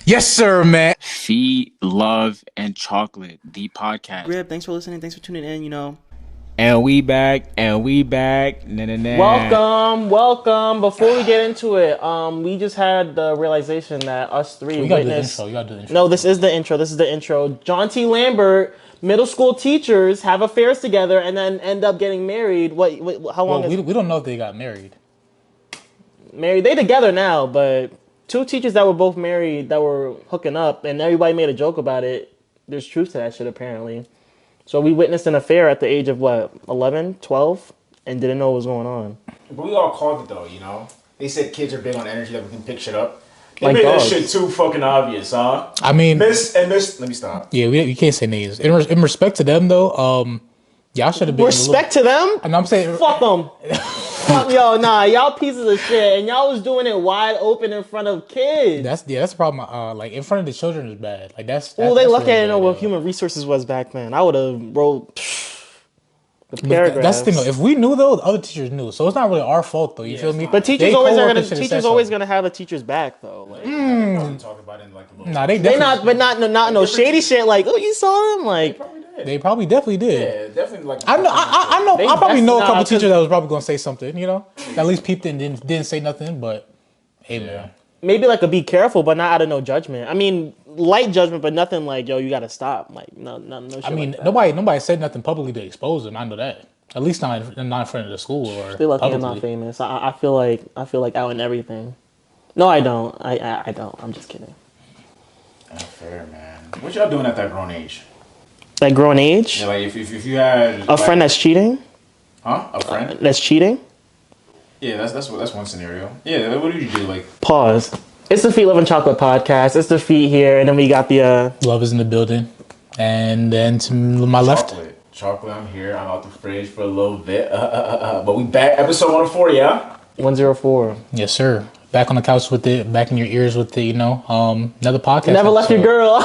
Yes, sir, man. Feet, Love, and Chocolate, the podcast. Grib, thanks for listening. Thanks for tuning in. And we back, and we back. Nah, nah, nah. Welcome. Before we get into it, we just had the realization that us three We gotta do the witnessed. intro. You gotta do the intro. No, this is the intro. This is the intro. John T. Lambert, middle school teachers have affairs together and then end up getting married. How long Well, is we don't know if they got married. married? They together now, but two teachers that were both married that were hooking up, and everybody made a joke about it. There's truth to that shit apparently. So we witnessed an affair at the age of what, 11, 12, and didn't know what was going on. But we all called it though, you know? They said kids are big on energy, that we can pick shit up. They Like made dogs. that shit too fucking obvious, huh? I mean, Let me stop. yeah, we can't say names. In respect to them, though, y'all should have been Respect to them? And I'm saying, Fuck them. Fuck yo, nah, y'all pieces of shit, and y'all was doing it wide open in front of kids. that's the problem. Like in front of the children is bad. Like that's. Well, they that's lucky I really didn't know bad, what yo. human resources was back then. I would have wrote the But paragraphs. that's the thing though. If we knew though, the other teachers knew, so it's not really our fault though. You feel me? But teachers They always are co-workers gonna should've said teachers always something. gonna have a teacher's back though. Like, Probably talk about it in like a little. Nah, they they definitely. not, but not no shady shit. Like, oh, you saw him? Like, Probably did. They probably definitely did. Yeah, definitely like. I know. I know. They I probably best know a not, couple 'cause- teachers that was probably gonna say something. You know, at least peeped and didn't say nothing. But hey, man, maybe like a be careful, but not out of no judgment. I mean, light judgment, but nothing like, yo, you gotta stop. Like, no shit. I mean, like that. nobody said nothing publicly to expose them. I know that. At least not in front of the school or They lucky I'm publicly. not famous. I feel like out in everything. No, I don't. I don't. I'm just kidding. Not fair, man. What y'all doing at that grown age? Like grown age, Yeah, like if you had a friend that's cheating, a friend? that's cheating. Yeah, that's one scenario. Yeah, what did you do? Like Pause. It's the Feet Love and Chocolate podcast. It's the feet here, and then we got the Love is in the building, and then to my left, chocolate. I'm here. I'm out the fridge for a little bit. But we back episode 104, yeah. 104. yes sir. Back on the couch with it, back in your ears with the another podcast. Never left your episode. girl.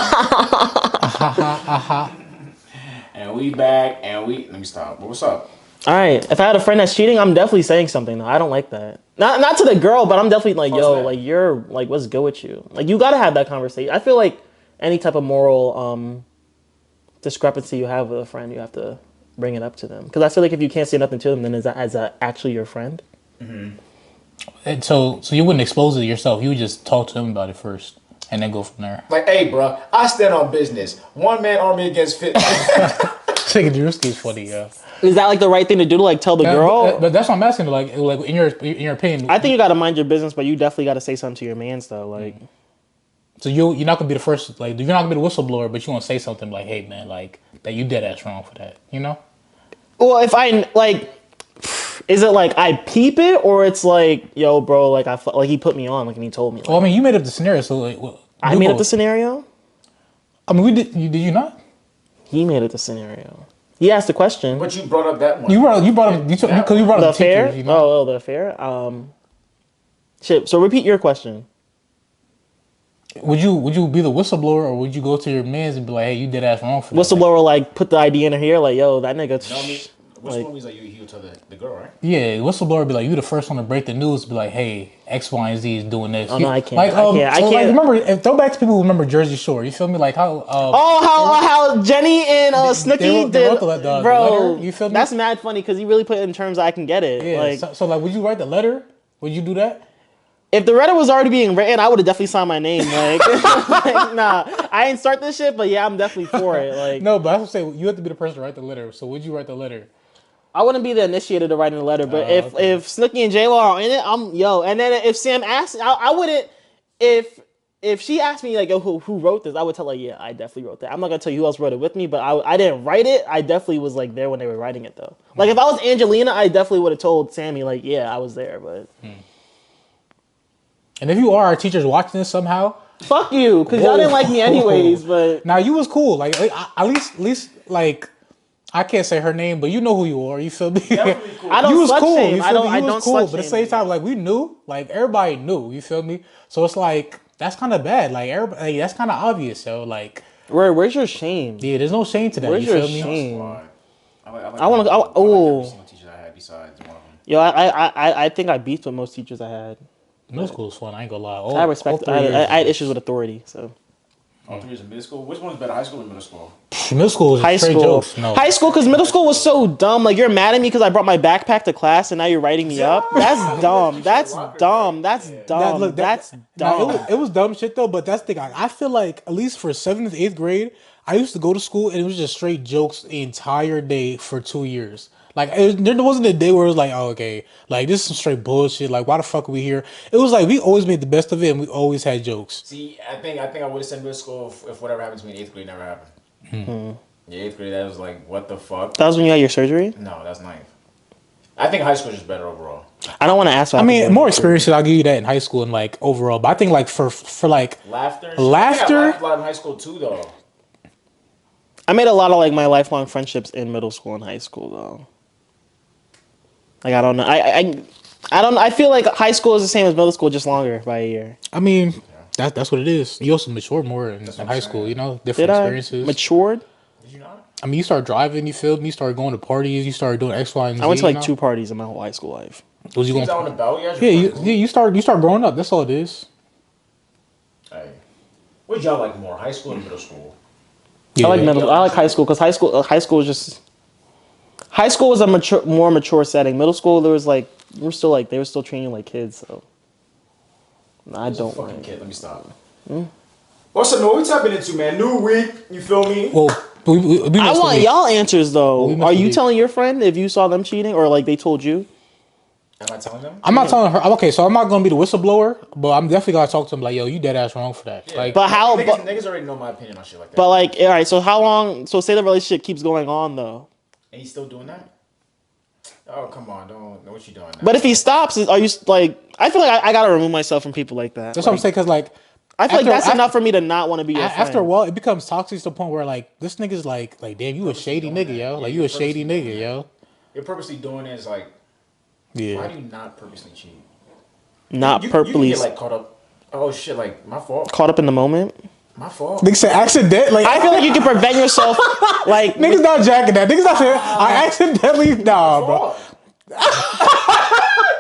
And we back, and we let me stop. What's up? All right. If I had a friend that's cheating, I'm definitely saying something. Though I don't like that. Not to the girl, but I'm definitely like, yo, that? like you're like, what's good with you? Like you gotta have that conversation. I feel like any type of moral discrepancy you have with a friend, you have to bring it up to them. Because I feel like if you can't say nothing to them, then is that actually your friend? And so you wouldn't expose it yourself. You would just talk to them about it first, and then go from there. Like, hey, bro, I stand on business. One man army against 50. Taking Drewski is funny, yeah. Is that like the right thing to do to like tell the girl? But that's what I'm asking. Like in your opinion, I think you gotta mind your business, but you definitely gotta say something to your mans though. Like, so you're not gonna be the first. Like you're not gonna be the whistleblower, but you want to say something like, "Hey, man, like that you dead ass wrong for that." You know? well, if I like, is it like I peep it or it's like, yo, bro, like like he put me on, like and he told me. Like, Well, I mean, you made up the scenario, so like, I made up the scenario. I mean, we did. Did you not? He made up the scenario. He asked the question. But you brought up that one. You brought up because you brought The up the affair? teachers. You know? Oh, the affair. Shit. So repeat your question. Would you be the whistleblower, or would you go to your mans and be like, "Hey, you dead ass wrong for that"? Whistleblower, like put the ID in her ear, like, yo, that nigga. You know what I mean? Which Like- one means like he would tell the girl, right? Yeah, whistleblower be like, you the first one to break the news. Be like, hey, X, Y, and Z is doing this. Oh, no, I can't. Like, I can't. I so, like, can't. remember, throw back to people who remember Jersey Shore. You feel me? Like how? Oh, how Jenny and Snooki wrote did, the bro. letter, you feel me? That's mad funny because he really put it in terms I can get it. Yeah. Like, So, like, would you write the letter? Would you do that? if the letter was already being written, I would have definitely signed my name. Like, like, nah, I ain't start this shit, but yeah, I'm definitely for it. Like, No, but I was saying you have to be the person to write the letter. So would you write the letter? I wouldn't be the initiator to writing the letter, but if okay. if Snooki and J-Lo are in it, I'm yo. And then if Sam asks, I wouldn't. If she asked me like, yo, who wrote this, I would tell her, yeah, I definitely wrote that. I'm not gonna tell you who else wrote it with me, but I didn't write it. I definitely was like there when they were writing it though. Like if I was Angelina, I definitely would have told Sammy like, yeah, I was there. But And if you are our teachers watching this somehow, fuck you, because y'all didn't like me anyways. But now you was cool. Like at least like. I can't say her name, but you know who you are. You feel me? Cool. I don't You was slut cool. shame. You I feel don't. me? I You don't was cool, slut but at the same shame. time, like we knew, like everybody knew. You feel me? So it's like that's kind of bad. Like everybody, like, that's kind of obvious. So like, Where's your shame? yeah, there's no shame to that. Where's you your feel me? shame? I wanna- every oh. single teacher I had besides one of them. Yo, I think I beefed with most teachers I had. Middle school was fun. I ain't gonna lie. I respect. I had issues with authority. So All 3 years in middle school. Which one's better, high school or middle school? Middle school was high straight school, jokes. No. high school, because middle school was so dumb. Like you're mad at me because I brought my backpack to class and now you're writing me up. That's dumb. That's dumb. That's dumb. That's dumb. It was dumb shit though. But that's the thing. I feel like at least for 7th, 8th grade, I used to go to school and it was just straight jokes the entire day for 2 years. Like there wasn't a day where it was like, oh, okay, like this is some straight bullshit. Like why the fuck are we here? It was like we always made the best of it and we always had jokes. See, I think I would have said middle school if whatever happened to me in 8th grade never happened. Yeah, 8th grade, that was like, what the fuck? That was when you had your surgery? No, that's 9th. I think high school is just better overall. I don't want to ask. I mean, more experiences. I'll give you that in high school and like overall. But I think like for like Laughter. Laughter? I think I laughed a lot in high school too, though. I made a lot of like my lifelong friendships in middle school and high school though. Like I don't know. I don't. I feel like high school is the same as middle school, just longer by a year. I mean, that's what it is. You also mature more in high school. You know, different experiences. Matured? Did you not? I mean, you start driving. You feel me? You start going to parties. You start doing X, Y, and Z. I went to like 2 parties in my whole high school life. Was you Things going? out and about, You start growing up. That's all it is. Hey, what did y'all like more, high school or middle school? Yeah. I like high school because high school was just. High school was a more mature setting. Middle school, there was like they were still training you like kids. So I don't Fucking like. kid, let me stop. What's up, man? What we tapping into, man? New week, you feel me? Well, we I want y'all answers though. We Are you must be- telling your friend if you saw them cheating or like they told you? Am I telling them? I'm not telling her. Okay, so I'm not gonna be the whistleblower, but I'm definitely gonna talk to him like, yo, you dead ass wrong for that. Yeah. Like, But how? Niggas already know my opinion on shit like that. But like, all right. So how long? So say the relationship keeps going on though. And he's still doing that? Oh, come on, don't know what you doing now. But if he stops, are you like? I feel like I gotta remove myself from people like that. that's what I'm saying. Cause like, I feel like that's after- enough for me to not want to be your friend. after a while, it becomes toxic to the point where like this nigga's like, damn, you a shady nigga, yo. Like you a shady nigga, yo. You're purposely doing it is like, why Yeah. do you not purposely cheat? Not You purposely can get like caught up. Oh shit, like my fault. caught up in the moment. My fault. Nigga said accident. Like I feel like you can prevent yourself. Like niggas not jacking that. Niggas not saying I accidentally. Nah, bro. Fault.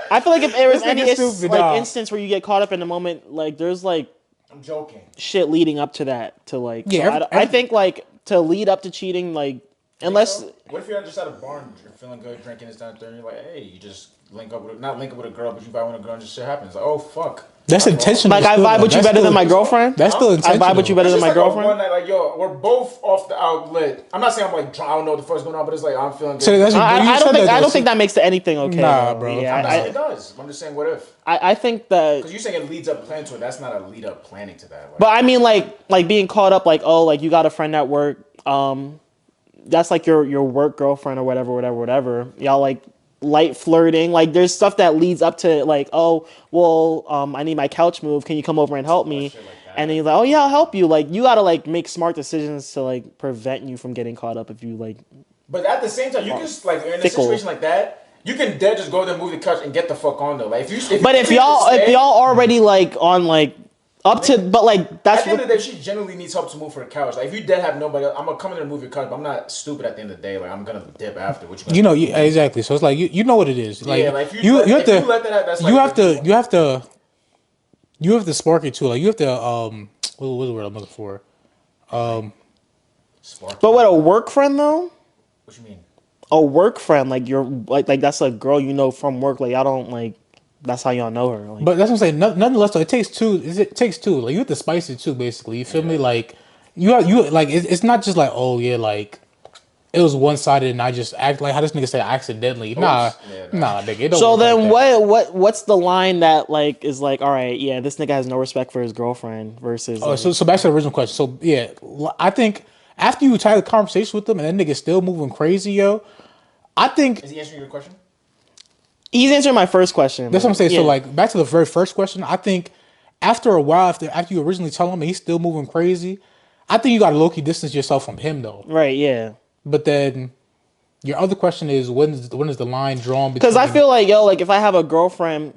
I feel like if there was This any nigga's stupid, dog. instance where you get caught up in the moment, like there's like I'm joking. shit leading up to that. To like, Yeah, so I think like to lead up to cheating, like unless. So, what if you're just at a bar and you're feeling good, drinking this down there, and you're like, hey, you just not link up with a girl, but you vibe with a girl and just shit happens. Like, oh fuck. That's intentional. Like I vibe with you better than my girlfriend. That's still I intentional. vibe with you better than It's my just like girlfriend. one night, like, yo, we're both off the outlet. I'm not saying I'm like drunk, I don't know what the fuck's going on, but it's like I'm feeling good. So that's- I don't think that makes anything okay. Nah, though. bro. Yeah, I'm not saying it does. I'm just saying what if. I think that. Because you're saying it leads up plan to it. That's not a lead up planning to that. Like, But I mean, like being caught up, like like you got a friend at work. That's like your work girlfriend or whatever. Y'all like light flirting. Like there's stuff that leads up to like, oh well, I need my couch moved. Can you come over and help me? shit like that. And then he's like, oh yeah, I'll help you. Like you gotta like make smart decisions to like prevent you from getting caught up if you like. but at the same time, you can just like in a Fickle. situation like that, you can dead just go there, move the couch, and get the fuck on though. Like if But if y'all already like on like up to, but like that's at the end of the day, she genuinely needs help to move her couch. Like if you dead have nobody else, I'm gonna come in and move your couch, but I'm not stupid at the end of the day. Like I'm gonna dip after. What You know, exactly. So it's like you know what it is. Like, yeah, like if you let, have if to you let that, that's you like have to spark it too. Like you have to what's the word I'm looking for? spark. But what, a work friend though? What you mean? A work friend, like you're like that's a girl you know from work. Like y'all don't like. That's how y'all know her. Like, But that's what I'm saying. Nonetheless, though, it takes two. It takes two. Like you have to spice it too. Basically, you feel me? Like you like it's not just like, oh yeah, like it was one sided and I just act like how this nigga said accidentally. Nah, nigga. It don't so work then like that. what's the line that like is like, all right, yeah, this nigga has no respect for his girlfriend versus. Oh, like, so back to the original question. So yeah, I think after you try the conversation with them and that nigga still moving crazy, yo, I think Is he answering your question? he's answering my first question. that's what I'm saying. Yeah. So like back to the very first question, I think after a while, after you originally tell him and he's still moving crazy, I think you got to low key distance yourself from him though. Right, yeah. But then your other question is when is the line drawn? Because I feel like like if I have a girlfriend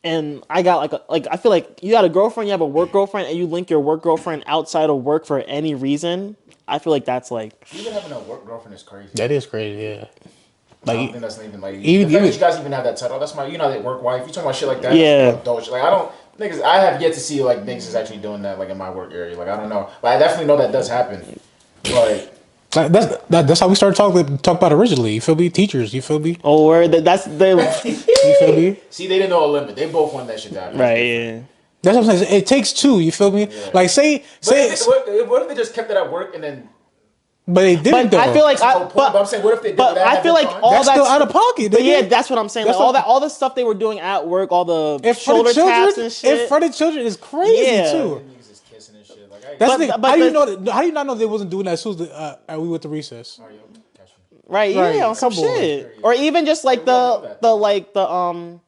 and I got I feel like you got a girlfriend, you have a work girlfriend, and you link your work girlfriend outside of work for any reason, I feel like that's like Even having a work girlfriend is crazy. that is crazy. Yeah. I don't Like think that's even like the even, fact that even you guys even have that title. That's my, you know, that work wife. You talking about shit like that? Yeah. That's adult shit. Like I don't niggas. I have yet to see like niggas is actually doing that like in my work area. Like I don't know, but I definitely know that does happen. But like that's how we started talk about originally. You feel me? Teachers. You feel me? Oh, word. That's the You feel me? see, they didn't know a limit. They both want that shit to happen. That's right. different. Yeah. That's what I'm saying. It takes two. You feel me? Yeah. Like say But say, what if they just kept it at work and then? but they didn't But though. I feel like That's the whole point. But I'm saying, what if they did but that? I feel like all that's that's still out of pocket. But nigga. yeah, that's what I'm saying. That's Like what- all the stuff they were doing at work, all the in front shoulder of children, taps and shit. in front of children is crazy Yeah. too. Niggas is kissing and shit. Like, That's But- the thing. but How do you the- know that? How do you not know they wasn't doing that as soon as we went to recess? Right, Right, yeah, on some come on. shit. Or even just like know that.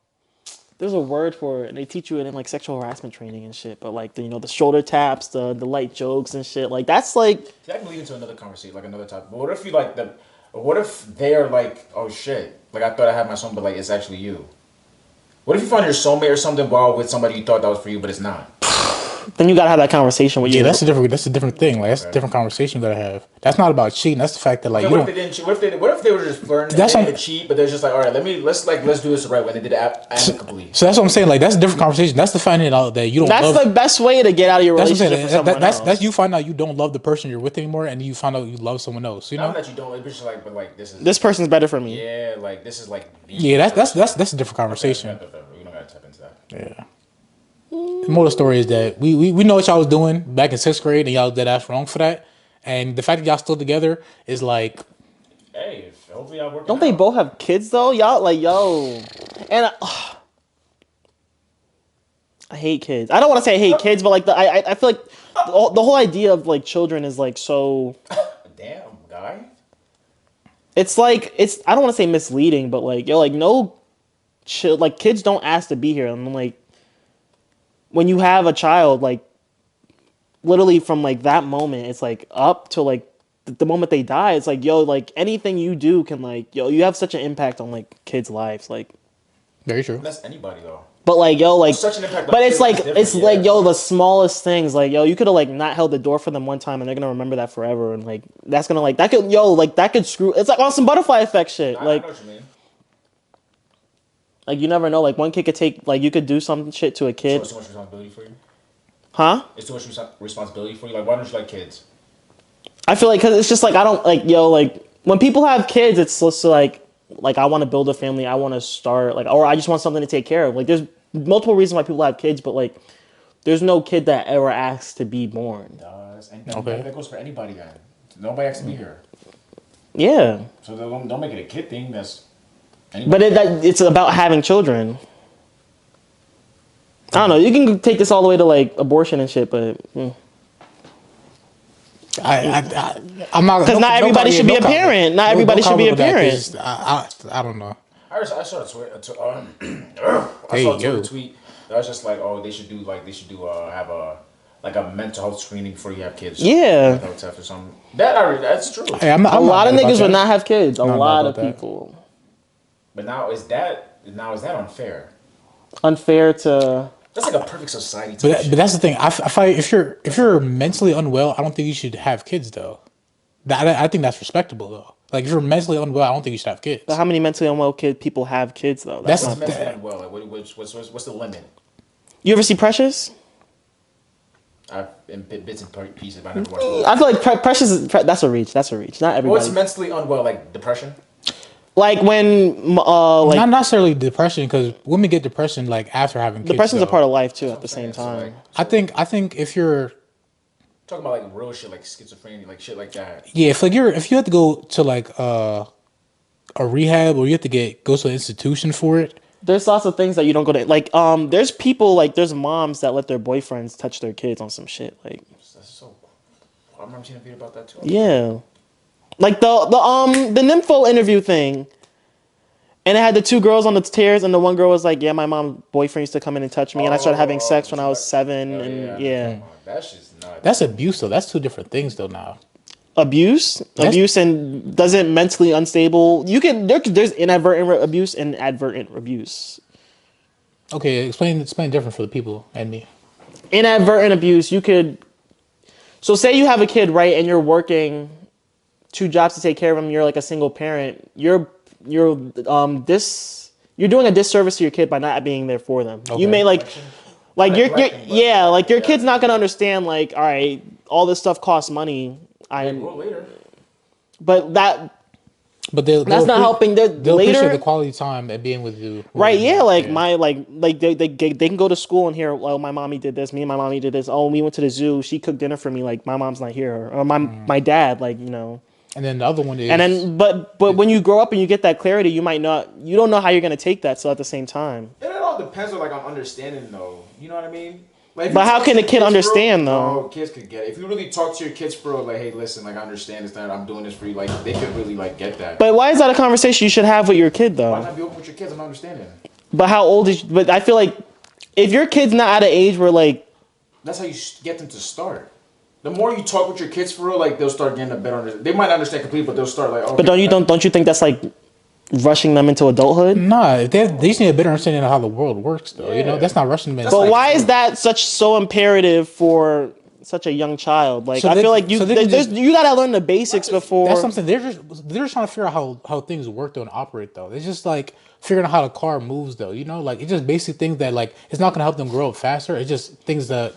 there's a word for it, and they teach you it in like sexual harassment training and shit. But like the shoulder taps, the light jokes and shit. Like that's like See, I can lead into another conversation, like another topic. But what if you like the? What if they're like, oh shit, like I thought I had my soulmate, but like it's actually you. What if you find your soulmate or something while with somebody you thought that was for you, but it's not? then you gotta have that conversation with Yeah, you. that's a different thing. Like that's a different conversation you gotta have. That's not about cheating. That's the fact that like Like, you what if don't. they didn't cheat? What if they were just flirting? That's They what- didn't cheat, but they're just like, all right, let's do this right when they did it amicably. So that's what I'm saying. Like that's a different conversation. That's the finding out that you don't. That's love, the best way to get out of your That's what I'm relationship saying. for someone else. That's you find out you don't love the person you're with anymore, and you find out you love someone else. You know. Not that you don't, it's just like, but like this is This person's better for me. yeah, like this is like the Yeah, that's person. a different conversation. We don't gotta tap into that. Yeah. The moral of the story is that we know what y'all was doing back in 6th grade, and y'all dead ass wrong for that. And the fact that y'all still together is like, Hey, hopefully y'all work. Don't they both have kids though? Y'all like yo, and I hate kids. I don't want to say I hate kids, but like I feel like the whole idea of like children is like so. Damn guy. It's like I don't want to say misleading, but like yo, like no, like kids don't ask to be here, and like when you have a child, like literally from like that moment, it's like up to like the moment they die. It's like yo, like anything you do can like yo, you have such an impact on like kids' lives, like. very true. That's anybody though. But like yo, like, Such an impact on but it's kids like is different, it's like yeah. yo, the smallest things. Like yo, you could have like not held the door for them one time, and they're gonna remember that forever. And like that's gonna like that could yo like that could screw. It's like on some butterfly effect shit. I Like know what you mean. like you never know. Like one kid could take like you could do some shit to a So kid, it's too much responsibility for you. huh? It's too much responsibility for you. Like, why don't you like kids? I feel like because it's just like I don't like yo like when people have kids, it's just like I want to build a family. I want to start like or I just want something to take care of. Like there's multiple reasons why people have kids, but like there's no kid that ever asks to be born. Okay. That goes for anybody then. Nobody has to be here. Yeah, So don't make it a kid thing. That's but it's about having children. I don't know. You can take this all the way to like abortion and shit, but I'm not because not everybody should be a parent. Not everybody should be a parent. I don't know. I saw a tweet. I Hey, saw a yo. tweet that was just like, oh, they should do have a like a mental health screening before you have kids. Yeah. Mental health test or something. That's true. Hey, I'm A lot of mad about niggas would that. not have kids. A Not lot about of that. people. But now is that unfair? Unfair to. That's like a perfect society. But that's the thing. I find if you're mentally unwell, I don't think you should have kids though. I think that's respectable though. Like if you're mentally unwell, I don't think you should have kids. But how many mentally unwell people have kids though? That's not. mentally unwell. Like, what's the limit? You ever see Precious? I've in bits and pieces. But I never watched it. I feel like Precious is that's a reach. That's a reach. Not everybody. What's mentally unwell? Like depression? Like when like not necessarily depression because women get depression like after having kids. depression's a though. part of life too. At the same So, time. like, I think if you're talking about like real shit, like schizophrenia, like shit like that. if you have to go to like a rehab or you have to go to an institution for it. There's lots of things that you don't go to. Like, there's people like there's moms that let their boyfriends touch their kids on some shit. Like, That's so. I remember seeing a video about that too. yeah, like the Nympho interview thing, and it had the two girls on the stairs, and the one girl was like, "Yeah, my mom's boyfriend used to come in and touch me, and I started having sex when I was 7, and yeah." That's just nuts. That's abuse though. That's two different things though now. Abuse and doesn't mentally unstable. You can there's inadvertent abuse and advertent abuse. Okay, explain different for the people and me. Inadvertent abuse, you could. So say you have a kid, right, and you're working 2 jobs to take care of him. You're like a single parent. Your you're doing a disservice to your kid by not being there for them. Okay. You may like your Yeah. kid's not gonna understand like, all right, all this stuff costs money. Well, later. But But that's not helping. They'll Later, appreciate the quality time and being with you. right? Yeah, like they can go to school and hear, well, my mommy did this, me and my mommy did this. Oh, we went to the zoo. She cooked dinner for me. Like my mom's not here, or my dad. Like And then the other one is. And then, but when you grow up and you get that clarity, you don't know how you're gonna take that. So at the same time, It all depends on like on understanding though. You know what I mean? Like, but how can a kid understand though? No, kids could get it. If you really talk to your kids for real, like, hey, listen, like I understand this, that I'm doing this for you. Like they could really like get that. But why is that a conversation you should have with your kid Why though? not be open with your kids? I'm not understanding. But how old is? But I feel like if your kid's not at an age where like, That's how you get them to start. The more you talk with your kids for real, like they'll start getting a better understanding. They might not understand completely, but they'll start like. Okay, but don't you think that's like rushing them into adulthood? Nah, they just need a better understanding of how the world works, though. You know, Yeah. that's not rushing them. But why is that so imperative for such a young child? Like So I they- feel like so they can just- you gotta learn the basics before. That's something they're just trying to figure out how things work though and operate though. It's just like figuring out how the car moves though. You know, like it's just basic things that like it's not gonna help them grow up faster. It's just things that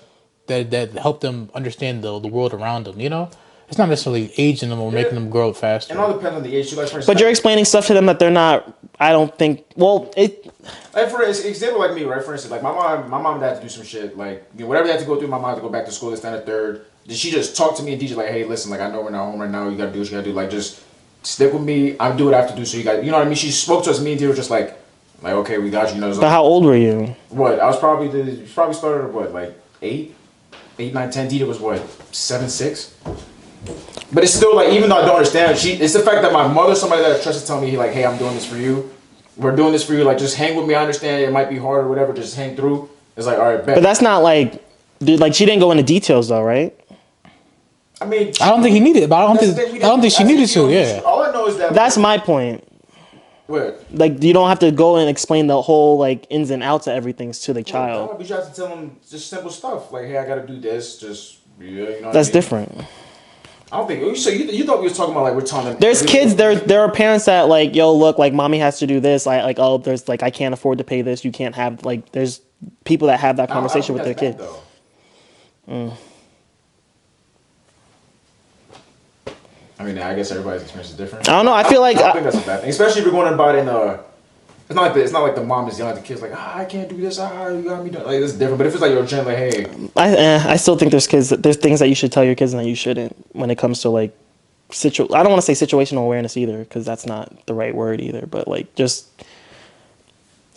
help them understand the world around them. You know, it's not necessarily aging them or making them grow up faster. And all depends on the age. So, like, for instance, But you're explaining stuff to them that they're not. I don't think. Well, like for example, like me, right? For instance, like my mom had to do some shit. Like whatever they had to go through, my mom had to go back to school this, that, and the third. Did she just talk to me and teach like, hey, listen, like I know we're not home right now. You gotta do what you gotta do. Like just stick with me. I'll do what I have to do. So you got, you know what I mean? She spoke to us. Me and T were just like okay, we got you. You know, but how old were you? what? I was probably started at what, like 8, 9, 10. Dita was what, 7, 6. But it's still like, even though I don't understand, it's the fact that my mother, somebody that I trust, is telling me like, hey, I'm doing this for you. We're doing this for you. Like, just hang with me. I understand it might be hard or whatever. Just hang through. It's like, all right, bet. But that's not like, dude, like she didn't go into details though, right? I mean, I don't think he needed it, but I don't think she needed to. to. Yeah. All I know is that That's my point. what. Like you don't have to go and explain the whole like ins and outs of everything to the child. We try to tell them just simple stuff like, hey, I gotta do this. Just you know. What That's I mean? different. I don't think. So you thought we was talking about like we're telling them. There's kids. There are parents that like, yo, look, like mommy has to do this. There's like I can't afford to pay this. You can't have like. There's people that have that conversation with their kid. I mean, I guess everybody's experience is different. I don't know. I feel like I don't think that's a bad thing, especially if you're going about it in it's not like the mom is yelling at the kids like, I can't do this. You got me doing like it's different. But if it's like you're gently, like, hey, I still think there's things that you should tell your kids and that you shouldn't when it comes to like I don't want to say situational awareness either because that's not the right word either. But like just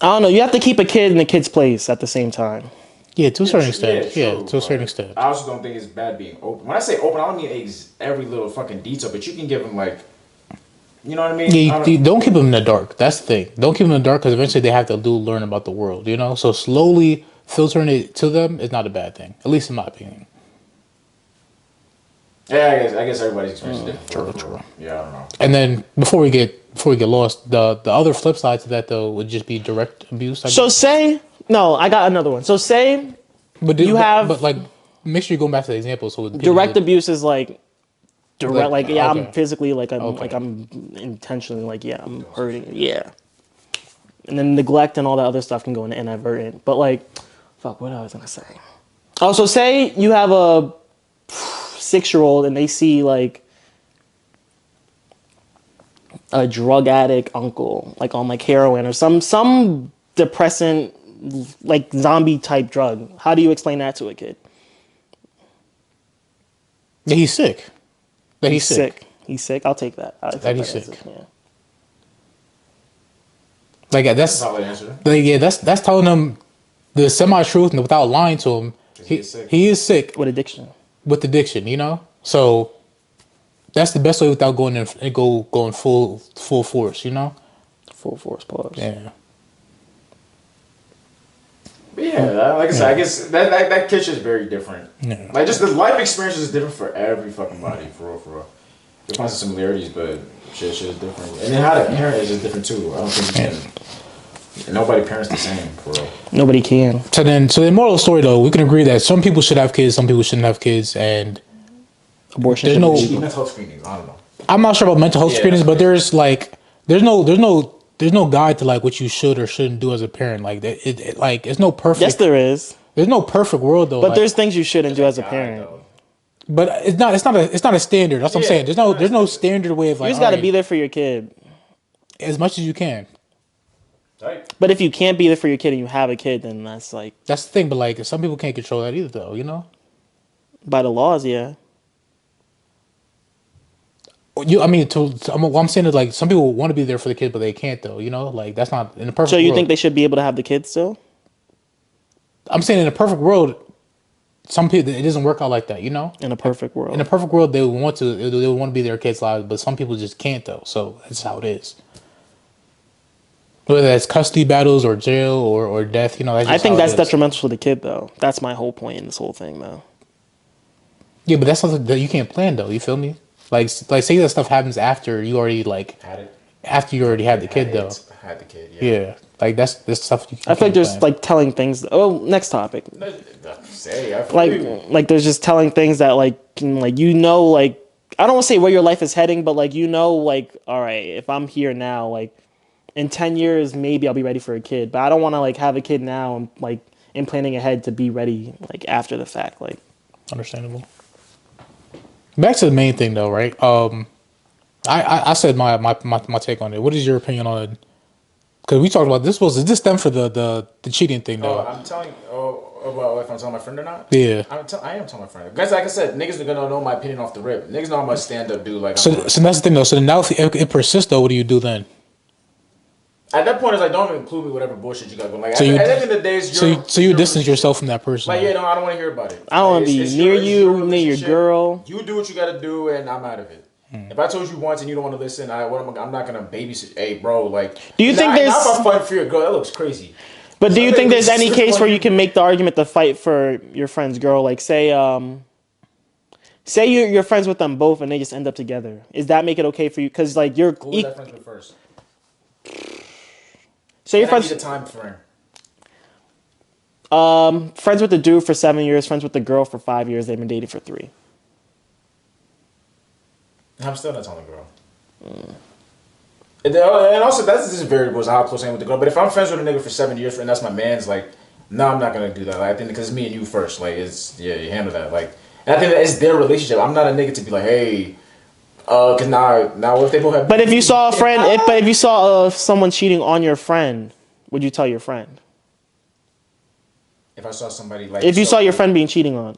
I don't know. You have to keep a kid in a kid's place at the same time. Yeah, to a certain extent. true, Yeah, to a certain but extent. I also don't think it's bad being open. When I say open, I don't mean every little fucking detail, but you can give them like, you know what I mean? Yeah, you don't keep them in the dark. That's the thing. Don't keep them in the dark because eventually they have to learn about the world. You know, so slowly filtering it to them is not a bad thing, at least in my opinion. Yeah, I guess everybody's experience is different. True. Yeah, I don't know. And then before we get lost, the other flip side to that though would just be direct abuse. I So guess. I got another one. So say but like make sure you're going back to the example. So direct abuse is like direct, like yeah, okay. I'm physically like I'm Okay. like I'm intentionally like yeah, I'm hurting. Yeah. And then neglect and all that other stuff can go into inadvertent. But like, fuck, what I was gonna say. Oh, so say you have a 6-year-old and they see like a drug addict uncle like on like heroin or some depressant like zombie type drug. How do you explain that to a kid? Yeah, he's sick. That he's sick. He's sick. I'll take that. That he's sick. Yeah. Like That's a that's solid answer. like, yeah, that's telling them the semi-truth and without lying to him. He is sick. He is sick With addiction. with addiction, you know. So that's the best way without going full force, you know. Full force pause. Yeah. But yeah, like I said, I guess that kid shit is very different. Yeah. Like just the life experience is different for every fucking body, for real. You'll find some similarities, but shit is different. And then how to parent is just different too. I don't think you can. Nobody parents the same, for real. Nobody can. So the moral of the story though, we can agree that some people should have kids, some people shouldn't have kids, and Abortion. There's should no- be Should be legal. mental health screenings. I don't know. I'm not sure about mental health Yeah, screenings, but there's like there's no guide to like what you should or shouldn't do as a parent. Like like it's no perfect. Yes, there is. There's no perfect world though. But Like, there's things you shouldn't do as a God, parent. though. but it's not a standard. That's what I'm Yeah, saying. There's no standard way of You like. just got to alright, be there for your kid. as much as you can. Right. But if you can't be there for your kid and you have a kid, then that's like That's the thing. But like some people can't control that either, though. You know. by the laws, yeah. I mean, what I'm saying is like some people want to be there for the kid, but they can't though. You know, like that's not in a perfect. So you world. think they should be able to have the kids still? I'm saying in a perfect world, some people it doesn't work out like that. You know, In a perfect world. in a perfect world, they would want to be their kids' lives, but some people just can't though. So that's how it is. Whether that's custody battles or jail or death, you know. That's I just think how it that's is. detrimental to the kid, though. That's my whole point in this whole thing, though. Yeah, but that's something that you can't plan though. You feel me? Like say that stuff happens after you already like Had it. after you already had the kid though. Had the kid. Yeah, like that's stuff you. I feel like there's plan. like telling things. Oh, next topic. Say, I feel you. Like there's just telling things that like you know like I don't want to say where your life is heading, but like you know like all right, if I'm here now, like in 10 years maybe I'll be ready for a kid, but I don't want to like have a kid now and like in planning ahead to be ready like after the fact. Like Understandable. Back to the main thing though, right? I said my take on it. What is your opinion on it? Because we talked about this. Is this stem for the cheating thing though? I'm telling. About if I'm telling my friend or not. Yeah. I am telling my friend. Guys, like I said, niggas are gonna know my opinion off the rip. Niggas know I'm a stand up dude. Like. So that's the thing though. So now if it persists though, what do you do then? At that point, it's like don't include me whatever bullshit you got going. Like So at you- the end of the day, So you distance yourself from that person. Like yeah, no, I don't want to hear about it. I don't want to Like, be it's near it's you, near your relationship. girl. You do what you got to do, and I'm out of it. If I told you once and you don't want to listen, I'm not gonna babysit. Hey, bro, like. Do you think there's- Now if I fight for your girl, that looks crazy. But do you So think there's it's any just case where like- you can make the argument to fight for your friend's girl? Like say you're friends with them both and they just end up together. Is that make it okay for you? Because like you're Who was that friends with first? say you're And I need friends a time frame. friends with the dude for 7 years, friends with the girl for 5 years. They've been dating for 3. I'm still not telling the girl. And also, that's just variables how close I am with the girl. But if I'm friends with a nigga for 7 years and that's my man's, like, no, I'm not gonna do that. Like, I think because it's me and you first. Like, it's you handle that. Like, and I think that it's their relationship. I'm not a nigga to be like, hey, cause now if they both have. But if you saw a friend, if you saw someone cheating on your friend, would you tell your friend? If I saw somebody like. If you so- saw your friend being cheated so, on,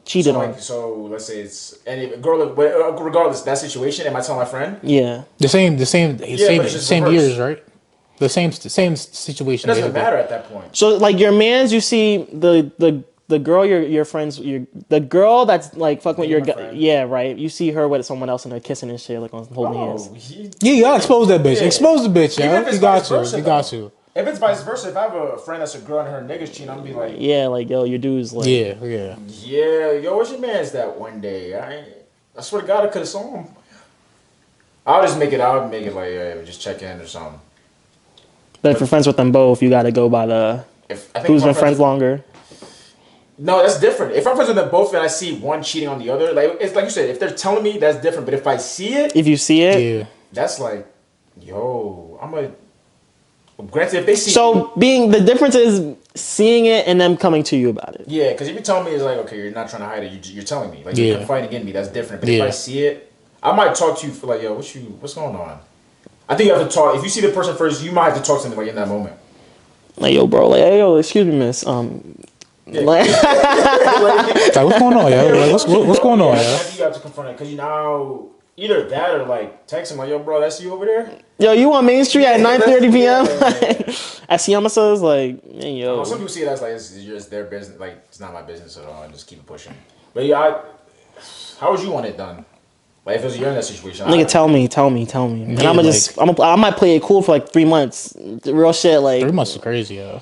like, so let's say it's any girl, regardless that situation. Am I telling my friend? yeah. The same but it's just same reverse. years, right? The same situation. It doesn't basically. matter at that point. So like your man's, you see the girl your friends the girl that's like fucking with your my guy, friend. yeah, right. You see her with someone else and they're kissing and shit, like on holding hands. Yeah, you gotta expose that bitch. Yeah. Expose the bitch, Even yo. if it's You got vice to. versa, You got though. to. If it's vice versa, if I have a friend that's a girl and her niggas cheating, I'm gonna be like, Yeah, like yo, your dude's like Yeah. yeah, yo, what's your man's that one day? I swear to God, I could have saw him. I would make it like, just check in or something. But if you're friends with them both, you gotta go by the If I think who's if I'm been friends longer. No, that's different. If I'm friends with them both and I see one cheating on the other, like it's like you said, if they're telling me, that's different. But if I see it, If you see it, Yeah. that's like, yo, I'm a. Granted, if they see so being the difference is seeing it and them coming to you about it. yeah, because if you tell me it's like, okay, you're not trying to hide it, you're telling me, like Yeah. you're confiding in me, that's different. But if Yeah. I see it, I might talk to you for like, yo, what's going on? I think you have to talk. If you see the person first, you might have to talk to them like in that moment. Like yo, bro, like hey, yo, excuse me, miss. Yeah. Like, Like, what's going on, yo? Like, what's going on, I yo? think you have to confront it because you now either that or like text him like, yo, bro, that's you over there. yo, you on Main Street at 9:30 p.m. Yeah. At Siamasa's, like, hey, yo. Some people see it as like it's their business, like it's not my business at all, and just keep it pushing. But yeah, how would you want it done? Like if it was you're in that situation, Nigga, tell me. And Yeah, I'ma just, I might play it cool for like 3 months. The real shit, like, 3 months is crazy, yo.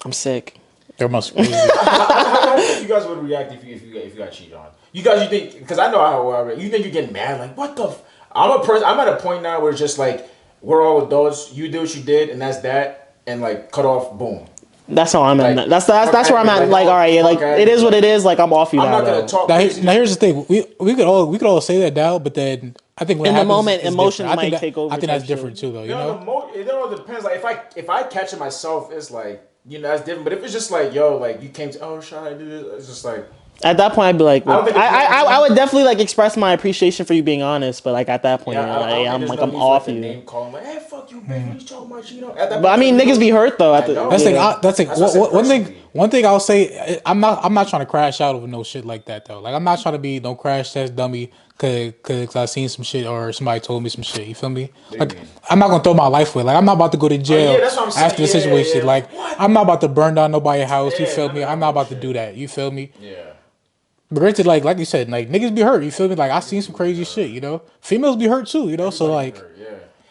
I'm sick. 3 months is crazy. How do you think you guys would react if you got cheated on? You think? Because I know how you think you get mad. Like what the? I'm a person. I'm at a point now where it's just like we're all adults. You did what you did, and that's that. And like cut off. Boom. That's how I'm at. Like, That's where I'm at. like, Like, all right, yeah, like fuck it is what it is. Like, I'm off you I'm now. not gonna Though. talk Now, crazy. now here's the thing. We could all say that now, but then I think when In it the happens, moment, it's emotions different. might take over I think type that's different shit. too, though. You You know, know. it all depends. Like if I catch it myself, it's like that's different. But if it's just like like you came to should I do this? It's just like At that point, I'd be like, I don't look, think I would definitely like express my appreciation for you being honest, but like at that point, yeah. I don't I'm think like there's I'm no need for, like, off the you. name calling like, hey, fuck you, bitch. What are you talking about? You know, at that But I point, mean, you niggas know, be hurt though. I know. That's Yeah. like that's like That's what I said one thing. personally. One thing I'll say, I'm not trying to crash out over no shit like that though. Like I'm not trying to be no crash test dummy because I seen some shit or somebody told me some shit. You feel me? What do you Like mean? I'm not gonna throw my life away. Like I'm not about to go to jail yeah, that's what I'm saying. after the Yeah, situation. yeah. Like What? I'm not about to burn down nobody's house. You Yeah, feel none me? of I'm that not about to bullshit. do that. You feel me? Yeah. But granted, like you said, like niggas be hurt. You feel me? Like I seen some crazy shit. You know, females be hurt too. You know, so Everybody like. hurt, yeah.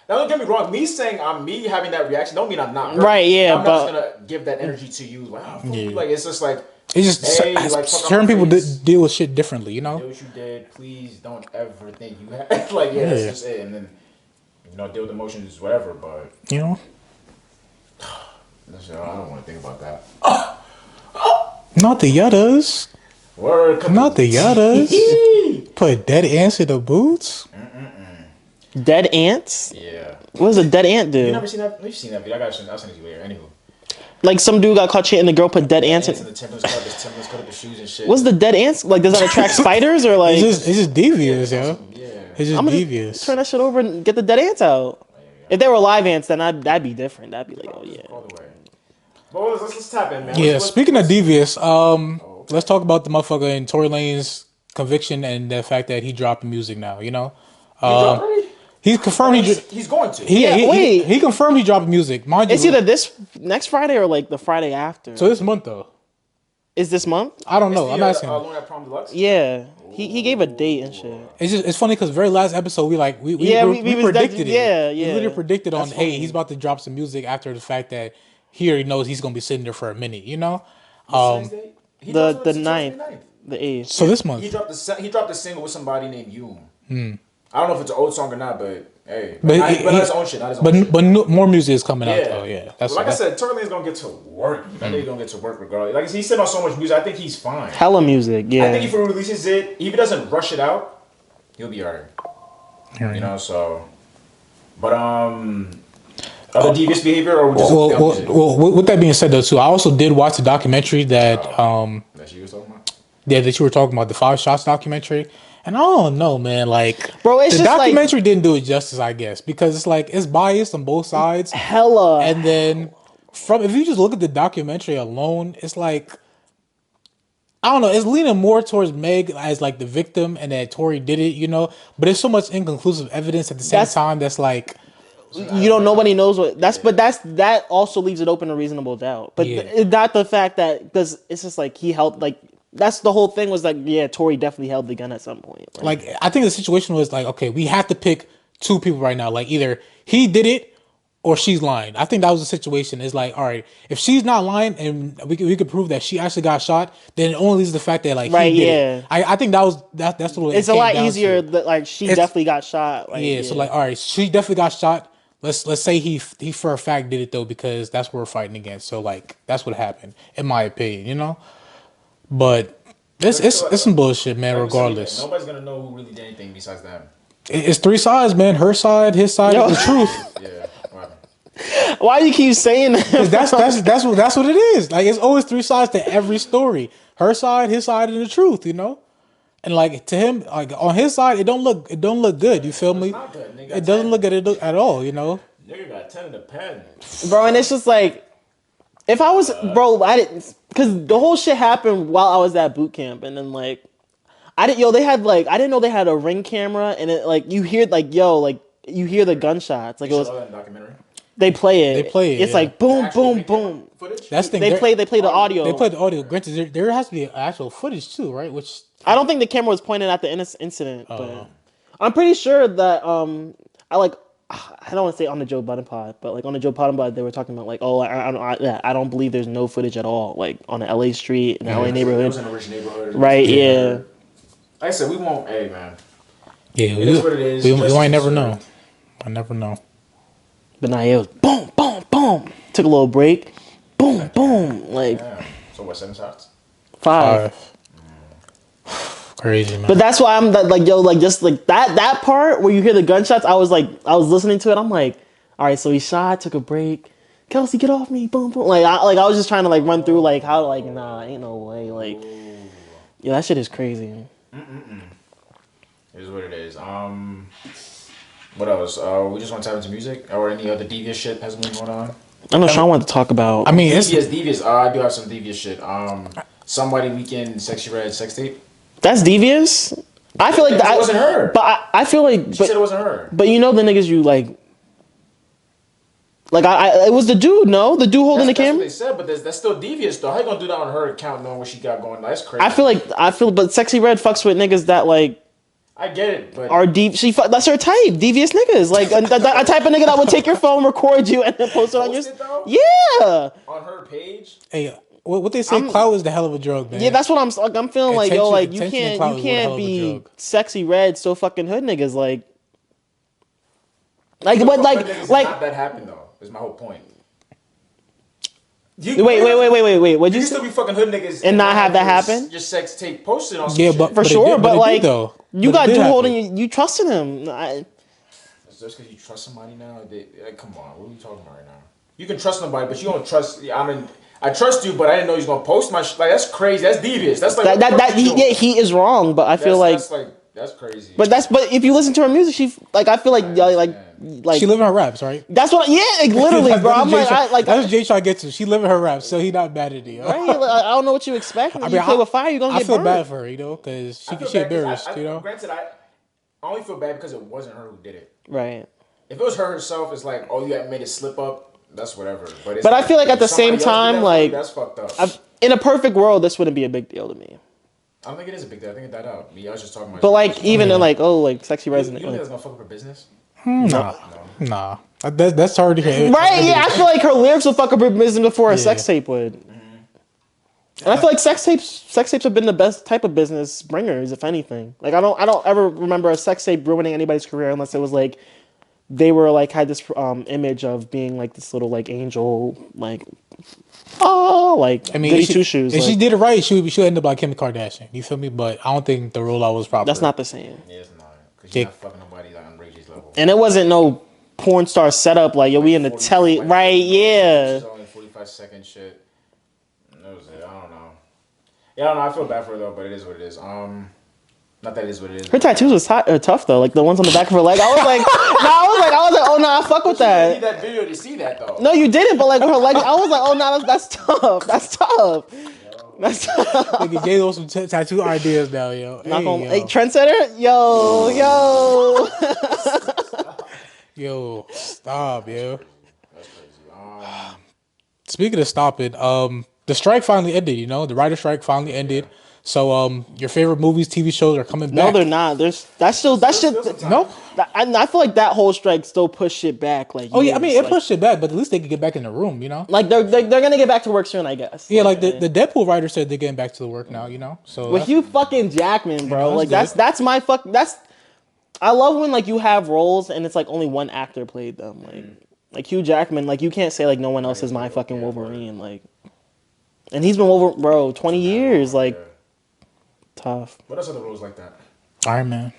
Now don't get me wrong. Me saying me having that reaction don't mean I'm not hurt. Right, yeah, I'm but- not just gonna give that energy to you. Like, fuck you. Yeah. Like it's just like It's just hey, like, fuck out certain my people face. deal with shit differently, you Do know. what you did. Please don't ever think you have. Like that's just it. And then deal with emotions, whatever. But You know, I don't want to think about that. not the yuttas, Word, come not the yuttas. Put dead ants in the boots. Dead ants? Yeah. What does a dead ant do? You never seen that? You've seen that video. I'll send it to you later. Anywho. Like some dude got caught cheating, the girl put dead ants Ants in. in the Timberlands cut up the shoes and shit. What's the dead ants? Like, does that attract spiders or like? It's just devious, yo. Yeah. It's just I'm gonna devious. turn that shit over and get the dead ants out. If they were live ants, then that'd be different. That'd be like, oh yeah. All the way. But let's tap in, man. Yeah. What's- Speaking of devious, let's talk about the motherfucker in Tory Lane's conviction and the fact that he dropped music now. You know, He dropped already? he's confirmed He's going to. he confirmed he dropped music. Mind It's you, either this next Friday or like the Friday after. so this month though. Is this month? I don't know. I'm asking. Alone at Prom Deluxe? Yeah. He gave a date and shit. It's funny because very last episode we Yeah, we was predicted it. yeah, We yeah. literally predicted on That's hey funny. he's about to drop some music after the fact that he already knows he's gonna be sitting there for a minute. You know. What's today's date? He The dropped the it on 9th, the 8th. So this month. He dropped a single with somebody named Yoon. I don't know if it's an old song or not, but hey, But not he- his own shit, not his own shit. more music is coming out Yeah, though. Yeah, that's like I that's- said, Tory Lane's gonna get to work. I think he's gonna get to work regardless. Like he's sitting on so much music, I think he's fine. Hella music, yeah. I think if he releases it, if he doesn't rush it out, he'll be alright. You know, so. But other devious behavior or just Well, with that being said though too, I also did watch the documentary that that you was talking about. yeah that you were talking about, the 5 Shots documentary. And I don't know, man. Like, Bro, it's the just like- documentary didn't do it justice, I guess, because it's like it's biased on both sides. hella. And then if you just look at the documentary alone, it's like I don't know, it's leaning more towards Meg as like the victim and that Tory did it, you know. But there's so much inconclusive evidence at the same time that's like nobody knows what that also leaves it open to reasonable doubt. But Yeah. not the fact that, because it's just like he held, like, that's the whole thing was like, yeah, Tory definitely held the gun at some point. like I think the situation was like, okay, we have to pick 2 people right now. Like either he did it or she's lying. I think that was the situation. It's like, all right, if she's not lying and we could prove that she actually got shot, then it only leaves the fact that like Right, he did yeah. it. I think that's what it's it a came lot down easier to. that like she It's- definitely got shot. Like, Yeah, so like, all right, she definitely got shot. Let's say he for a fact did it though, because that's what we're fighting against. So like that's what happened, in my opinion, you know. But it's some bullshit, man. Like we said, Regardless, nobody's gonna know who really did anything besides them. it's 3 sides, man. Her side, his side, Yo. and the truth. Yeah. Wow. why do you keep saying that? 'Cause that's what it is. Like it's always 3 sides to every story. Her side, his side, and the truth. You know. And like to him, like on his side, it don't look good. You feel me? not good, nigga. It doesn't look good at all. You know. Nigga got 10 in the pen. Bro, and it's just like, if I was, bro, I didn't, because the whole shit happened while I was at boot camp, and then like, I didn't know they had a Ring camera, and it like, you hear like, you hear the gunshots, like it was, Saw that in the documentary. they play it. They play it, It's yeah. like boom, Actual boom, big camera boom. Footage? That's the thing. They play the audio. They played the audio. Granted, there has to be actual footage too, right? Which I don't think the camera was pointed at the incident, but I'm pretty sure that I don't want to say on the Joe Budden pod, but like on the Joe Budden pod, they were talking about like, oh, I don't believe there's no footage at all, like on the LA street in the LA It was neighborhood, in a rich neighborhood. right? Yeah. Like I said, we won't. Hey, man. yeah, It is what it is. We Justice might never is know. served. I never know. But now it was boom, boom, boom. Took a little break. boom, boom. Like Yeah. So what? 7 shots. 5. Crazy, man. But that's why I'm like, yo, like just like that part where you hear the gunshots. I was listening to it. I'm like, all right, so he shot, took a break. Kelsey, get off me, boom, boom. I was just trying to like run through like how like nah, ain't no way. Like, yeah, that shit is crazy. Here's what it is. What else? We just want to tap into music or any other devious shit has been going on. I know Sean wanted to talk about. I mean, it's Devious. I do have some devious shit. Somebody Weekend, Sexyy Red sex tape. That's devious. I feel like that It wasn't her. But I feel like She said it wasn't her. But you know the niggas you like. Like it was the dude. No, the dude holding the That's what camera. they said, but that's still devious though. How you gonna do that on her account, knowing what she got going? That's crazy. But Sexyy Red fucks with niggas that like I get it, but are deep. That's her type. Devious niggas. Like a type of nigga that would take your phone, record you, and then post it on your. Yeah. On her page. hey, what they say, clout is the hell of a drug, man. Yeah, that's what I'm feeling like. Yo, like you Attention and clout can't is one hell of a be drug. Sexyy Red so fucking hood niggas like. But But like, like. not that happened though. Is my whole point. Wait. What'd You you can still say? be fucking hood niggas And not have that your- happen? Your sex tape posted on some Yeah, shit. but For it sure, did- but it like did, though. you But it got did dude happen. holding you trusted him. Just because you trust somebody now, come on, what are we talking about right now? You can trust somebody, but you don't trust. I trust you, but I didn't know you was gonna post my shit. Like that's crazy. That's devious. That's like He is wrong, but I feel like that's crazy. but if you listen to her music, I feel like like She living her raps, right? that's what like, literally, That's bro. what I'm Jay like try- I like that's what Jay trying to get to. She living her raps, so he not mad at you. right? Like, I don't know what you expect. When you play with fire, you're gonna I get feel burned. bad for her, because she embarrassed, Granted, I only feel bad because it wasn't her who did it. Right. If it was her herself, it's like, oh, you had made it slip up. That's whatever. But I feel like at the same time, like that's fucked up. in a perfect world, this wouldn't be a big deal to me. I don't think it is a big deal. I think it died out. I was just talking about. But like even in like Sexyy Red. You think that's gonna fuck up her business? Nah. That's hard to hear. Right, yeah, I feel like her lyrics would fuck up her business before a sex tape would. And I feel like sex tapes have been the best type of business bringers, if anything. Like I don't ever remember a sex tape ruining anybody's career unless it was like they were like had this image of being like this little like angel like goody two shoes. If like, she did it right, she would end up like Kim Kardashian. You feel me? But I don't think the rollout was proper. that's not the same. Yeah, it's not. Because you're not fucking nobody like on Ray's level. And it wasn't no porn star setup like yo we in the telly right yeah. It's only 45-second shit. That was it. I don't know. Yeah, I don't know. I feel bad for her though, but it is what it is. Not that it is what it is. Her tattoos was tough though, like the ones on the back of her leg. I was like, oh no, I fuck with You need that. that video to see that though. No, you didn't, but like with her leg, I was like, oh no, that's tough. That's tough. That's tough. Nigga, Jay knows some tattoo ideas now, yo. Hey, trendsetter, yo. Yo, stop, yo. That's crazy. Speaking of stopping, the strike finally ended. The writer strike finally ended. So, your favorite movies, TV shows are coming back. No, they're not. That's shit. No. I feel like that whole strike still pushed shit back. Like, Oh yeah, I mean it like, pushed it back, but at least they could get back in the room. Like they're gonna get back to work soon, I guess. Yeah, like the Deadpool writer said they're getting back to the work now. So with Hugh fucking Jackman, bro. Like that's that's my fuck. I love when like you have roles and it's like only one actor played them. Like Hugh Jackman, like you can't say like no one else is my fucking Wolverine. Like, and he's been over, bro, 20 years. Like, tough. What else are the rules like that? Iron Man.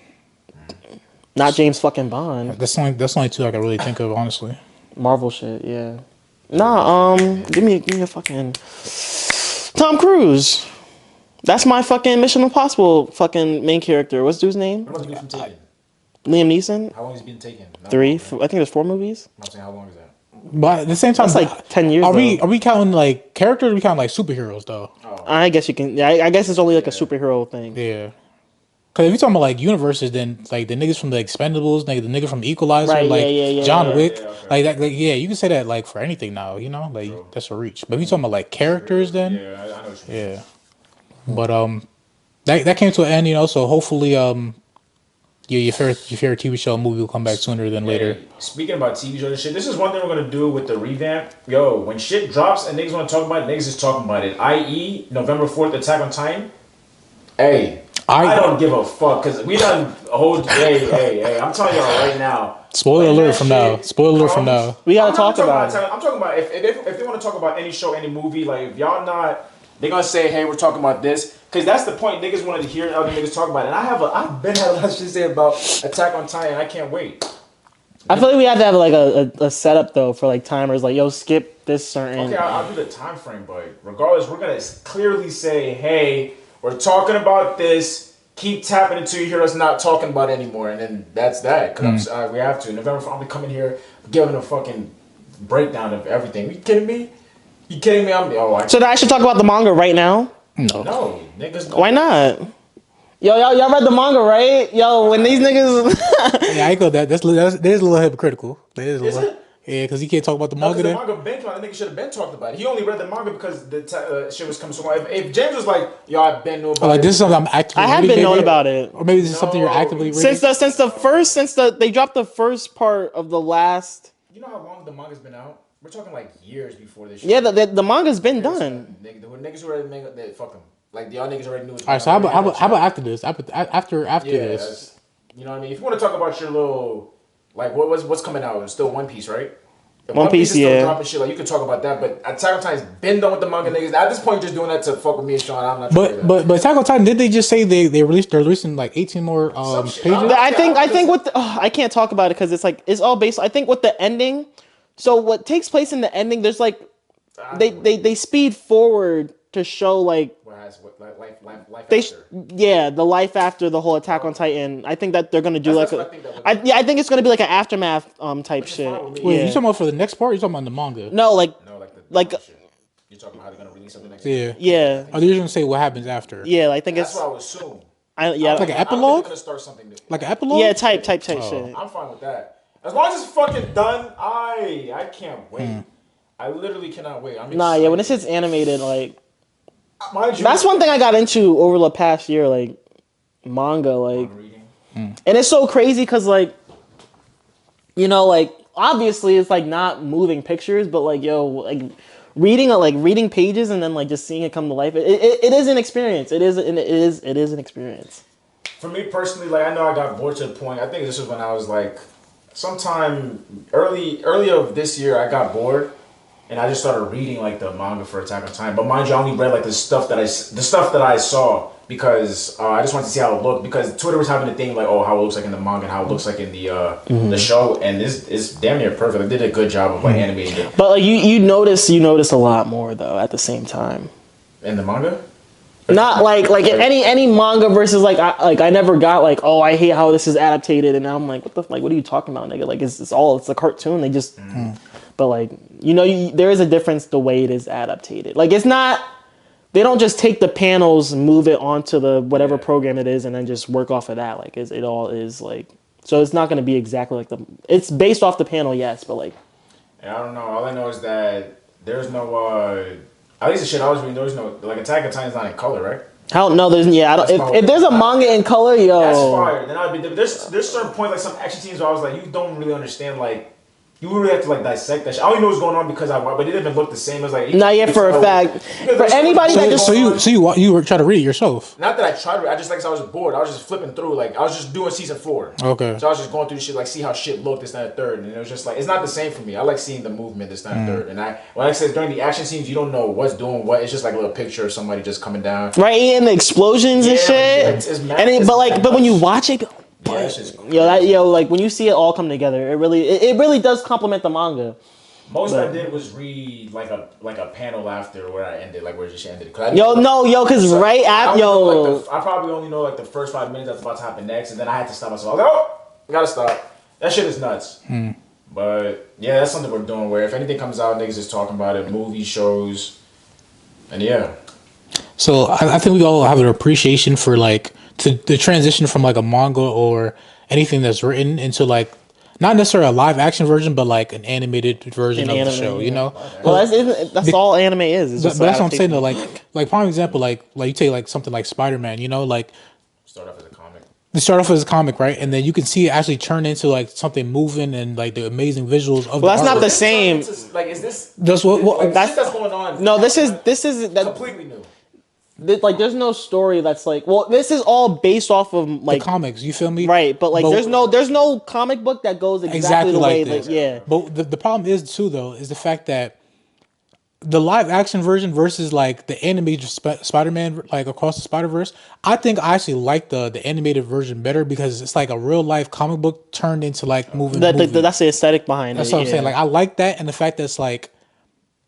Not James fucking Bond. That's only two I can really think of, honestly. Marvel shit, yeah. Nah, give me a fucking Tom Cruise. That's my fucking Mission Impossible fucking main character. What's dude's name? How long has he been taken? Liam Neeson. How long has he been taken? No, 3. I think there's 4 movies. I'm saying how long is that? But at the same time, That's like 10 years. Are we counting like characters? Or are we counting like superheroes though? I guess you can. Yeah, I guess it's only like a superhero thing. Yeah. Because if you're talking about like universes, then like the niggas from the Expendables, the nigga from Equalizer, Right, like yeah, John yeah. Wick, Yeah, okay. like that. Like, yeah, you can say that like for anything now. Like that's a reach. But if you're talking about like characters, then Yeah, I know what you mean. yeah. But that came to an end. So hopefully your favorite TV show or movie will come back sooner than later. Hey, speaking about TV shows and shit, this is one thing we're gonna do with the revamp. Yo, when shit drops and niggas wanna talk about it, niggas is talking about it. I.e., November 4th, Attack on Titan. Hey, I don't give a fuck because we done a whole. Hey! I'm telling y'all right now. Spoiler alert from now. Spoiler alert from now. We gotta talk about it. I'm talking about if they want to talk about any show, any movie, like if y'all not, they're gonna say, hey, we're talking about this because that's the point. Niggas wanted to hear other niggas talk about it. And I've been had a lot of shit to say about Attack on Titan. I can't wait. I feel like we have to have like a setup though for like timers. Like, yo, skip this certain. Okay, I'll do the time frame, but regardless, we're gonna clearly say, hey, we're talking about this. Keep tapping until you hear us not talking about it anymore, and then that's that. Because we have to. November, I'm coming here giving a fucking breakdown of everything. You kidding me? You kidding me? So I should talk about the manga right now? No, niggas. Why not? Yo, y'all read the manga, right? Yo, when these niggas. Yeah, I go that. That's a little hypocritical. Is it? Yeah, because you can't talk about the No, manga. the manga been coming. I think he should have been talked about it. He only read the manga because the shit was coming so long. If James was like, yo, I've been know about like it. this is something I'm actively. I have been knowing about it, or maybe this is something you're actively reading. since they dropped the first part of the last. You know how long the manga's been out? We're talking like years before this shit. Yeah, the manga's been done. Niggas who read the manga, they fuck them. Like y'all niggas already knew. All right, so how about after this? After this, you know what I mean? If you want to talk about your little, like what's coming out? It's still One Piece, right? If One Piece, is still dropping shit. Like you can talk about that, but Attack on Titan's been done with the manga niggas. At this point, just doing that to fuck with me and Sean. I'm not. But Attack on Titan, did they just say they're releasing like 18 more pages? I think with I can't talk about it because it's all based. I think with the ending. So what takes place in the ending? There's like they speed forward to show like. Life the life after the whole Attack on Titan. I think that they're gonna do I think it's gonna be like an aftermath type shit. Wait, you talking about for the next part? Or you talking about the manga? No, like you're talking about how they're gonna release something next. Yeah. Oh, they're gonna say what happens after. Yeah, I think that's it's. what I would assume. Like an epilogue. Gonna start something new. Like an epilogue. Yeah, type shit. I'm fine with that. As long as it's fucking done, I can't wait. I literally cannot wait. I'm excited. Yeah, when this shit's animated, like. Mind you, That's one thing I got into over the past year, like manga, like, and it's so crazy because, like, you know, like obviously it's like not moving pictures, but like, yo, like reading pages and then like just seeing it come to life. It is an experience. It is an experience. For me personally, like I know I got bored to the point. I think this was when I was like, sometime early of this year, I got bored. And I just started reading like the manga for Attack on Titan. But mind you, I only read like the stuff that I saw because I just wanted to see how it looked. Because Twitter was having a thing like, oh, how it looks like in the manga and how it looks like in the show, and it's damn near perfect. They did a good job of like animating it. But like you notice a lot more though at the same time. In the manga? Not like any manga versus I never got like, oh, I hate how this is adapted, and now I'm like, what are you talking about, nigga? Like it's a cartoon. They just. But like, you know, there is a difference the way it is adapted. Like it's not, they don't just take the panels, move it onto the whatever program it is, and then just work off of that. Like it all is like, so it's not going to be exactly like it's based off the panel, yes, but like. I don't know. All I know is that there's no, at least the shit I was reading, there's no, like Attack on Titan's not in color, right? How no, there's if there's a manga in color, yo. That's fire. Then I'd be there's certain points like some action scenes where I was like, you don't really understand like. You really have to like dissect that shit. I only know what's going on because but it didn't look the same as like. Not yet for a fact. For anybody that just you were trying to read it yourself. Not that I tried to read. I just I was bored. I was just flipping through. Like I was just doing season 4. Okay. So I was just going through the shit like see how shit looked this, that, and third, and it was just like it's not the same for me. I like seeing the movement this, that, and third. And when I said during the action scenes, you don't know what's doing what. It's just like a little picture of somebody just coming down. Right, and the explosions and shit. It's mad, but when you watch it. Like when you see it all come together, it really does complement the manga. Most I did was read like a panel after where I ended, like where it just ended. Because right after I probably only know like the first 5 minutes that's about to happen next, and then I had to stop myself. I was like, oh, I gotta stop. That shit is nuts. But yeah, that's something we're doing. Where if anything comes out, niggas is talking about it, movies, shows, and yeah. So I think we all have an appreciation for like the transition from like a manga or anything that's written into like not necessarily a live action version, but like an animated version of the show. You know, well that's all anime is. But that's what I'm saying though. Like prime example, like you take like something like Spider-Man. You know, like start off as a comic. They start off as a comic, right? And then you can see it actually turn into like something moving and like the amazing visuals of. Well, that's not the same. Like, is this? That's what that's going on. No, this is completely new. like there's no story that's like, well, this is all based off of The like comics, you feel me? right, but like there's no comic book that goes exactly the way this. like yeah. But the problem is too though is the fact that the live action version versus like the animated Spider-Man like across the Spider-Verse, I think I actually like the animated version better because it's like a real life comic book turned into like movie. That's the aesthetic behind That's it. what I'm saying. Yeah. Like I like that and the fact that it's like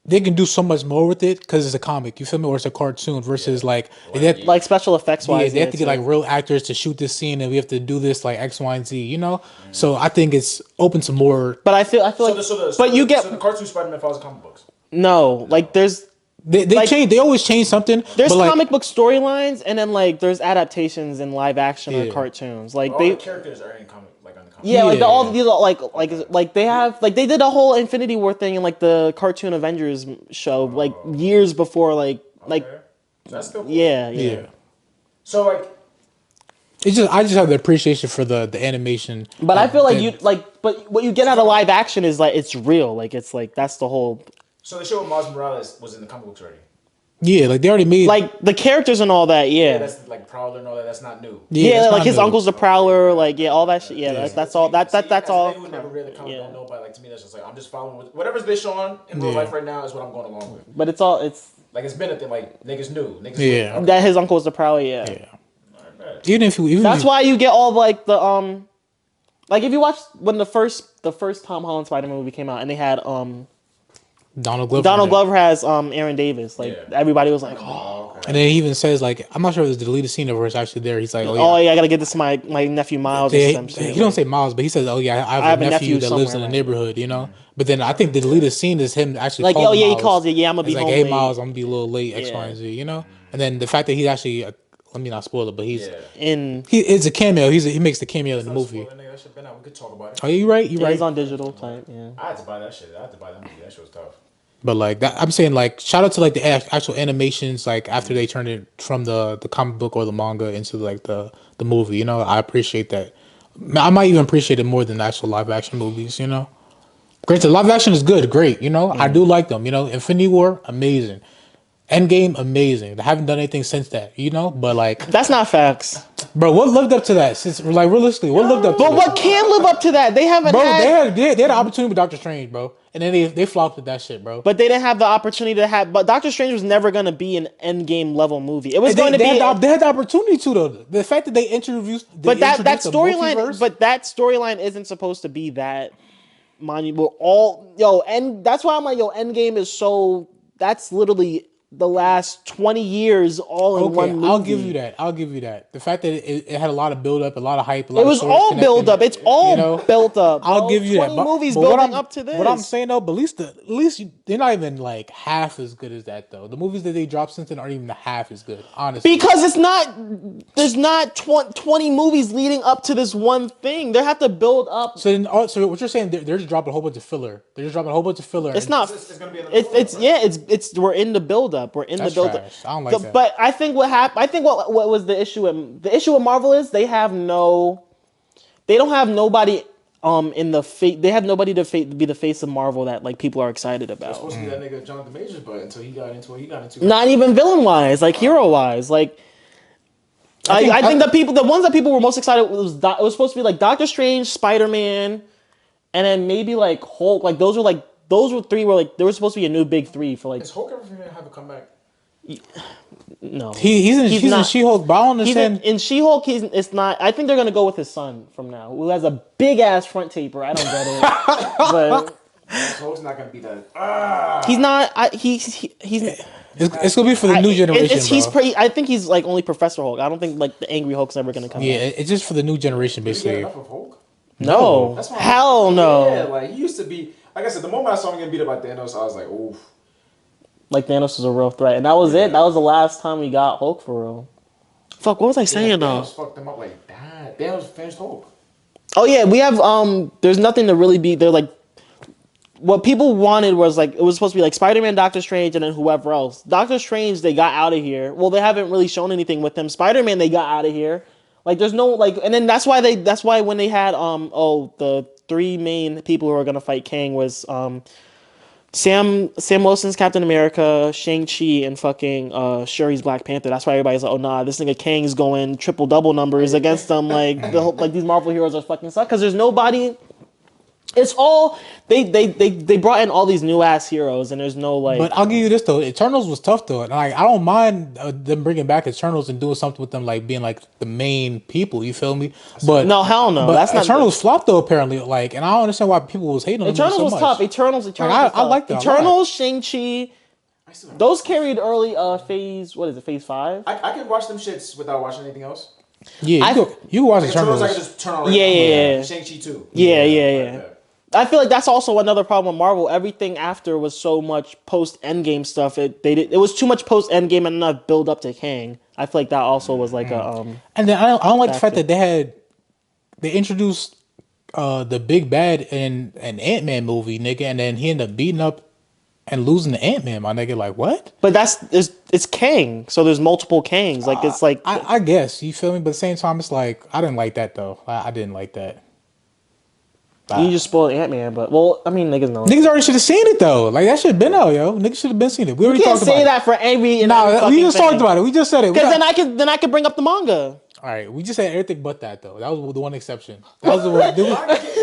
they can do so much more with it because it's a comic. You feel me? Or it's a cartoon versus like they have, Like special effects wise, they have to get like real actors to shoot this scene and we have to do this like X, Y, and Z. You know, so I think it's open to more. But I feel like, but you get the cartoon Spider-Man follows comic books. no, like there's They like, change. They always change something. there's but like, comic book storylines, and then like there's adaptations in live action or Yeah. cartoons. Like All they, the characters are in comic, like on the comic. yeah, like Yeah. all these are like they have like they did a whole Infinity War thing in like the cartoon Avengers show like years before like Okay. That's still cool. yeah. yeah. So like, It's just I just have the appreciation for the animation. But I feel like the- you like, but what you get out of live action is like it's real. Like it's like that's the whole so the show with Miles Morales was in the comic books already. Yeah, like they already made like the characters and all that. Yeah, That's like Prowler and all that. That's not new. yeah, that's like not his new. uncle's the Prowler. Like yeah, all that shit. Yeah, that's all. That's as a all. nigga who never read the comic, Yeah. don't know, but like to me, that's just like I'm just following whatever's been shown in real Yeah. life right now is what I'm going along with. But it's all it's Like it's been a thing. Like niggas knew. Niggas Yeah. Knew. that his uncle was the Prowler. Yeah, Yeah. Even if that's why you get all like the like if you watch when the first Tom Holland Spider-Man movie came out and they had Donald Glover. Donald Glover has Aaron Davis. Like Yeah. everybody was like, oh. And then he even says like I'm not sure if it's the deleted scene or it's actually there. He's like, Oh yeah, I gotta get this to my nephew Miles. Yeah, or something. he don't say Miles, but he says, "Oh yeah, I have a nephew that lives in the somewhere, neighborhood," you know. But then I think the deleted scene is him actually Like, calling oh yeah, he Miles. calls it. Yeah, I'm gonna be He's like, home "Hey late. Miles, I'm gonna be a little late, X, Y, and Z," you know. And then the fact that he's actually, let me not spoil it, but he's In it's a cameo. He makes the cameo in the movie. That shit been out. We could talk about it. Oh, you right, you yeah, right. he's on digital type. Yeah. I had to buy that shit. I had to buy that movie. That shit was tough. But like that, I'm saying like shout out to like the actual animations like after they turned it from the comic book or the manga into like the movie. You know, I appreciate that. I might even appreciate it more than the actual live action movies. You know, great. The live action is good, great. You know, I do like them. You know, Infinity War, amazing. Endgame, amazing. They haven't done anything since that. You know, but like, That's not facts. bro, what lived up to that? Since like realistically, what lived up? to But that? what can live up to that? They haven't Bro, had. they had an opportunity with Doctor Strange, bro, and then they flopped with that shit, bro. But they didn't have the opportunity to have. But Doctor Strange was never going to be an Endgame level movie. It was going to be. they had the opportunity to though. The fact that they introduced, But that introduced the storyline. multiverse- But that storyline isn't supposed to be that monumental. All and that's why I'm like, Endgame is so. That's literally the last 20 years all in one movie. I'll give you that. I'll give you that. The fact that it had a lot of build up, a lot of hype, a lot It was of stories all connected, built up. It's all you know, built up. I'll bro. give you 20 that. movies but what building I'm- up to this. What I'm saying though, but at least they're not even like half as good as that though. The movies that they dropped since then aren't even half as good, honestly. Because there's not 20 movies leading up to this one thing. They have to build up. So then, so what you're saying? They're just dropping a whole bunch of filler. They're just dropping a whole bunch of filler. It's and- not. It's gonna be another It's we're in the build up. We're in That's the build up. trash. I don't like that. But I think what happened. I think what was the issue? The issue with Marvel is they don't have nobody in the face. They have nobody to be the face of Marvel that like people are excited It's about. supposed to be that nigga Jonathan Majors, but until he got into what he got into. Not even villain wise, like hero wise, like. I think the ones that people were most excited it was supposed to be like Doctor Strange, Spider-Man, and then maybe like Hulk. Like those were three where like there was supposed to be a new big three for like Is Hulk ever gonna have a comeback? no. he's in not. She-Hulk, but I don't He's understand. in She-Hulk. It's not. I think they're gonna go with his son from now, who has a big ass front taper. I don't get it, but Hulk's not gonna be that. he's not. He's. It's gonna be for the new generation, He's bro. pretty. I think he's like only Professor Hulk. I don't think like the Angry Hulk's ever gonna come. Yeah, back. it's just for the new generation, Did he get basically. enough of Hulk? No, That's why hell no. Yeah, like he used to be. Like I said, the moment I saw him getting beat up by Thanos, I was like, oof. Like Thanos was a real threat, and that was it. That was the last time we got Hulk for real. Fuck, what was I saying though? Thanos fucked him up like that. Thanos finished Hulk. Oh yeah, we have there's nothing to really be they're like what people wanted was like it was supposed to be like Spider-Man, Doctor Strange, and then whoever else. Doctor Strange they got out of here. Well, they haven't really shown anything with him. Spider-Man they got out of here. Like there's no like and then that's why when they had the three main people who are gonna fight Kang was Sam Wilson's Captain America, Shang-Chi, and fucking Shuri's Black Panther. That's why everybody's like, oh nah, this nigga Kang's going triple double numbers against them. Like like these Marvel heroes are fucking suck because there's nobody. It's all they brought in all these new ass heroes and there's no like. But I'll give you this though, Eternals was tough though. Like I don't mind them bringing back Eternals and doing something with them, like being like the main people. You feel me? But no, hell no. But That's not Eternals flopped though apparently. Like, and I don't understand why people was hating on them Eternals so was much. tough. Eternals Like, was I like that. Eternals, Shang-Chi. Those carried early phase. What is it? Phase 5. I can watch them shits without watching anything else. Yeah, you can watch Eternals, Eternals. I can just turn on. Right Yeah. Shang-Chi too. Yeah. I feel like that's also another problem with Marvel. Everything after was so much post Endgame stuff. It was too much post Endgame and enough build up to Kang. I feel like that also was like a And then I don't like the fact that they introduced the big bad in an Ant-Man movie, nigga, and then he ended up beating up and losing to Ant-Man, my nigga. Like what? But it's Kang, so there's multiple Kangs. Like it's like I guess you feel me, but at the same time, it's like I didn't like that though. I didn't like that. you just spoiled Ant-Man. But well, I mean niggas know. Niggas already should have seen it though. Like that should have been out, yo. Niggas should have been seen it. We already You can't talked about say it. that for every. Nah, we just talked about it. We just said it. Because then I could bring up the manga. All right, we just said everything but that though. That was the one exception. That was the one.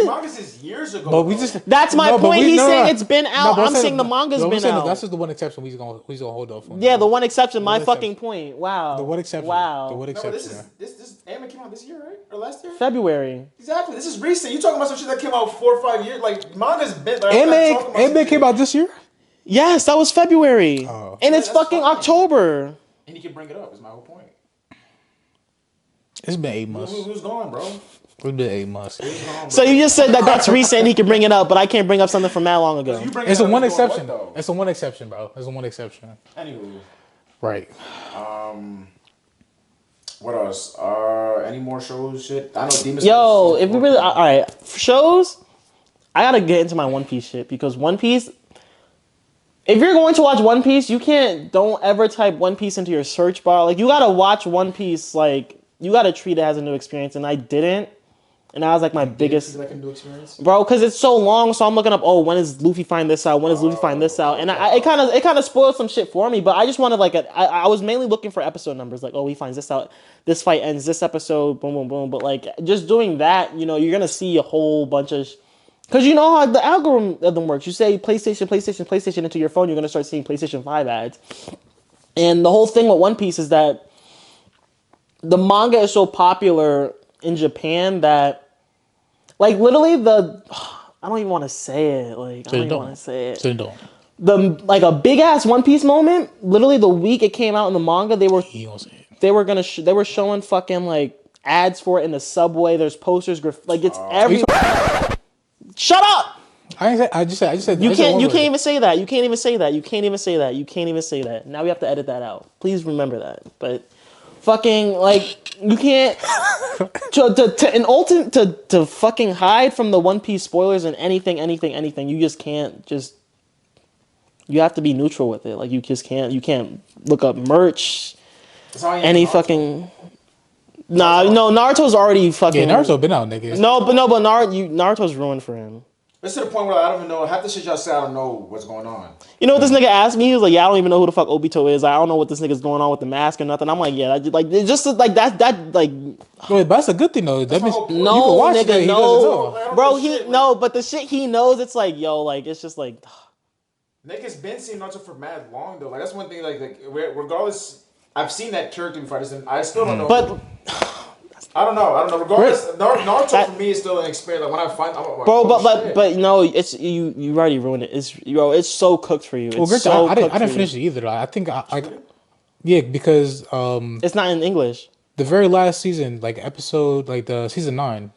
Mangas is years ago. But we just. That's my point. He's saying it's been out. but I'm saying the manga's been out. That's just the one exception. We're gonna hold off on. Yeah, the one exception. My one fucking exception. point. Wow. The one exception. Wow. The one No, but exception. this anime came out this year, right? Or last year? February. Exactly. This is recent. You talking about some shit that came out 4 or 5 years? Like manga's been. Like, I'm not talking about Anime some came shit. out this year. Yes, that was February. Oh. And it's Yeah, that's fucking fine. October. And you can bring it up. Is my whole point. It's been 8 months. Who's gone, bro? It's been 8 months. Who's gone, bro? So you just said that that's recent and he can bring it up, but I can't bring up something from that long ago. You bring It's it a up, one it's doing exception. what, though? It's a one exception, bro. It's a one exception. Anywho, Right. what else? Any more shows? Shit. I know Demon. Yo, if we really... All right. For shows, I gotta get into my One Piece shit because One Piece... If you're going to watch One Piece, don't ever type One Piece into your search bar. Like, you gotta watch One Piece, like... You gotta treat it as a new experience, and I didn't. And that was like my biggest... Like a new experience? Bro, because it's so long, so I'm looking up, when does Luffy find this out? When does Luffy find this out? And it kind of spoiled some shit for me, but I just wanted, like, I was mainly looking for episode numbers. Like, he finds this out. This fight ends this episode, boom, boom, boom. But, like, just doing that, you're going to see a whole bunch of... Because you know how the algorithm works. You say PlayStation into your phone, you're going to start seeing PlayStation 5 ads. And the whole thing with One Piece is that the manga is so popular in Japan that, like, literally I don't even want to say it. Like, I don't even want to say it. So don't. Like a big ass One Piece moment. Literally, the week it came out in the manga, they were showing fucking like ads for it in the subway. There's posters, like it's every. Shut up! I just said. You can't even say that. You can't even say that. You can't even say that. You can't even say that. Now we have to edit that out. Please remember that. But fucking like you can't to fucking hide from the One Piece spoilers and anything. You just can't you have to be neutral with it. Like you just can't. You can't look up merch. Any fucking. Nah, no, Naruto's already fucking. Yeah, Naruto been out, nigga. No, but Naruto's ruined for him. It's to the point where I don't even know. Half the shit y'all say, I don't know what's going on. You know what this nigga asked me? He was like, "Yeah, I don't even know who the fuck Obito is. I don't know what this nigga's going on with the mask or nothing." I'm like, "Yeah, it's just like that like." Wait, but that's a good thing though. That means No, you can No, watch it, nigga, he no, doesn't know. bro. But the shit he knows, it's like, yo, like it's just like. Niggas been seeing Naruto for mad long though. Like that's one thing. Like regardless, I've seen that character before. I still don't know. But I don't know. Regardless, Naruto for me is still an experience. Like when I find, I'm like, bro, oh, but no, it's you already ruined it. It's so cooked for you. It's Well, I didn't finish it either. Though. I think yeah, because it's not in English. the very last season, like episode, like the season 9,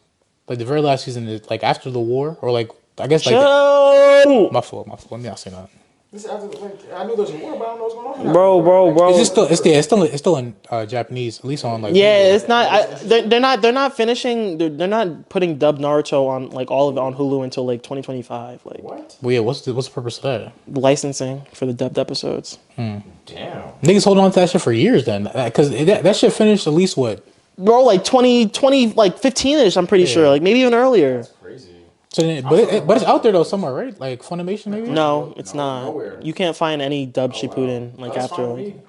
like the very last season is like after the war, or like I guess like my fault. Let me not say that. This after, like, I knew there was a war, but I don't know what's going on. Bro. It's still in Japanese, at least on like. Yeah, it's not. They're not finishing. They're not putting dubbed Naruto on like all of it on Hulu until like 2025. Like What? Well, yeah. What's the purpose of that? licensing for the dubbed episodes. Damn. Niggas holding on to that shit for years then, because that shit finished at least what? Bro, like 2020, like 15ish. I'm pretty sure. Like maybe even earlier. Crazy. So then, but it's out there though somewhere, right? Like Funimation maybe. No, it's not. Nowhere. You can't find any dub Oh, wow. Shippuden like That's fine after. with me.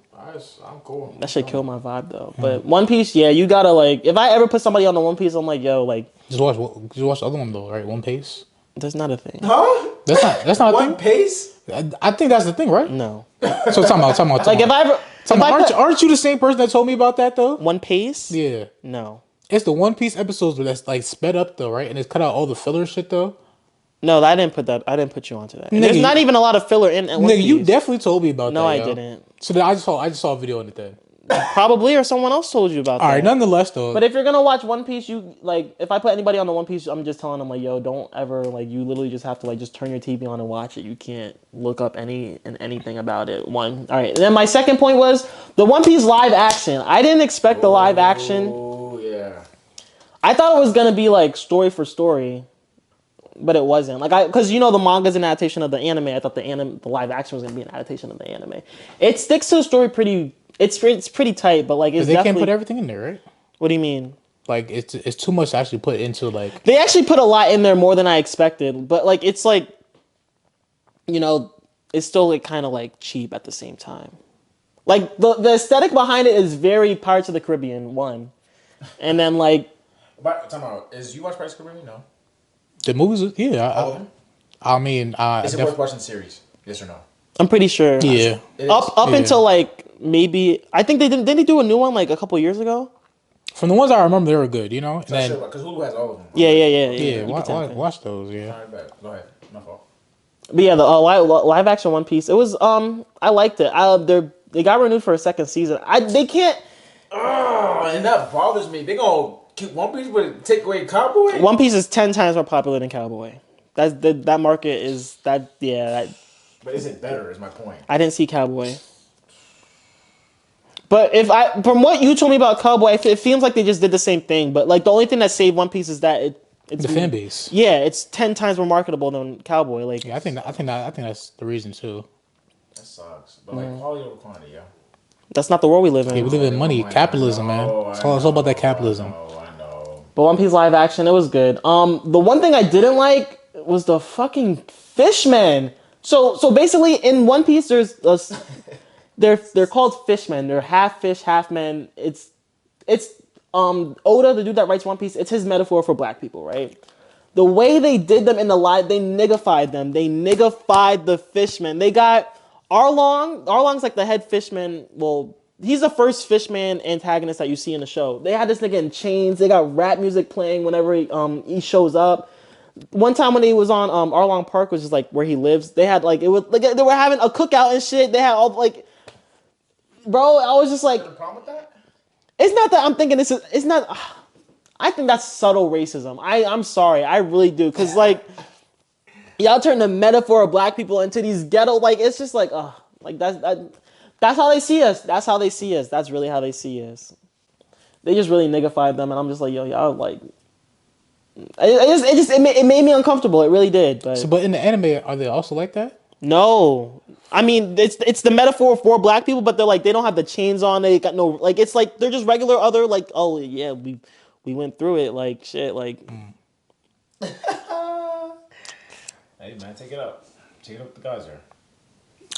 I'm cool. That should kill my vibe though. But One Piece, yeah, you gotta like. If I ever put somebody on the One Piece, I'm like, yo, like, Just watch the other one though, right? One Piece. that's not a thing. Huh? That's not a One thing. Pace? I think that's the thing, right? No. So talking about. Like if I ever, if I put Aren't you the same person that told me about that though? One Piece, Yeah. no, It's the One Piece episodes where that's like sped up though, right? And it's cut out all the filler shit though. no, I didn't put that. I didn't put you onto that. And there's Nigga, not even a lot of filler in One Nigga, Piece. you definitely told me about No, that. I yo. didn't. So then I just saw a video on it then. Probably, or someone else told you about that. All right, nonetheless though. But if you're gonna watch One Piece, you like if I put anybody on the One Piece, I'm just telling them like, yo, don't ever like you literally just have to like just turn your TV on and watch it. You can't look up anything about it. All right. And then my second point was the One Piece live action. I didn't expect the live action. Oh yeah. I thought it was gonna be like story for story, but it wasn't. Like because you know the manga's an adaptation of the anime. I thought the live action was gonna be an adaptation of the anime. It sticks to the story pretty. It's pretty tight, but like it's they definitely. can't put everything in there, right? What do you mean? Like it's too much to actually put into like. They actually put a lot in there more than I expected, but like it's like, you know, it's still like kind of like cheap at the same time. Like the aesthetic behind it is very Pirates of the Caribbean one, and then like. But time out. Is you watch Pirates of the Caribbean? No. The movies, yeah. All of them? I mean, Is it worth watching the series? Yes or no? I'm pretty sure. Yeah. Up Yeah. until like maybe I think didn't they do a new one like a couple years ago? From the ones I remember, they were good, you know. And then Because Hulu has all of them. Yeah. yeah, You can tap in. watch those, yeah. All right, bet. Go ahead. My fault. But yeah, the live action One Piece. It was I liked it. They got renewed for a second season. They can't. Oh, and that bothers me. They gonna keep One Piece but take away Cowboy? One Piece is 10 times more popular than Cowboy. That market is that yeah. But is it better? Is my point. I didn't see Cowboy. But from what you told me about Cowboy, it feels like they just did the same thing. But like the only thing that saved One Piece is that it's The fan base. Yeah, it's 10 times more marketable than Cowboy. Like Yeah, I think that's the reason too. That sucks. But like quality over quantity, yeah. that's not the world we live in. Yeah, we live in money, capitalism, man. It's all about that capitalism. I know. But One Piece live action, it was good. The one thing I didn't like was the fucking fishmen. So basically in One Piece there's they're called fishmen. They're half fish, half men. It's Oda, the dude that writes One Piece, it's his metaphor for black people, right? The way they did them in the live, they niggified them. They niggified the fishmen. They got Arlong. Arlong's like the head fishman. Well, he's the first fishman antagonist that you see in the show. They had this nigga in chains. They got rap music playing whenever he shows up. One time when he was on Arlong Park, which is like where he lives, they had like it was like they were having a cookout and shit. They had all like, bro, I was just like, The problem with that? it's not that I'm thinking this is. It's not. I think that's subtle racism. I'm sorry, I really do, cause like y'all turn the metaphor of black people into these ghetto. Like it's just like like that's how they see us. That's how they see us. That's really how they see us. They just really niggified them, and I'm just like, yo, y'all like. It made me uncomfortable. It really did. But But in the anime, are they also like that? no, I mean it's the metaphor for black people, but they're like they don't have the chains on. They got no like it's like they're just regular other like oh yeah we went through it like shit like. Hey man, take it up. Take it up the geyser.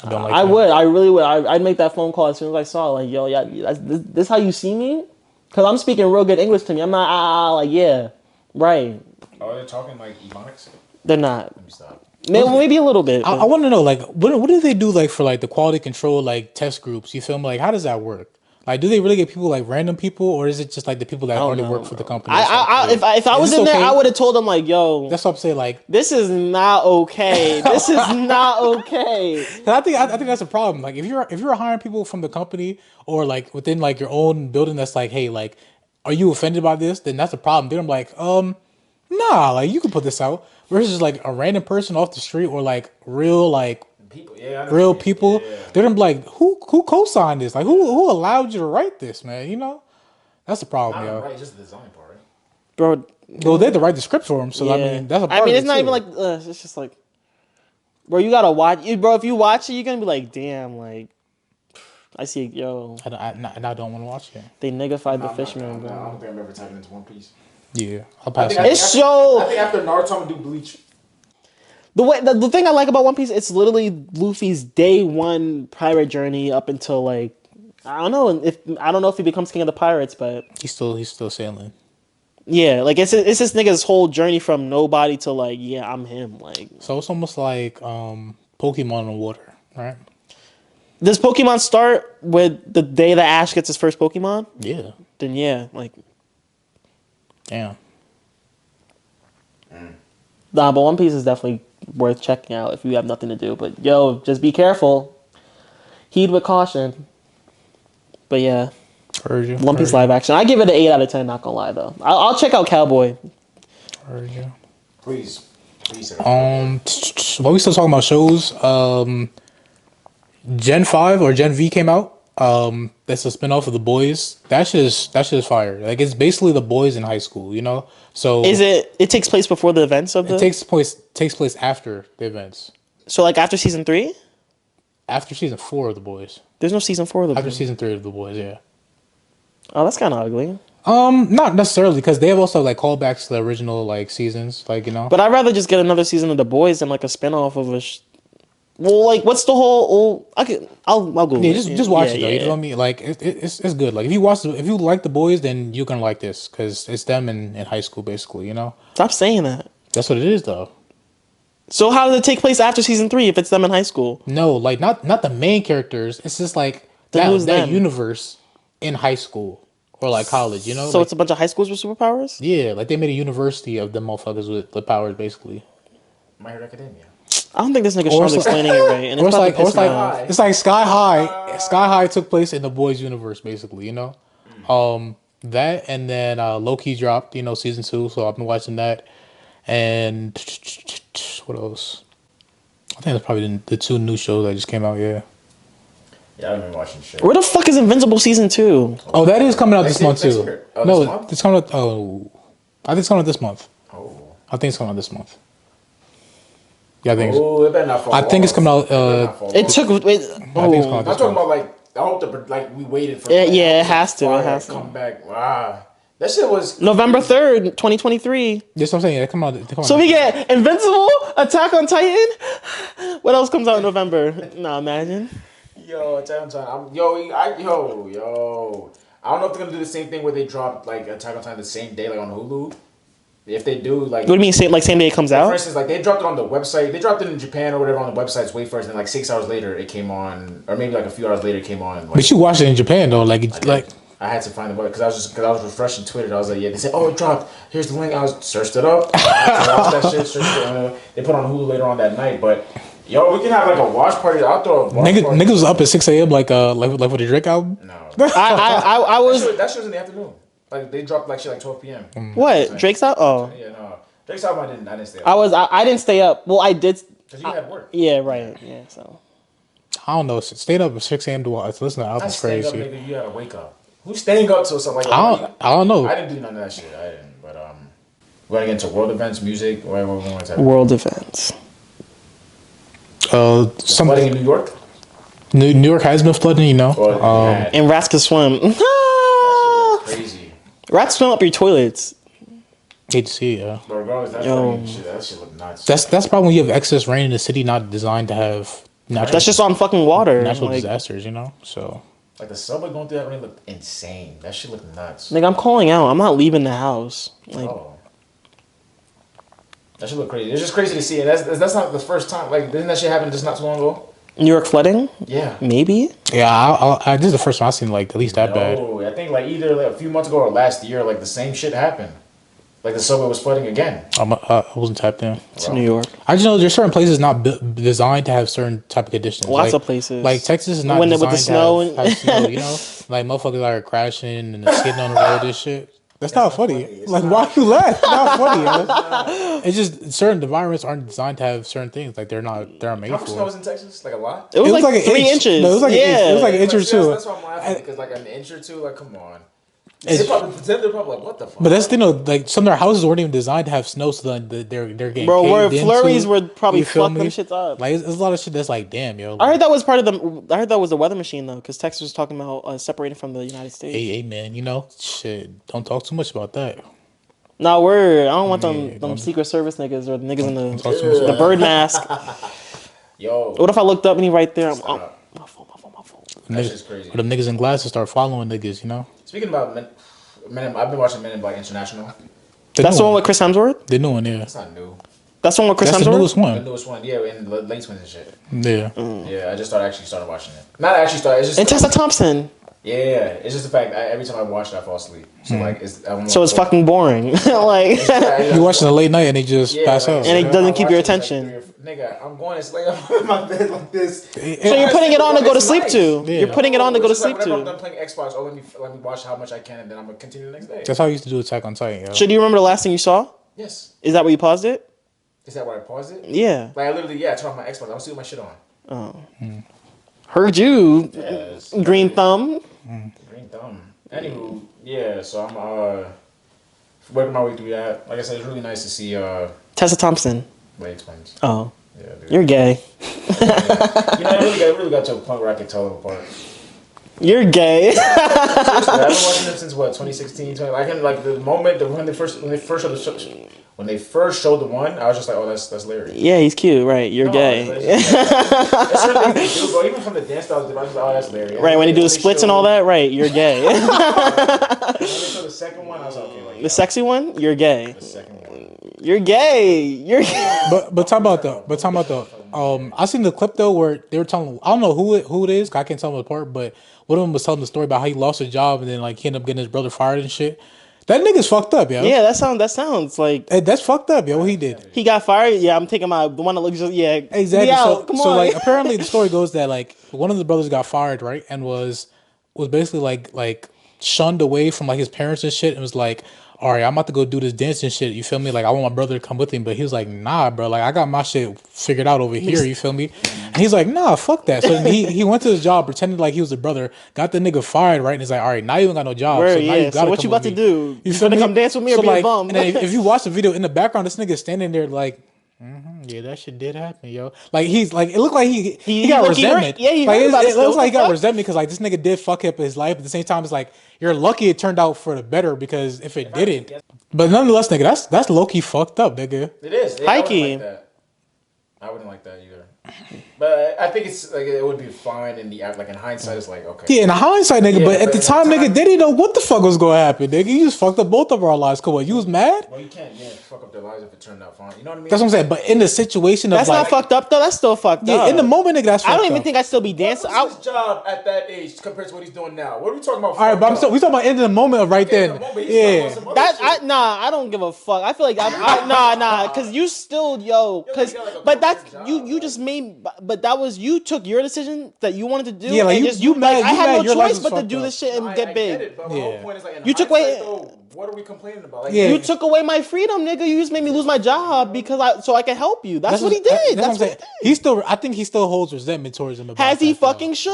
I don't like I that. would. I really would. I'd make that phone call as soon as I saw it. Like, yo, yeah, this how you see me? Because I'm speaking real good English to me. I'm not, like, yeah, right. Oh, they're talking like Ebonics? They're not. Let me stop. Maybe a little bit. I want to know, like, what do they do, like, for, like, the quality control, like, test groups? You feel me? Like, how does that work? Like, do they really get people, like, random people, or is it just, like, the people that already work for the company? If I was in there, I would have told them, like, yo. That's what I'm saying, like. This is not okay. This is not okay. I think that's a problem. Like, if you're hiring people from the company or, like, within, like, your own building that's, like, hey, like, are you offended by this? Then that's a problem. Then I'm like, nah, like, you can put this out. Versus, like, a random person off the street or, like, real, like, People, yeah, real people. Yeah. They're gonna be like, who co-signed this? Like, who allowed you to write this, man? You know, that's the problem, yo. Right, just the design part, right? Bro. Well, they had to write the script for him, so I mean, that's a part I mean, of it's it not too. even like, it's just like, bro, you gotta watch it. Bro, if you watch it, you're gonna be like, damn, like, I see, yo. I don't want to watch it. They niggified the fisherman, I bro. don't think I'm ever typing into One Piece. Yeah, I'll I pass think, on I think, It's after, so I think after Naruto, I'm gonna do Bleach. the thing I like about One Piece, it's literally Luffy's day one pirate journey up until like I don't know if he becomes king of the pirates, but He's still sailing. yeah, like it's this nigga's whole journey from nobody to like yeah I'm him. Like So it's almost like Pokemon in the water, right? does Pokemon start with the day that Ash gets his first Pokemon? Yeah. Then yeah, like Damn. nah, but One Piece is definitely worth checking out if you have nothing to do. But yo, just be careful, heed with caution. But yeah. Heard you. One Piece heard live action. I give it an 8 out of 10. Not gonna lie though. I'll check out Cowboy. you, heard you. Please. Sir. While we still talking about shows, Gen 5 or Gen V came out. That's a spinoff of The Boys. That shit is fire. Like it's basically The Boys in high school, you know? So Is it? It takes place before the events of the. it takes place after the events. So like after season 3. After season 4 of The Boys. There's no season 4 of the. After season 3 of The Boys, yeah. Oh, that's kind of ugly. Not necessarily because they have also like callbacks to the original like seasons, like you know. But I'd rather just get another season of The Boys than like a spinoff of a. Well, like what's the whole? I'll Google Yeah, it. just watch it though. Yeah. You know what I mean? Like it's good. Like if you like The Boys, then you're gonna like this because it's them in high school basically. You know. Stop saying that. That's what it is though. So how did it take place after season 3 if it's them in high school? No, like not the main characters. It's just like Then who's that them? universe in high school or like college. You know. So Like, it's a bunch of high schools with superpowers. yeah, like they made a university of them motherfuckers with the powers basically. My Hero Academia. I don't think this nigga's Or trying to it's explaining it right, and Or it's it's like about to or piss it's me like off. it's like Sky High. Sky High took place in the Boys universe basically. You know. That and then Loki dropped, you know, season 2, so I've been watching that. And what else? I think that's probably the 2 new shows that just came out. Yeah. Yeah, I've been watching shit. Where the fuck is Invincible season 2? Oh, that is coming out this month next too. year? Oh, No, this month? it's coming out. Oh, I think it's coming out this month. Oh. I think it's coming out this month. Yeah, I think. Oh, it better not fall I think it's off. coming out. It better not fall It off. took. I think it's coming out I'm this talking month. about like I hope like we waited for. Yeah, it has to, it Fire has to. come back. Wow, that shit was November 3rd, 2023. That's what I'm saying. They come out. They come So out. we get Invincible, Attack on Titan. What else comes out in November? Nah, imagine. Yo, Attack on Titan. Yo. I don't know if they're gonna do the same thing where they drop like Attack on Titan the same day, like on Hulu. If they do, like, What do you mean? Same day it comes for out? instance, like they dropped it on the website. They dropped it in Japan or whatever on the websites way first, and like 6 hours later it came on, or maybe like a few hours later it came on. Like, But you watched it in Japan though, like I had to find the web because I was refreshing Twitter. I was like, yeah. They said, oh, it dropped. Here's the link. I was searched it up. I watched that shit. Searched it. They put it on Hulu later on that night. But yo, we can have like a watch party. I'll throw a watch party. niggas was up at 6 a.m. like with the Drake album. No, I was. that shit was in the afternoon. Like they dropped like shit like 12 p.m. What? Drake's out? Oh. Yeah, no. Drake's album I didn't stay up. I didn't stay up. Well, I did. Because you had work. Yeah, right. Yeah, so. I don't know. Staying up at 6 a.m. to listen to the I album's staying up, crazy. nigga. You gotta wake up. Who's staying up till something like I don't know. I didn't do none of that shit. I didn't. But we're gonna get into world events, music. Whatever we want to. World events. Some Flooding in New York. New York has been flooding, you know. And rats can swim. Crazy. Rats swim up your toilets. Hate to see it, yeah. But regardless, that shit look nuts. That's probably when you have excess rain in a city not designed to have natural That's just on fucking water. natural Like, disasters, you know. So Like the subway going through that rain looked insane. That shit looked nuts. nigga, I'm calling out. I'm not leaving the house. Like, Oh. That shit look crazy. It's just crazy to see. And that's not the first time. Like, didn't that shit happen just not too long ago? New York flooding? Yeah. Maybe. yeah, this is the first time I've seen like at least that bad. No, I think like either like a few months ago or last year, like the same shit happened. Like the subway was flooding again. I wasn't tapped in. It's New York. I just know there's certain places not designed to have certain type of conditions. Lots like, of places. Like Texas is not When with designed the snow to have snow, you know? Like motherfuckers are crashing and skidding on the road and shit. That's not funny. It's Like, why you laugh? It's not funny. Man. It's just certain environments aren't designed to have certain things. Like they're not made How much snow for. was in Texas? Like a lot? It was, like an 3 inch. inches. No, it was like an inch. It was like an inch or See, two. That's why I'm laughing because like an inch or two, like come on. They're probably like, what the fuck? But that's the thing, though. Like some of their houses weren't even designed to have snow, so then they're getting Bro, where caved flurries into. would probably You feel fuck them me? shits up. Like it's a lot of shit that's like, damn, yo. I heard that was part of the. I heard that was the weather machine though, because Texas was talking about separating from the United States. Hey, man, you know, shit. Don't talk too much about that. Nah, word. I don't want them Yeah, them Secret Service niggas or the niggas in talk to him. the bird mask. Yo, What if I looked up and he right there? I'm stop. my phone. That shit's crazy. Or them niggas in glasses start following niggas, you know? Speaking about I've been watching Men in Black International. That's the one with Chris Hemsworth? The new one, yeah. That's not new. That's the one with Chris That's Hemsworth? the newest The one. newest one, yeah, in the late twins and shit. Yeah. Yeah, I just started watching it. Not actually started. It's just And Tessa Thompson. yeah. It's just the fact every time I watch it, I fall asleep. So like, So it's fucking boring. Like, You watching a late night and they just pass out. And it doesn't keep your Like attention. nigga, I'm going to sleep in my bed like this. so you're putting it on to go to sleep to. Yeah. You're putting it on to go to It's like sleep whenever I'm to. done playing Xbox, let me watch how much I can, and then I'm gonna continue the next day. That's how I used to do Attack on Titan, yo. So do you remember the last thing you saw? Yes. Is that where you paused it? Is that why I paused it? Yeah. Like I literally, I turn off my Xbox. I'm still with my shit on. Heard you. Yes. Green thumb. Green thumb. Anywho, yeah. So I'm working my way through that. Like I said, it's really nice to see Tessa Thompson. late twins. Oh. Yeah, dude. You're gay. I really got to a point where I could tell them apart. You're gay. I've been watching them since what 2016. I can like the moment when they first showed the one, I was just like, oh, that's Larry. Yeah, he's cute, right? You're gay. It's certain things they do, bro. Even from the dance styles, I was like, oh, that's Larry. Right, when they do the splits and all that, right? You're gay. When they showed the second one, I was like, okay, like The sexy one, you're gay. the second one. You're gay. You're gay. But talk about though. I seen the clip though where they were telling. I don't know who it is. 'Cause I can't tell them apart. But one of them was telling the story about how he lost his job and then like he ended up getting his brother fired and shit. That nigga's fucked up, yo. Yeah, that sounds like Hey, that's fucked up, yo. What he did. he got fired. Yeah, I'm taking the one that looks just Exactly. Be out. Come on. Like apparently the story goes that like one of the brothers got fired, right, and was basically like shunned away from like his parents and shit, and was like, all right, I'm about to go do this dance and shit. You feel me? Like I want my brother to come with him, but he was like, nah, bro. Like I got my shit figured out over here. You feel me? And he's like, nah, fuck that. So he went to his job, pretended like he was a brother, got the nigga fired, right? And he's like, all right, now you ain't got no job. Word, so now yeah. you So gotta what come you about with to me. do? You feel finna me? come dance with me or be a bum? And then if you watch the video in the background, this nigga standing there like. Yeah, that shit did happen, yo. Like he's like, it looked like he got look, he hurt- resentment. yeah, he like heard about it it still. looks like he What got the fuck? resentment because like this nigga did fuck up his life. At the same time, it's like you're lucky it turned out for the better because if it didn't, but nonetheless, nigga, that's low key fucked up, nigga. It is. Hikey. I wouldn't like that either. But I think it's like it would be fine in the like in hindsight. It's like okay. Yeah, in hindsight, nigga, Yeah, but at but the at the time, time- nigga, they didn't know what the fuck was gonna happen, nigga. You just fucked up both of our lives. Come on, you was mad. Well, you can't fuck up their lives if it turned out fine. You know what I mean? That's what I'm saying. But in the situation of That's like, not fucked up though. That's still fucked yeah, up. in the moment, nigga, that's fucked I don't even up. think I'd still be dancing. What's his job at that age compared to what he's doing now? What are we talking about? All right, but we talking about in the moment of right Okay, in then. the moment, he's Yeah. talking about some other shit. I don't give a fuck. I feel like nah, cause you still cause you got, like, a but that's corporate you job, just made but that was you took your decision that you wanted to do. Yeah, like, and you- just, you mad- I you had mad no your life choice was but to fucked do up. this shit and I get big. Get it, but my whole Yeah. point is like in You took hindsight, away- though, what are we complaining about? Like, Yeah. You took away my freedom, nigga. You just made me lose my job because I can help you. That's what he did. That's That's what I'm what saying. he did. I think he still holds resentment towards him. About Has he that, though. fucking should?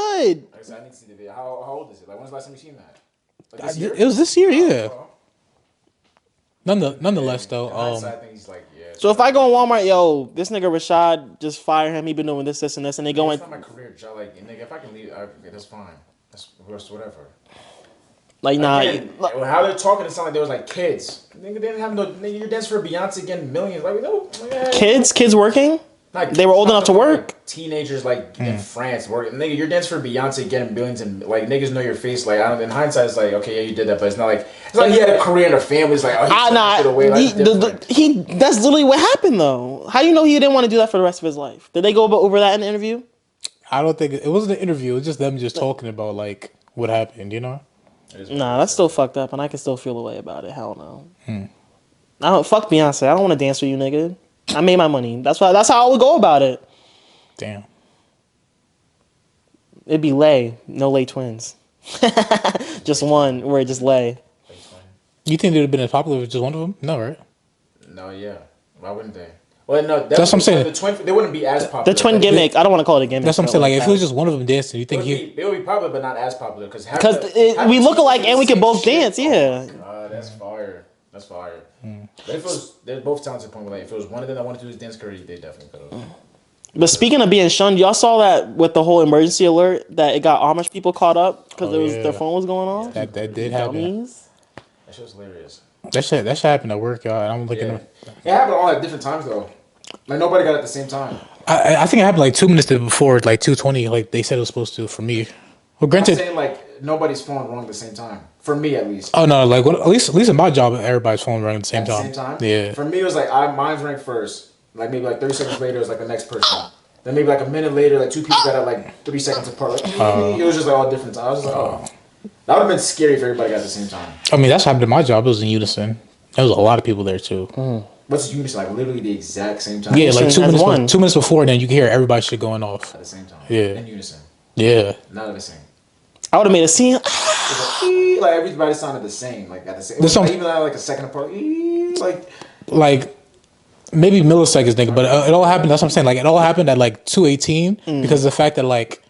Like I said, I need to see the video. How old is it? Like when's the last time you seen that? Like this year? It was this year, yeah. Oh. Nonetheless, In though, hindsight, I think he's like, yeah. So if I go in Walmart, yo, this nigga Rashad, just fire him. He been doing this, and this, and they go in. It's not my career job. Like, nigga, if I can leave, that's fine. That's whatever. Like nah, Again, how they're talking, it sounded like there was like kids. Nigga, they didn't have no. Nigga, you're dancing for Beyonce getting millions. Like, no. Like, kids working. like, they were old enough to work. Like, teenagers, like in France, working. Nigga, you're dancing for Beyonce, getting billions, and like niggas know your face. Like, I don't. In hindsight, it's like, okay, yeah, you did that, but it's not like he had a career and a family. It's like, oh, he took that shit away. Like, That's literally what happened though. How do you know he didn't want to do that for the rest of his life? Did they go over that in the interview? I don't think it wasn't an interview. It was just them just talking about like what happened, you know? Nah, that's still fucked up, and I can still feel a way about it. Hell no. I don't fuck Beyonce. I don't want to dance with you, nigga. I made my money. That's how I would go about it. Damn. It'd be lay, no lay twins. Just one where it just lay. You think they'd have been as popular with just one of them? No, right? No, yeah. Why wouldn't they? Well, no, That's what I'm saying. The twin, they wouldn't be as popular. The twin Like, gimmick. I don't want to call it a gimmick. That's what I'm but saying. Like if it that. was just one of them dancing, you think They would be popular, but not as popular because we look alike and we can both dance. Yeah. That's fire. That's fire. But if it was, they're both talented. Point like if it was one of them that wanted to do his dance career, they definitely could have. But speaking of being shunned, y'all saw that with the whole emergency alert that it got Amish people caught up because Oh, their phone was going off. that did happen. Dummies. That shit was hilarious. That shit happened at work, y'all. And I'm looking. Yeah. It happened all at different times though. Like nobody got it at the same time. I think it happened like 2 minutes before, like 2:20. Like they said it was supposed to for me. Well, I'm granted. saying like nobody's phone wrong at the same time. For me at least. Oh no! Like at least in my job, everybody's phone rang at the same At the time. same time? Yeah. For me it was like mine's rang first. Like maybe like 30 seconds later it was like the next person. Then maybe like a minute later, like two people got it like 3 seconds apart. Like it was just like all different times. I was just like, oh. That would have been scary if everybody got at the same time. I mean, that's what happened in my job. It was in unison. There was a lot of people there too. What's unison? Like literally the exact same time? Yeah, like Unison as one. 2 minutes before, then you can hear everybody shit going off. At the same time. Yeah. In unison. Yeah. Not at the same. I would have made a scene. Like everybody sounded the same. Like at the same. Even like a second apart. Like maybe milliseconds, nigga, but it all happened. That's what I'm saying. Like it all happened at like 2:18 because of the fact that like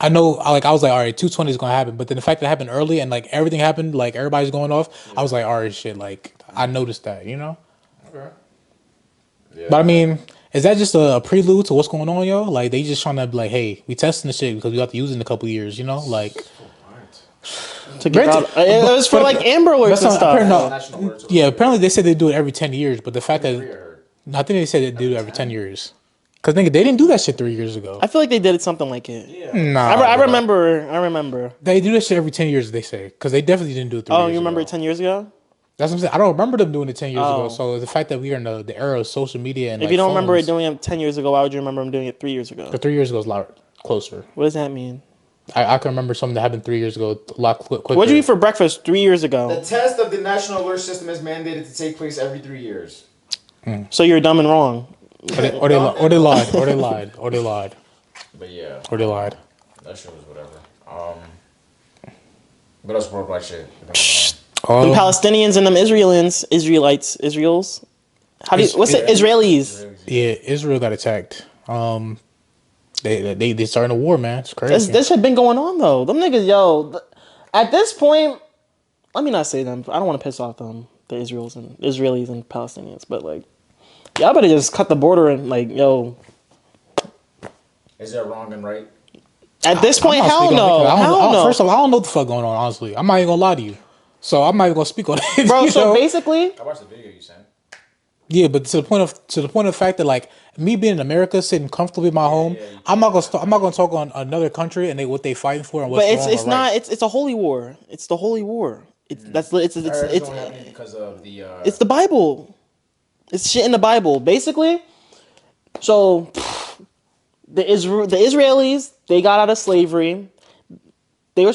I know, like I was like, all right, 2:20 is gonna happen, but then the fact that it happened early and like everything happened, like everybody's going off, I was like, all right, shit, like I noticed that, you know. Okay. Yeah. But I mean, is that just a prelude to what's going on, yo? Like they just trying to be like, hey, we testing the shit because we got to use it in a couple years, you know, like. To get out. It was for like Amber Alerts and stuff. Yeah, apparently they said they do it every 10 years, but the fact that I think they said they do it every 10 years. Because nigga, they didn't do that shit 3 years ago. I feel like they did something like it. Yeah. Nah, I remember. They do that shit every 10 years, they say. Because they definitely didn't do it 3 years ago. Oh, you remember it 10 years ago? That's what I'm saying. I don't remember them doing it 10 years ago. So the fact that we are in the era of social media and if like you don't phones, remember it doing it 10 years ago, why would you remember them doing it 3 years ago? 3 years ago is a lot closer. What does that mean? I can remember something that happened 3 years ago a lot quicker. What did you eat for breakfast 3 years ago? The test of the National Alert System is mandated to take place every 3 years. So you're dumb and wrong. Or they lied. But yeah. Or they lied. That shit was whatever. What else worldwide shit? Them Palestinians and them Israelites. How do you, what's it? Israelis. Yeah, Israel got attacked. They starting a war, man. It's crazy. This shit been going on though. Them niggas, yo. At this point, let me not say them. I don't want to piss off them, the Israelis and Palestinians. But like, y'all better just cut the border and like, yo. Is there wrong and right? At this point, hell no. Hell no. First of all, I don't know what the fuck going on. Honestly, I'm not even gonna lie to you. So I'm not even gonna speak on it. Bro, so basically, I watched the video you sent. Yeah, but to the point of the fact that like me being in America, sitting comfortably in my home, I'm not gonna talk on another country and what they fighting for and what's wrong. But it's not. Right. It's a holy war. It's the holy war. It's because of the. It's the Bible. It's shit in the Bible, basically. So the Israelis, they got out of slavery. They were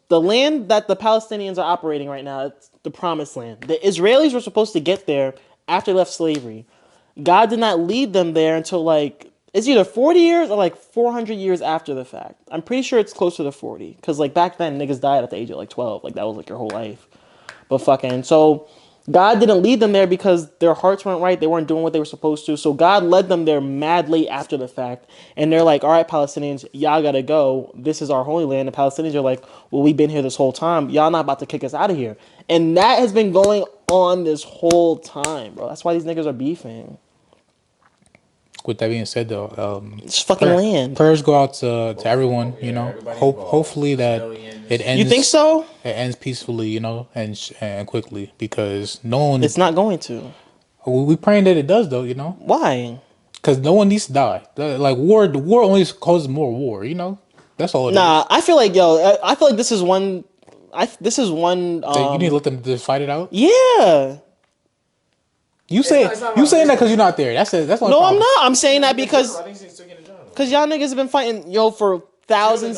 the land that the Palestinians are operating right now, it's the promised land. The Israelis were supposed to get there after they left slavery. God did not lead them there until like, it's either 40 years or like 400 years after the fact. I'm pretty sure it's closer to 40. Because like back then, niggas died at the age of like 12. Like that was like your whole life. But fucking, so God didn't lead them there because their hearts weren't right. They weren't doing what they were supposed to. So God led them there mad late after the fact. And they're like, all right, Palestinians, y'all gotta go. This is our holy land. The Palestinians are like, well, we've been here this whole time. Y'all not about to kick us out of here. And that has been going on this whole time, bro. That's why these niggas are beefing. With that being said, though, it's fucking land. Prayers go out to everyone. You know, hopefully that it ends. You think so? It ends peacefully, you know, and quickly because no one. It's not going to. We praying that it does, though. You know why? Because no one needs to die. Like war, the war only causes more war. You know, that's all. I feel like I feel like this is one. This is one. You need to let them just fight it out. Yeah. You saying that because you're not there. That's no, I'm not. I'm saying that because y'all niggas have been fighting for thousands.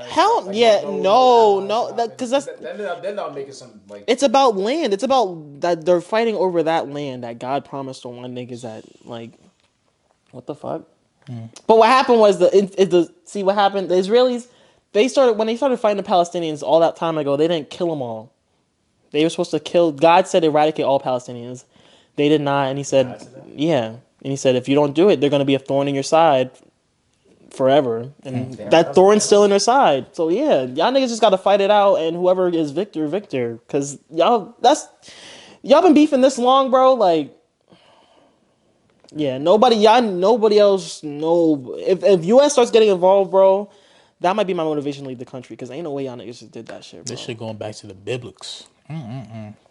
Hell yeah, no, because that's then I'll make it some like. It's about land. It's about that they're fighting over that land that God promised to one niggas that like, what the fuck. But what happened was see what happened. The Israelis when they started fighting the Palestinians all that time ago. They didn't kill them all. They were supposed to kill. God said eradicate all Palestinians. They did not, and he said, yeah, and he said if you don't do it, they're going to be a thorn in your side forever, and that thorn's still in their side. So yeah, y'all niggas just got to fight it out, and whoever is victor, because y'all been beefing this long, bro. Like, yeah, nobody else know. If U.S. starts getting involved, bro, that might be my motivation to leave the country because ain't no way y'all niggas just did that shit, bro. This shit going back to the biblics.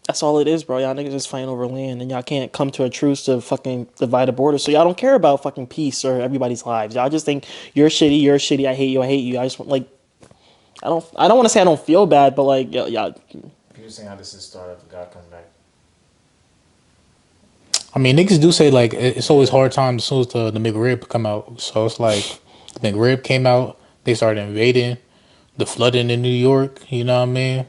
That's all it is, bro. Y'all niggas just fighting over land, and y'all can't come to a truce to fucking divide a border. So y'all don't care about fucking peace or everybody's lives. Y'all just think you're shitty, you're shitty. I hate you, I hate you. I just want like, I don't want to say I don't feel bad, but like, y'all. People saying how this is start after God comes back. I mean, niggas do say like it's always hard times as soon as the McRib come out. So it's like the McRib came out, they started invading, the flooding in New York. You know what I mean?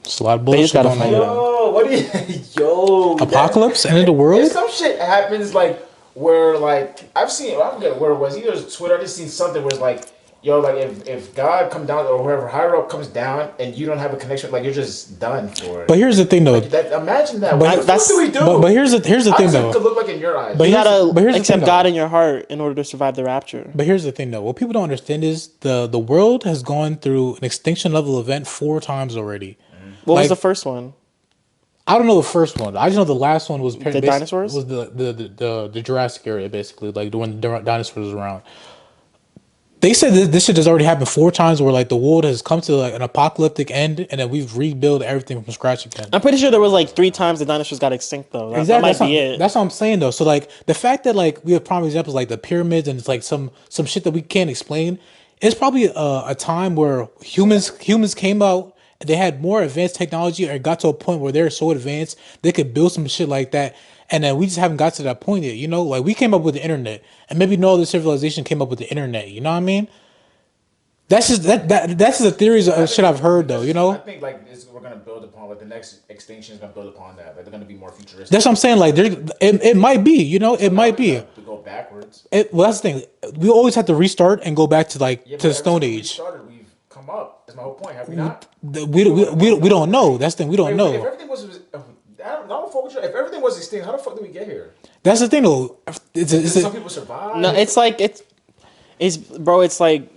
It's a lot of They just bullshit gotta going fight on. it out. Yo, what do you, yo, Apocalypse, end of the if world. some shit happens like where like I forget where it was, either it's Twitter, I just seen something where it's like, yo, like if God come down or whoever higher up comes down and you don't have a connection, like you're just done for it. But here's the thing, though. Like, imagine that. But What the fuck do we do? But here's the How thing, does it though. look like in your eyes? But You here's gotta the accept thing, God though. in your heart in order to survive the rapture. But here's the thing, though. What people don't understand is the world has gone through an extinction level event 4 times already. What was Like, the first one? I don't know the first one. I just know the last one was The dinosaurs? Was the Jurassic area, basically, like when the dinosaurs was around. They said this shit has already happened 4 times, where like the world has come to like an apocalyptic end, and then we've rebuilt everything from scratch again. I'm pretty sure there was like 3 times the dinosaurs got extinct though. That might be it. That's what I'm saying, though. So like the fact that like we have prime examples like the pyramids and it's like some shit that we can't explain. It's probably a time where humans came out. They had more advanced technology or got to a point where they're so advanced they could build some shit like that. And then we just haven't got to that point yet, you know? Like we came up with the internet, and maybe no other civilization came up with the internet. You know what I mean? That's just that's just the theories of shit I've heard, though. You I know? think like we're gonna build upon like the next extinction is gonna build upon that. Like they're gonna be more futuristic. That's what I'm saying. Like it might be, you know, it might be. To go backwards. Well, that's the thing. We always have to restart and go back to like Yeah, to the but Stone ever since we Age. started, we've come up. That's my whole point. Have we not? We don't know. That's the thing. We don't If know. everything was, I don't fuck with you. If everything was extinct, how the fuck did we get here? That's the thing, though. Did some people survive? No, it's like it's bro. It's like,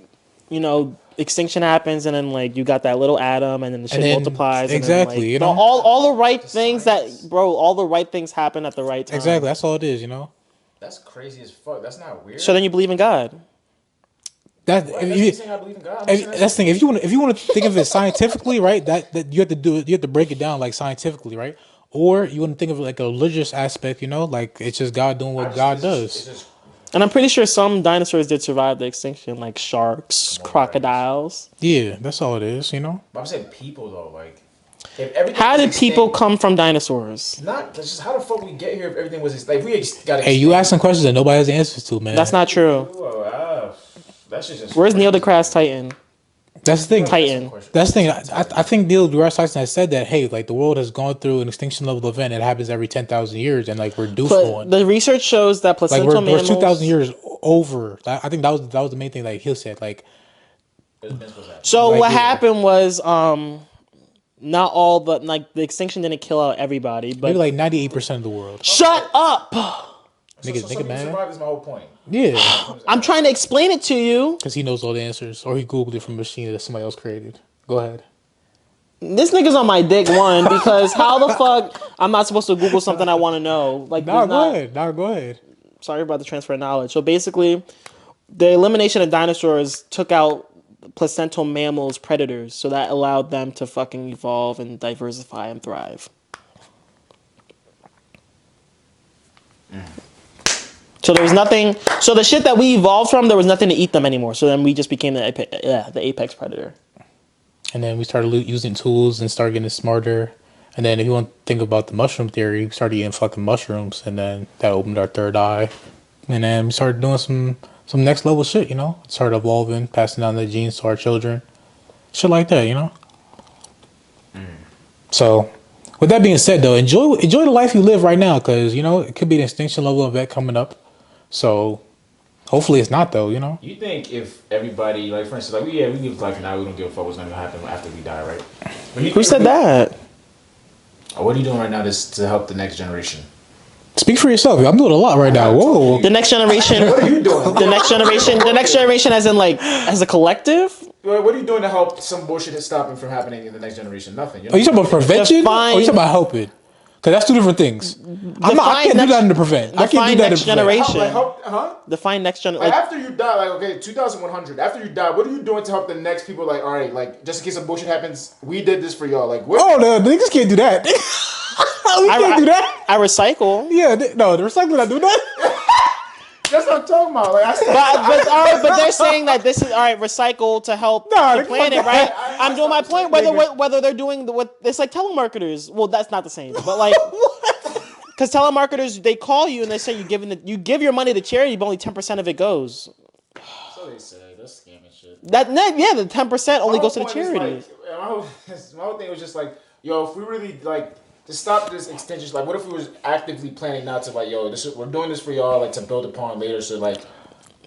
you know, extinction happens and then like you got that little atom and then the shit then- multiplies. exactly, And then, like, you know? all the right things all the right things happen at the right time. Exactly. That's all it is. You know. That's crazy as fuck. That's not weird. So then you believe in God. That What? if That's you, me saying I believe in God. I'm saying that's the thing. If you want to think of it scientifically, right? That you have to do it. You have to break it down like scientifically, right? Or you want to think of it like a religious aspect. You know, like it's just God doing what God it's does. just And I'm pretty sure some dinosaurs did survive the extinction, like sharks, crocodiles. Yeah, that's all it is. You know. but I'm saying people though, like if everything How was did people extinct- come from dinosaurs? Not that's just how the fuck we get here if everything was like if we got. Hey, you asking questions that nobody has answers to, man. That's not true. That's just. Where's Neil deGrasse Tyson? That's the thing. Titan. That's the thing. I think Neil deGrasse Tyson has said that. Hey, like the world has gone through an extinction level event. It happens every 10,000 years, and like we're due for But one. the research shows that Like placental we're mammals. 2,000 years over. I think that was the main thing. Like he said, like So Like, what yeah. happened was, not all, but like the extinction didn't kill out everybody. But maybe like 98% of the world. shut up! Nigga mad. survive is my whole point. Yeah, I'm trying to explain it to you. because he knows all the answers, or he googled it from a machine that somebody else created. Go ahead. This nigga's on my dick one because how the fuck I'm not supposed to Google something I want to know? Like, Nah, there's not- go ahead. Nah, go ahead. Sorry about the transfer of knowledge. So basically, the elimination of dinosaurs took out placental mammals, predators, so that allowed them to fucking evolve and diversify and thrive. So there was nothing. So the shit that we evolved from, there was nothing to eat them anymore. So then we just became the apex predator. And then we started using tools and started getting smarter. And then if you want to think about the mushroom theory, we started eating fucking mushrooms, and then that opened our third eye. And then we started doing some next level shit, you know? Started evolving, passing down the genes to our children. Shit like that, you know? So, with that being said, though, enjoy the life you live right now, because, you know, it could be an extinction level event coming up. So, hopefully it's not, though, you know? You think if everybody, like for instance, like we live life now, we don't give a fuck what's gonna happen after we die, right? But you Who think said that? What are you doing right now to help the next generation? Speak for yourself. I'm doing a lot right now. Whoa. The next generation. What are you doing? The next generation, as in like as a collective. What are you doing to help some bullshit that's stopping from happening in the next generation? Nothing. Are you talking about prevention? Or Define- are you talking about helping? Because that's two different things. I can't do that in the prevent. I can't do that in the generation. Huh? Define next Like, generation. after you die, like, okay, 2100. After you die, what are you doing to help the next people? Like, all right, like, just in case some bullshit happens, we did this for y'all. Like, what? Oh no, the niggas can't do that. We can't do that. I recycle. Yeah, no, the recycling not do that. That's what I'm talking about. Like, But they're saying that this is all right. Recycle to help the planet, right? I'm doing my point. Whether they're doing what it's like telemarketers. Well, that's not the same. But like, because telemarketers, they call you and they say you give your money to charity, but only 10% of it goes. So they say that's scamming shit. The 10% only goes to the charities. Like, my whole thing was just like, yo, if we really like to stop this extension, like, what if we was actively planning not to, like, yo, we're doing this for y'all, like, to build upon later, so like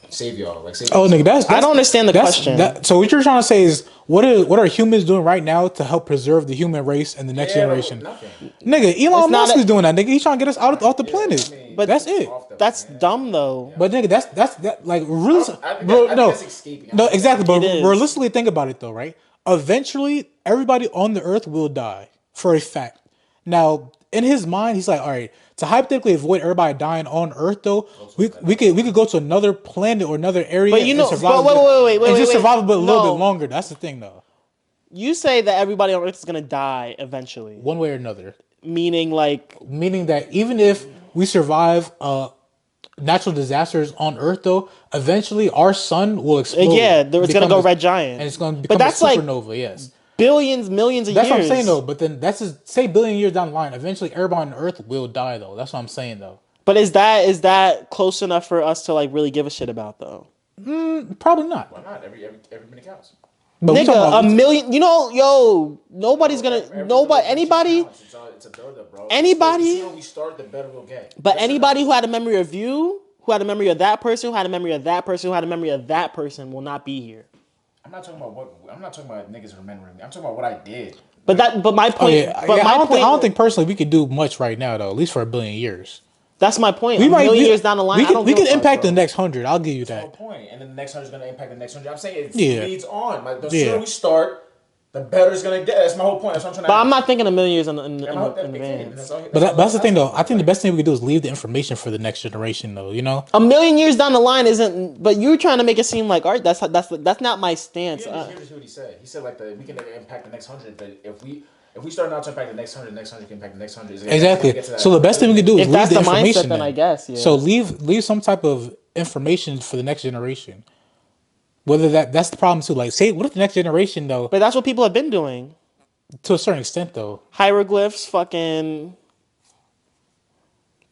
save y'all, like, save. Oh, nigga, that's I don't understand the question. So what you're trying to say is what are humans doing right now to help preserve the human race and the next generation? Nothing. Nigga, Elon Musk is doing that. Nigga, he's trying to get us off the planet. I mean, But that's it. That's dumb though. But nigga, that's like really. I think Bro, no, that's escaping. no, exactly. But It is. realistically, think about it though, right? Eventually, everybody on the earth will die for a fact. Now, in his mind, he's like, all right, to hypothetically avoid everybody dying on Earth, though, we could go to another planet or another area. But you know, and survive wait, and just wait. survive a little No. bit longer. That's the thing, though. You say that everybody on Earth is gonna die eventually, One way or another, meaning that even if we survive natural disasters on Earth, though, eventually our sun will explode. yeah, it's gonna go red giant, and it's gonna become that's a like supernova. Yes. billions, millions of That's years. what I'm saying though. But then that's just say billion years down the line. Eventually, everybody on Earth will die though. That's what I'm saying though. But is that close enough for us to like really give a shit about though? Probably not. Why not? Every minute counts. But we talking Nigga, about- a million. You know, yo, nobody's gonna. Anybody. It's a buildup, bro. Anybody- The sooner we start, the better we'll get. But anybody who had a memory of you, who had a memory of that person, who had a memory of that person, who had a memory of that person, will not be here. I'm not talking about niggas remembering me. I'm talking about what I did. But my point. I don't think personally we could do much right now though. At least for a billion years. That's my point. A million years down the line, we can impact the the next 100. I'll give you That's that. the point. And then the next 100 is gonna impact the next 100. I'm saying it Yeah. leads on. Like, the Yeah. sooner we start, the better it's gonna get. That's my whole point. That's what I'm trying to. But I'm not thinking a million years in That's advance. But that's the thing though. I think the best thing we could do is leave the information for the next generation though. You know. A million years down the line isn't. But you're trying to make it seem like, all right, that's not my stance. Here's what he said. He said like we can impact the next 100, but if we start now to impact the next 100, the next 100 can impact the next 100. Exactly. So the best thing we can do is If leave that's the the information. mindset, then I guess, yeah. So leave some type of information for the next generation. Whether that's the problem too. Like, say, what if the next generation though? But that's what people have been doing. To a certain extent though. Hieroglyphs, fucking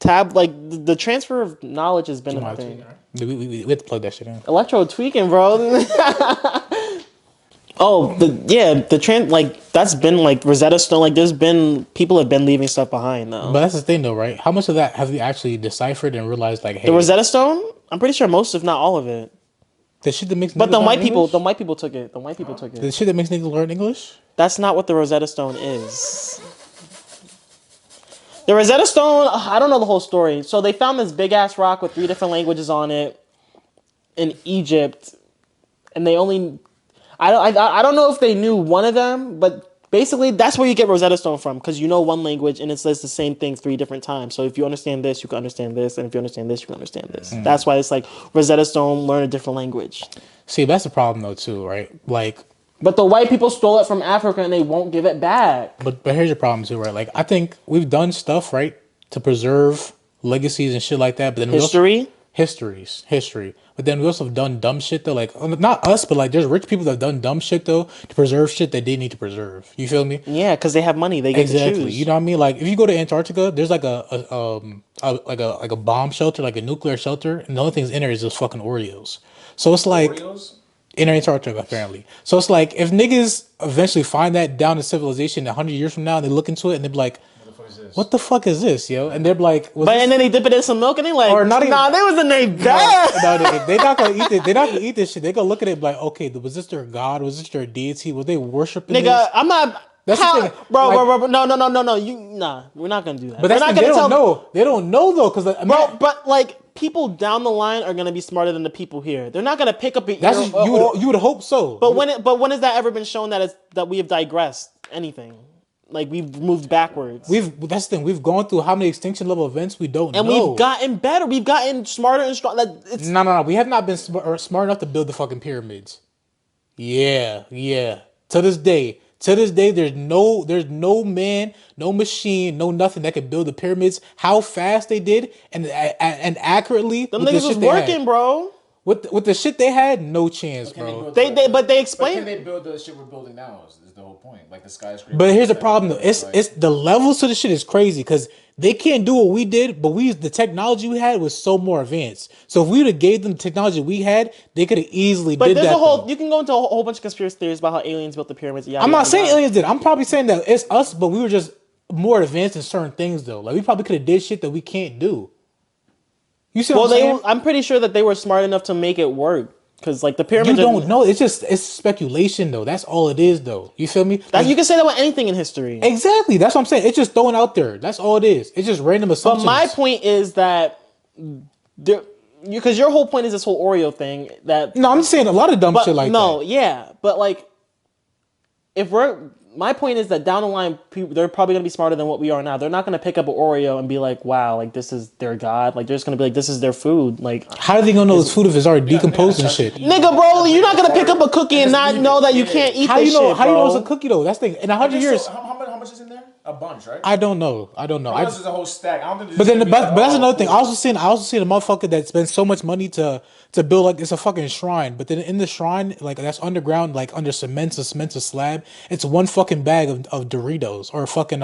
like the transfer of knowledge has been a thing. We have to plug that shit in. Electro tweaking, bro. Oh, that's been like Rosetta Stone. Like, there's been people have been leaving stuff behind though. But that's the thing though, right? How much of that have you actually deciphered and realized? Like, hey, The Rosetta Stone, I'm pretty sure most, if not all of it. the shit that makes But niggas the learn white people English? took it. The white people took The it. shit that makes niggas learn English. That's not what the Rosetta Stone is. The Rosetta Stone, I don't know the whole story. So they found this big ass rock with 3 different languages on it in Egypt, and they only, I don't know if they knew one of them, but basically that's where you get Rosetta Stone from, because you know one language and it says the same thing 3 different times. So if you understand this, you can understand this, and if you understand this, you can understand this. That's why it's like Rosetta Stone, learn a different language. See, that's the problem though too, right? Like, But the white people stole it from Africa and they won't give it back. but here's your problem too, right? Like, I think we've done stuff right to preserve legacies and shit like that, but then history. But then we also have done dumb shit though. Like, not us, but like there's rich people that have done dumb shit though to preserve shit that they need to preserve. You feel me? Yeah, because they have money. They get to choose. You know what I mean? Like, if you go to Antarctica, there's like a bomb shelter, like a nuclear shelter, and the only things in there is just fucking Oreos. So it's like Oreos? in Antarctica apparently. So it's like if niggas eventually find that down to civilization 100 years from now, they look into it and they be like, what the fuck is this, yo? And they're like, and then they dip it in some milk and they like, Or not even- nah, they was in they bad. No, they not gonna eat it. They're not gonna eat this shit. They gonna look at it like, okay, was this their god? Was this their deity? Was they worshiping Nigga, this? I'm not. That's the thing. Bro, Like- no. We're not gonna do that. But that's we're not the thing, gonna they don't know. They don't know though, because Bro, but like people down the line are gonna be smarter than the people here. They're not gonna pick up. that's just, you would hope so. But when has that ever been shown that we have digressed anything? like we've moved backwards. That's the thing. We've gone through how many extinction level events we don't and know. we've gotten better. We've gotten smarter and strong. No. We have not been smart enough to build the fucking pyramids. Yeah. To this day, there's no man, no machine, no nothing that could build the pyramids. How fast they did and accurately. Them with niggas the was shit they working, had. bro. With the shit they had, no chance, bro. They explained. But can they build the shit we're building now? Is the whole point, like the skyscraper. But here's the problem though. It's the levels to the shit is crazy because they can't do what we did, but the technology we had was so more advanced. So if we would have gave them the technology we had, they could have easily But did there's that. a whole. Though. You can go into a whole bunch of conspiracy theories about how aliens built the pyramids. I'm not saying aliens did. I'm probably saying that it's us, but we were just more advanced in certain things though. Like we probably could have did shit that we can't do. You see what I'm saying? I'm pretty sure that they were smart enough to make it work. Because like the You pyramids, don't know. It's speculation though. That's all it is though. You feel me? you can say that with anything in history. Exactly. That's what I'm saying. It's just thrown out there. That's all it is. It's just random assumptions. But my point is that because your whole point is this whole Oreo thing. That No, I'm just saying a lot of dumb shit like that. Yeah, but like my point is that down the line, they're probably gonna be smarter than what we are now. They're not gonna pick up an Oreo and be like, "Wow, like this is their god." Like they're just gonna be like, "This is their food." Like, how are they gonna know it's food if it's already decomposed and shit? nigga, bro, you're not gonna pick up a cookie and not know that you can't eat How this you know? shit, How you know it's bro. a cookie though? That's the thing. In 100 years, How much is in there? A bunch, right? I don't know. This is a whole stack. I don't think. But then, but that's another thing. I also seen a motherfucker that spends so much money to build like it's a fucking shrine. But then in the shrine, like that's underground, like under cement, a slab. It's one fucking bag of Doritos or fucking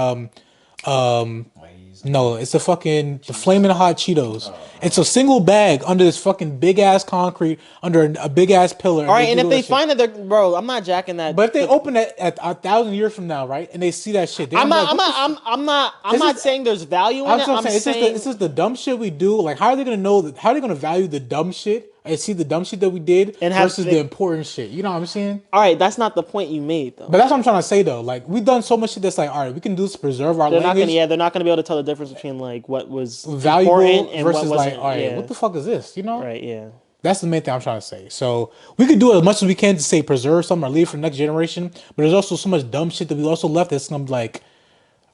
no, it's the flaming hot Cheetos. It's a single bag under this fucking big ass concrete under a big ass pillar. All right, and if they find that they're bro, I'm not jacking that. But if they open it at 1,000 years from now, right, and they see that shit, I'm not saying there's value in it. I'm saying it's just the dumb shit we do. Like, how are they gonna know that? How are they gonna value the dumb shit and see the dumb shit that we did versus the important shit? You know what I'm saying? All right, that's not the point you made though. But that's what I'm trying to say though. Like, we've done so much shit that's like, all right, we can do this to preserve our language. They're not gonna be able to tell the difference between like what was valuable important and versus what wasn't. like, all right, what the fuck is this? You know? Right? Yeah. That's the main thing I'm trying to say. So we could do as much as we can to say preserve something or leave for the next generation. But there's also so much dumb shit that we also left that's some like,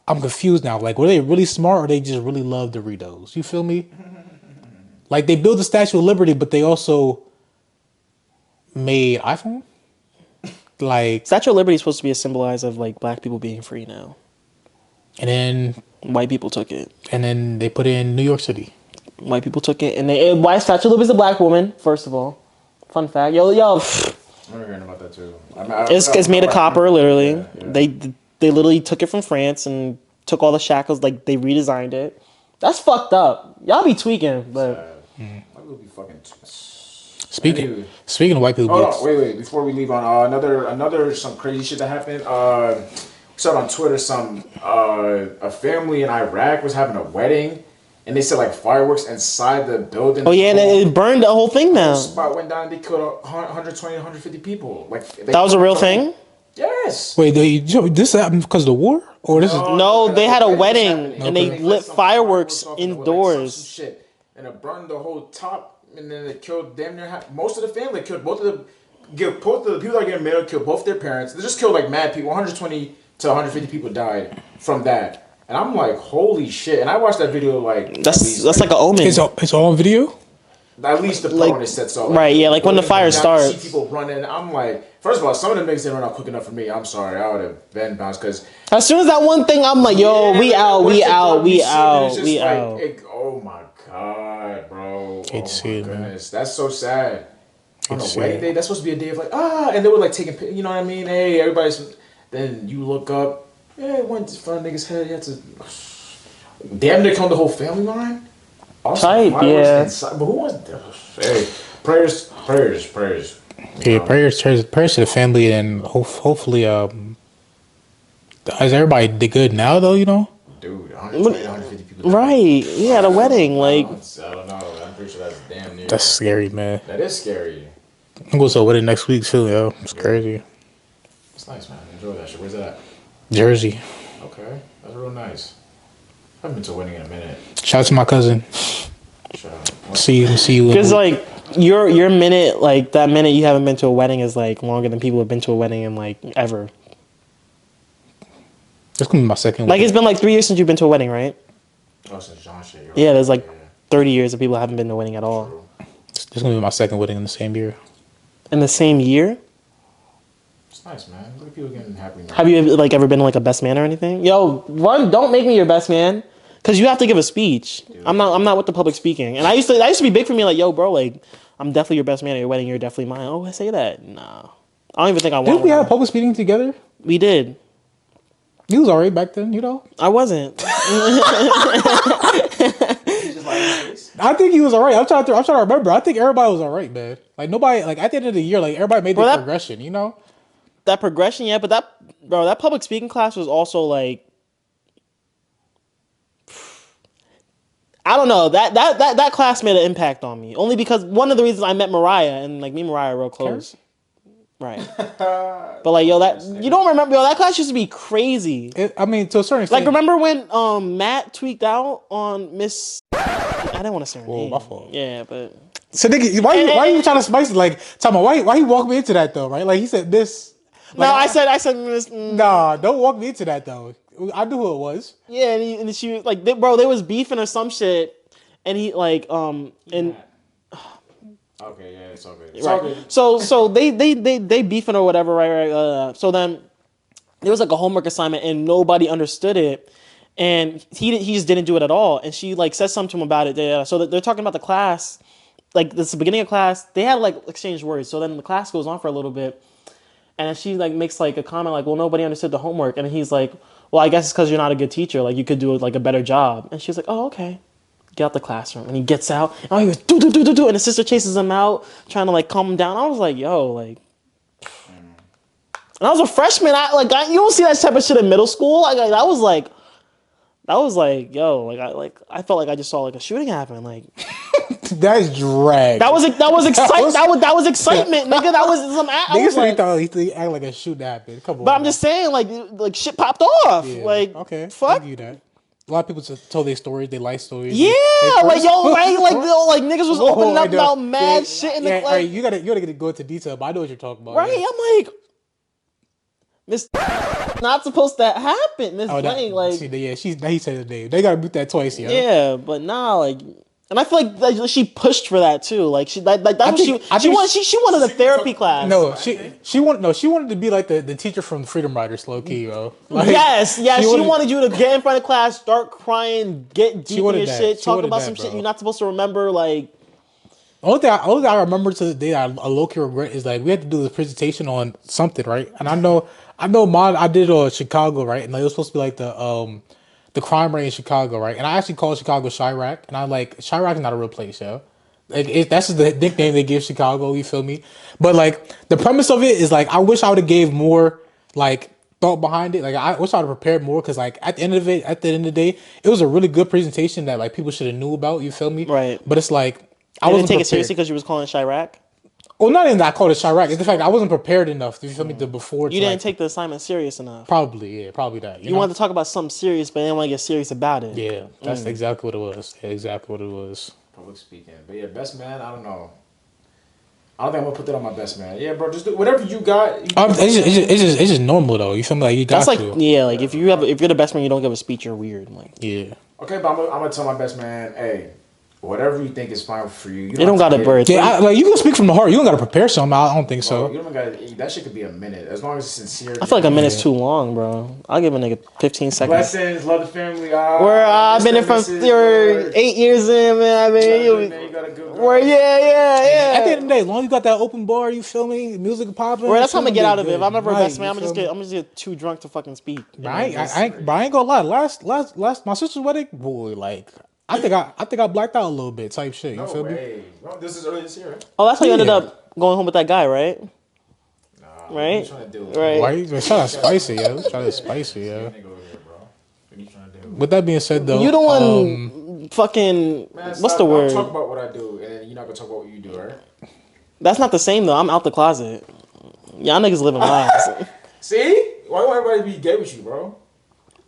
I'm confused now. Like, were they really smart or they just really love Doritos? You feel me? Like, they built the Statue of Liberty, but they also made iPhone. Like, Statue of Liberty is supposed to be a symbolize of like black people being free now. And then white people took it. And then they put it in New York City. White people took it, and why Statue of Liberty is a black woman? First of all, fun fact, yo. I'm hearing about that too. It's made of copper, literally. Yeah. They literally took it from France and took all the shackles, like they redesigned it. That's fucked up. Y'all be tweaking, but I will be fucking. Speaking of white people, hold on, wait. Before we leave on another some crazy shit that happened. Saw on Twitter a family in Iraq was having a wedding. And they said like fireworks inside the building. Oh yeah, and it burned the whole thing down. The spot went down and they killed 120, 150 people. Like that was a real thing? Yes. Wait, this happened because of the war? Or this is no, they had a wedding and they lit fireworks indoors. Some shit. And it burned the whole top, and then it killed damn near most of the family. It killed both of the people that are getting married, killed both their parents. They just killed like mad people. 120 to 150 people died from that. And I'm like, holy shit! And I watched that video like that's like an omen. It's all on video. At least the part when it sets off. Right, yeah, like when the fire starts. See people running. I'm like, first of all, some of the niggas didn't run out quick enough for me. I'm sorry, I would have been bounced because as soon as that one thing, I'm like, yo, we out. Oh my god, bro! Hate to see it, man. That's so sad. On a wedding day, that's supposed to be a day of like and they were like taking, you know what I mean? Hey, everybody's. Then you look up. Yeah, it went in front of nigga's head. He had to damn near killed the whole family line. Type, yeah. But who was there? Hey, prayers. Yeah, prayers to the family, and hopefully, as everybody did good now, though, you know. Dude, 150 people. Right, yeah, at a wedding, like. I don't know. I'm pretty sure that's damn near. That's scary, man. That is scary. I'm going to a wedding next week too, yo. It's crazy. It's nice, man. Enjoy that shit. Where's that at? Jersey. Okay, that's real nice. I haven't been to a wedding in a minute. Shout out to my cousin. Shout out. See you. Because like your minute, like that minute you haven't been to a wedding is like longer than people have been to a wedding in like ever. It's gonna be my second Like wedding. it's been like 3 years since you've been to a wedding, right? Oh, since John shit. Yeah, there's like 30 years of people haven't been to a wedding at all. True. It's gonna be my second wedding in the same year. In the same year? It's nice, man. Look at people getting happy. Have you like ever been like a best man or anything? Yo, one, don't make me your best man, cause you have to give a speech. Dude. I'm not with the public speaking. And I used to be big for me, like, yo, bro, like, I'm definitely your best man at your wedding. You're definitely mine. Oh, I say that? Nah, I don't even think I want. Didn't we one. have a public speaking together? We did. You was alright back then, you know. I wasn't. I think he was alright. I'm trying to remember. I think everybody was alright, man. Like nobody, like at the end of the year, like everybody made the Bro, progression, you know. That progression, yeah, but that public speaking class was also like, I don't know, that class made an impact on me. Only because one of the reasons I met Mariah, and like me and Mariah are real close. Right. But like, yo, that you don't remember, yo, that class used to be crazy. I mean, to a certain extent. Like, remember when Matt tweaked out on Miss? I didn't want to say her name. my fault. Yeah, but So nigga, why you trying to spice it? Like, talking about why he walked me into that though, right? Like he said this. no, Like, I said Miss. Nah, don't walk me into that though. I knew who it was. Yeah, and she was like, they was beefing or some shit, and he like and. Okay, yeah, it's okay. Right. So they beefing or whatever, right? So then there was like a homework assignment and nobody understood it, and he just didn't do it at all. And she like said something to him about it. So they're talking about the class, like this is the beginning of class. They had like exchanged words. So then the class goes on for a little bit, and she like makes like a comment like, "Well, nobody understood the homework," and he's like, "Well, I guess it's because you're not a good teacher. Like you could do like a better job." And she's like, "Oh, okay." Get out the classroom, and he gets out, and he goes do, and his sister chases him out, trying to like calm him down. I was like, yo, like, and I was a freshman. You don't see that type of shit in middle school. That was like, yo, I felt like I just saw like a shooting happen. Like That's drag. that was excitement. That was excitement, nigga. That was some. I Niggas was said he like, thought he act like a shoot happened. Come on. but I'm just saying, like shit popped off. Yeah. Like, okay, fuck. I'll give you that. A lot of people just told their stories, their life stories. Yeah, like yo, right, like yo, like niggas was opening up I know. about mad shit in the yeah, like, right, you gotta get to go into detail, but I know what you're talking about. right. Yeah. I'm like, Miss, not supposed to happen. Miss Oh, Blank, like, he said his name. They gotta boot that twice, yo. yeah, but nah, like, and I feel like she pushed for that too. Like she, that's what I think she wanted a therapy class. No, she wanted to be like the teacher from Freedom Riders, low key, yo. Like, Yes, she wanted you to get in front of class, start crying, get deep in wanted your that. shit, She talk wanted about that, some bro. shit you're not supposed to remember. Like, Only thing I remember to the day I low-key regret is like we had to do this presentation on something, right? And I know mine I did Chicago, right? And like, it was supposed to be like the crime rate in Chicago, right? And I actually called Chicago Chirac, and I like Chirac is not a real place, yo. Like that's just the nickname they give Chicago. You feel me? But like the premise of it is like I wish I would have gave more like thought behind it. Like I wish I would have prepared more because like at the end of the day, it was a really good presentation that like people should have knew about. You feel me? Right. But it's like I wasn't didn't take prepared. it seriously because you was calling Chirac. Well, not even that I called it Chirac. It's the fact that I wasn't prepared enough. You feel me? You didn't take the assignment serious enough. Probably that. You know? wanted to talk about something serious, but didn't want to get serious about it. Yeah, that's exactly what it was. Yeah, exactly what it was. Public speaking. But yeah, best man, I don't know. I don't think I'm gonna put that on my best man. Yeah, bro, just do whatever you got. It's just normal though. You feel me? Like you got That's like, to. yeah, like if you're the best man, you don't give a speech, you're weird. Like, Yeah. Okay, but I'm gonna tell my best man, hey, whatever you think is fine for you. they don't got a bird. Yeah, like you can speak from the heart. You don't got to prepare something. I don't think So so. you don't gotta. That shit could be a minute as long as it's sincere. I feel like a minute's too long, bro. I'll give a nigga 15 seconds. Blessings, love the family. Where I've been in from your 8 years in, man. I mean, You got a good. where, yeah. At the end of the day, as long as you got that open bar, you feel me? Music popping. Where that's how I'm gonna shit get gonna out of be it. If I'm good. ever a Right, best man, you I'm feel gonna me? just get too drunk to fucking speak. I ain't gonna lie. Last my sister's wedding, boy, like I think I blacked out a little bit, type shit. You No feel me? way. Bro, this is early this year, right? Oh, that's how you ended Yeah. up going home with that guy, right? Nah, Right? What are you trying to do? Right. Why you trying to spicy, yo? Trying to spicy, yo. Nigga over here, bro. What are you trying to do? With that being said, though, You the one fucking. Man, what's stop. the word? I'll talk about what I do, and then you're not gonna talk about what you do, right? That's not the same though. I'm out the closet. Y'all niggas living lives. See? Why won't everybody be gay with you, bro?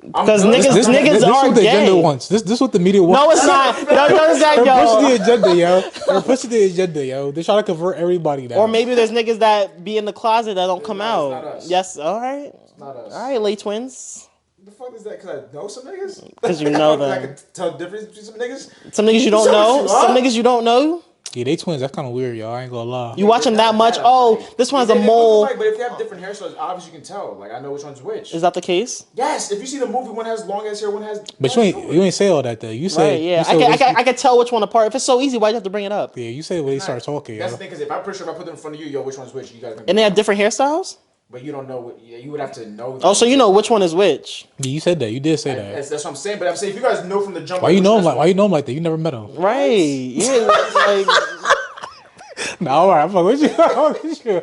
Because I'm good. niggas this are what the gay. agenda wants. This what the media wants. No, it's not. No, it's not, They're pushing yo. the agenda, yo. They're pushing the agenda, yo. They're trying to convert everybody now. Or maybe there's niggas that be in the closet that don't come No, it's not out. us. Yes, all right. It's not us. All right, late twins. The fuck is that? Cause I know some niggas. Because you know I them. can tell the difference between some niggas. Some niggas you don't know. Some niggas you don't know. Yeah, they twins. That's kind of weird, y'all. I ain't gonna lie. You watch them that much. Oh, this one has a They look mole. alike, but if they have different hairstyles, obviously you can tell. Like I know which one's which. Is that the case? Yes. If you see the movie, one has long ass hair, one has. But you ain't say all that though. You said Right, yeah. you said I can tell which one apart. If it's so easy, why'd you have to bring it up? Yeah, you said when they start talking. That's Yo. the thing, because if I'm pretty sure if I put them in front of you, which one's which? You guys. And they have different hairstyles? But you don't know what. Yeah, you would have to know. Oh, so you know which one is which. Yeah, you said that. You did say that. That's what I'm saying. But I'm saying if you guys know from the jump. Why you know him like? Why you know him like that? You never met him. Right. Yeah, like... No, all right. I'm fucking with you. I'm fucking with you.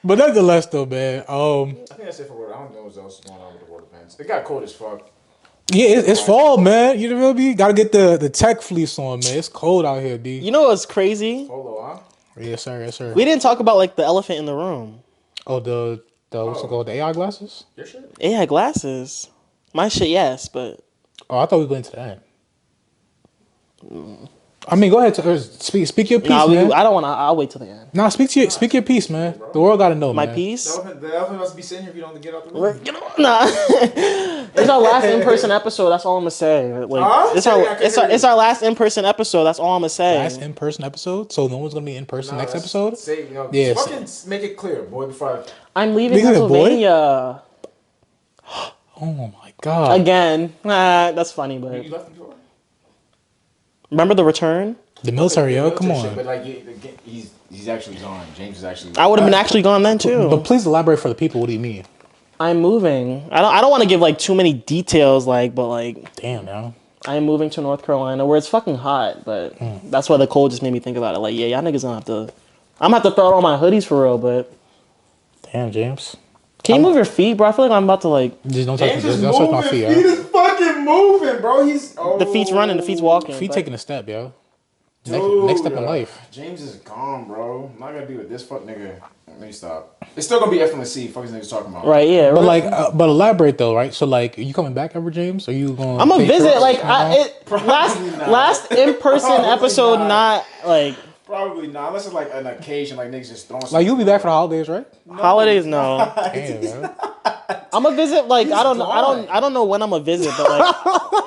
But nonetheless, though, man. I think that's it for water. I don't know what else is going on with the water pants. It got cold as fuck. Yeah, it's fall, man. You know what I mean? Gotta get the tech fleece on, man. It's cold out here, D. You know what's crazy? Polo, huh? Yes, sir. Yes, sir. We didn't talk about like the elephant in the room. Oh, the what's it called? The AI glasses? Your shit? AI glasses. My shit, yes, but Oh, I thought we went into that. I mean, go ahead. Speak your piece, man. I don't want to. I'll wait till the end. Nah, speak your piece, man. The world gotta know, My man. piece. The elephant must be sitting here if you don't get out the room. Nah, it's our last in-person episode. That's all I'm gonna say. Like, Huh? it's our last in-person episode. That's all I'm gonna say. Last in-person episode, so no one's gonna be in person next episode. Say, Yeah, fucking make it clear, boy. Before I'm leaving Nigga, boy. Pennsylvania Oh my god! again. That's funny, you but left before. remember the return? The military, yo, come Military shit, on. but like he's actually gone. James is actually. I would have been actually gone then too. But please elaborate for the people. What do you mean? I'm moving. I don't want to give like too many details, but Damn, yo. I'm moving to North Carolina where it's fucking hot. But that's why the cold just made me think about it. Like, yeah, y'all niggas gonna have to. I'm gonna have to throw out all my hoodies for real. But Damn, James. can you move your feet, bro? I feel like I'm about to like. Just don't touch, James is don't touch moving. my feet, Feet yo. is fucking moving, bro. He's The feet's running. The feet's walking. Feet but- taking a step, yo. Dude, Next step in life. James is gone, bro. I'm not gonna be with this fuck nigga. Let me stop. It's still gonna be F.L.n'C. Fuck these niggas talking about. Right. Yeah. But right. like, but elaborate though, right? So like, are you coming back ever, James? Are you going? I'm gonna visit. trips? Like not. last in person Probably episode. not. Not like Probably not, unless it's like an occasion, like niggas just throwing. Like you'll be back for the holidays, right? holidays. No. Damn, yo. I'm gonna visit. Like I don't gone. know when I'm gonna visit, but like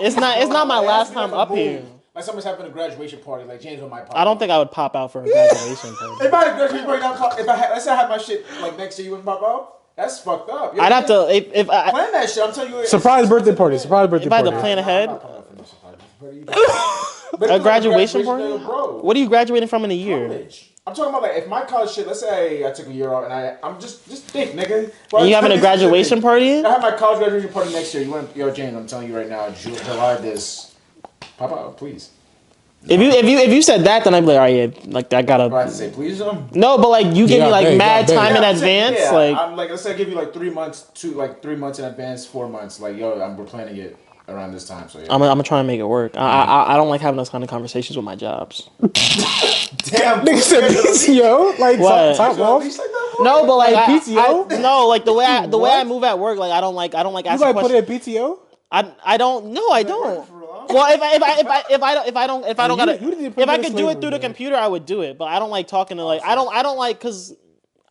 it's not my last time up here. Like somebody's having a graduation party, like James might pop. I don't think I would pop out for a graduation party. If I had a graduation party, let's say I had my shit like next year, you wouldn't pop out. That's fucked up. I'd have to if I plan that shit. I'm telling you. Surprise birthday party. Surprise birthday if I had party. to plan ahead. I'm not popping out for no surprise birthday party. But A it's like graduation party? bro. What are you graduating from in a year? College. I'm talking about like if my college shit. Let's say I took a year off and I'm just think, nigga. And you having a graduation party? I have my college graduation party next year. You want, yo, James? I'm telling you right now, July this. Pop out, please. If you said that, then I'd be like, all right, yeah, like I gotta. Do I have to say please? No, but like you give me like mad time in I'm advance, saying, like. I'm like, let's say I give you like 3 months, 3 months in advance, 4 months. Like, yo, we're planning it around this time. So yeah. I'm gonna try and make it work. I don't like having those kind of conversations with my jobs. Damn, Nigga said PTO. Like What? top off. No, but like PTO? no, like the way I move at work, like I don't like You asking might put questions. it in PTO. I don't. No, I don't. Well, if I don't gotta, you didn't put if I that could do it slavery, through the man. computer, I would do it. But I don't like talking to like I don't like because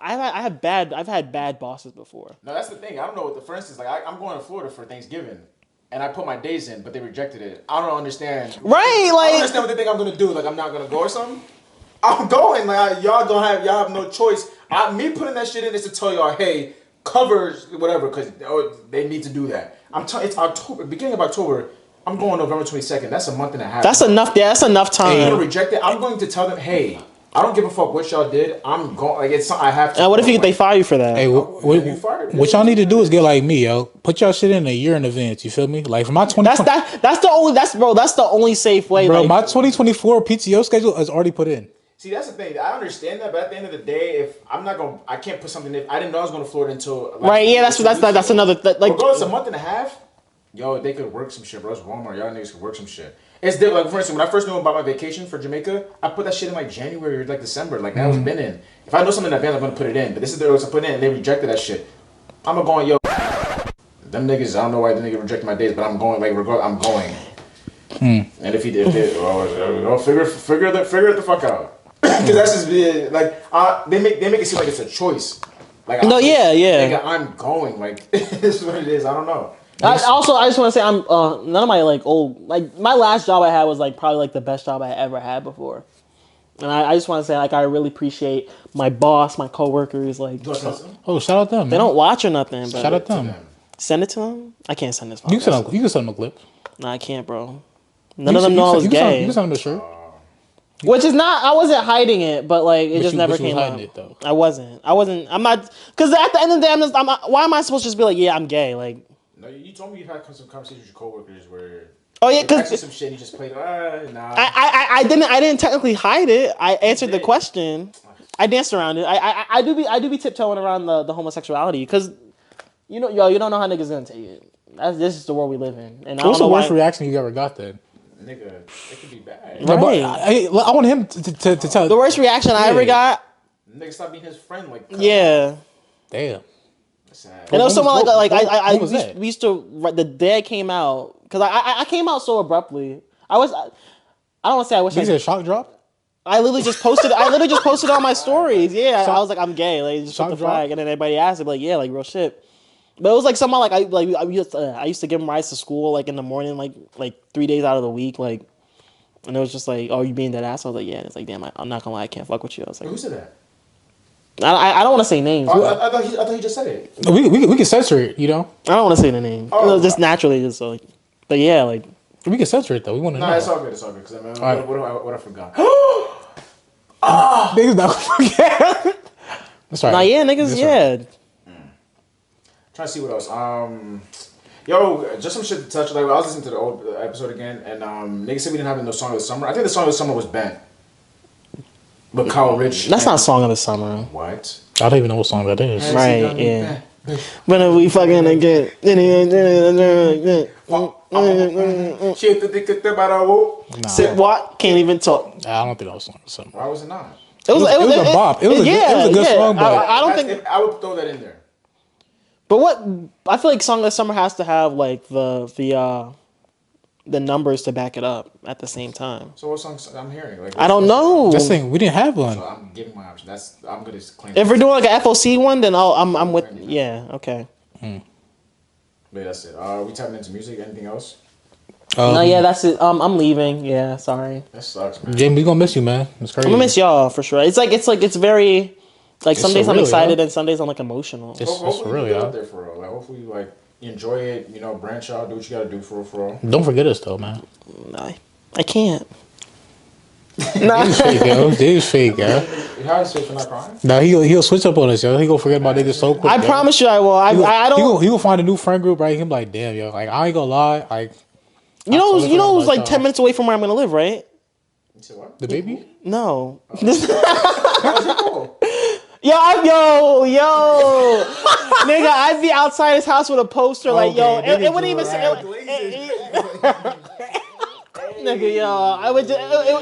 I've had bad bosses before. No, that's the thing. I don't know what the. For instance, like I'm going to Florida for Thanksgiving, and I put my days in, but they rejected it. I don't understand. Right, I like don't understand what they think I'm gonna do. Like I'm not gonna go or something. I'm going. Like y'all have no choice. Me putting that shit in is to tell y'all, hey, covers whatever, because they need to do that. It's October, beginning of October. I'm going November 22nd. That's a month and a half. that's enough. Yeah, that's enough They're gonna time. reject it. I'm going to tell them, hey, I don't give a fuck what y'all did. I'm going. Like it's I have to. And what if they fire you for that? Hey, what y'all need to do is get like me, yo. Put y'all shit in a year in advance. You feel me? Like for my 2020, That's the only safe way. bro. Like, My 2024 PTO schedule is already put in. See, that's the thing. I understand that, but at the end of the day, if I'm not gonna, I can't put something. I didn't know I was going to Florida until. right? Yeah, that's another like. Regardless, a month and a half. Yo, they could work some shit, bro. It's Walmart. Y'all niggas could work some shit. It's different. Like, for instance, when I first knew about my vacation for Jamaica, I put that shit in like January or like December. Like, that was been in. If I know something in advance, I'm going to put it in. But this is the earliest I put in, and they rejected that shit. I'm going to go, yo. Them niggas, I don't know why the nigga rejected my days, but I'm going, like, regardless, I'm going. And if he did, figure it the fuck out. Because that's just, like, they make it seem like it's a choice. Like, No, yeah. Nigga, I'm going. Like, this is what it is. I don't know. I just want to say I'm none of my like old like my last job I had was like probably like the best job I ever had before, and I just want to say like I really appreciate my boss, my coworkers. Like, Oh, shout out them. they don't watch or nothing, but Shout out them. send it to them. I can't send this. You can send them. You can send them a clip. Nah, I can't, bro. None of them know I was gay. You can send them a shirt. Which is not. I wasn't hiding it, but like it just never came out. It, though. I wasn't. I'm not. Because at the end of the day, I'm not, why am I supposed to just be like, yeah, I'm gay? Like. No, you told me you had some conversations with your coworkers where. Oh yeah, because some shit you just played. Nah. I didn't technically hide it. I answered the question. I danced around it. I do be tiptoeing around the homosexuality because you don't know how niggas gonna take it. This is the world we live in. And what's the worst reaction you ever got then? Nigga, it could be bad. Right. I want him to tell the worst reaction I ever got. Nigga, stop being his friend. Like, yeah. Damn. Sad. And it was someone like we used to the day I came out because I came out so abruptly. I don't want to say I wish. Is it a shock drop? I literally just posted. On my stories. Yeah, I was like, I'm gay. Like, just put the flag, and then everybody asked, like, yeah, like real shit. But it was like someone like I used to give him rides to school like in the morning, like 3 days out of the week, like, and it was just like, oh, you being that ass? I was like, yeah. And it's like, damn, I'm not gonna lie, I can't fuck with you. I was like, who said that? I don't want to say names. I thought he just said it. We can censor it, you know. I don't want to say the name. Just naturally, just so like, but yeah, like we can censor it though. We want to know. Nah, it's all good. It's all good. Because I mean, what I forgot. Niggas not gonna forget. That's right. Nah, yeah, niggas, yeah. Trying to see what else. Yo, just some shit to touch. Like I was listening to the old episode again, and niggas said we didn't have no song of the summer. I think the song of the summer was Bent. But Kyle Rich. That's not song of the summer. What? I don't even know what song that is. Right, yeah. When we fucking again. Sit what? Can't even talk. I don't think that was song of the summer. Why was it not? It was a bop. It was a good song, but I don't think I would throw that in there. But what I feel like song of the summer has to have like the numbers to back it up at the same time. So what songs I'm hearing? Like, I don't know. That's thing we didn't have one. So I'm giving my option. I'm gonna claim. If we're doing like an FLC one, then I'm with okay. But that's it. We tapping into music. Anything else? No, yeah, that's it. I'm leaving. Yeah, sorry. That sucks, man. Jamie, we gonna miss you, man. It's crazy. I'm gonna miss y'all for sure. It's very like some days I'm excited yeah. and some days I'm like emotional. Hopefully for real, you get yeah. out there for real. Like hopefully like you enjoy it. You know, branch out, do what you gotta do for real. Don't forget us though, man. I can't. Nah. He's fake, yo. He's fake, yo. How is it for not crying? Nah, he'll switch up on us, yo. He gonna forget about niggas so quick. I promise you I will. I don't. He will find a new friend group, right? He'll be like, damn, yo. Like I ain't gonna lie, like. You know, it was like 10 minutes away from where I'm gonna live, right? You said what? The baby? No. Oh. Yo, nigga, I'd be outside his house with a poster like, yo, it wouldn't even say, nigga, yo,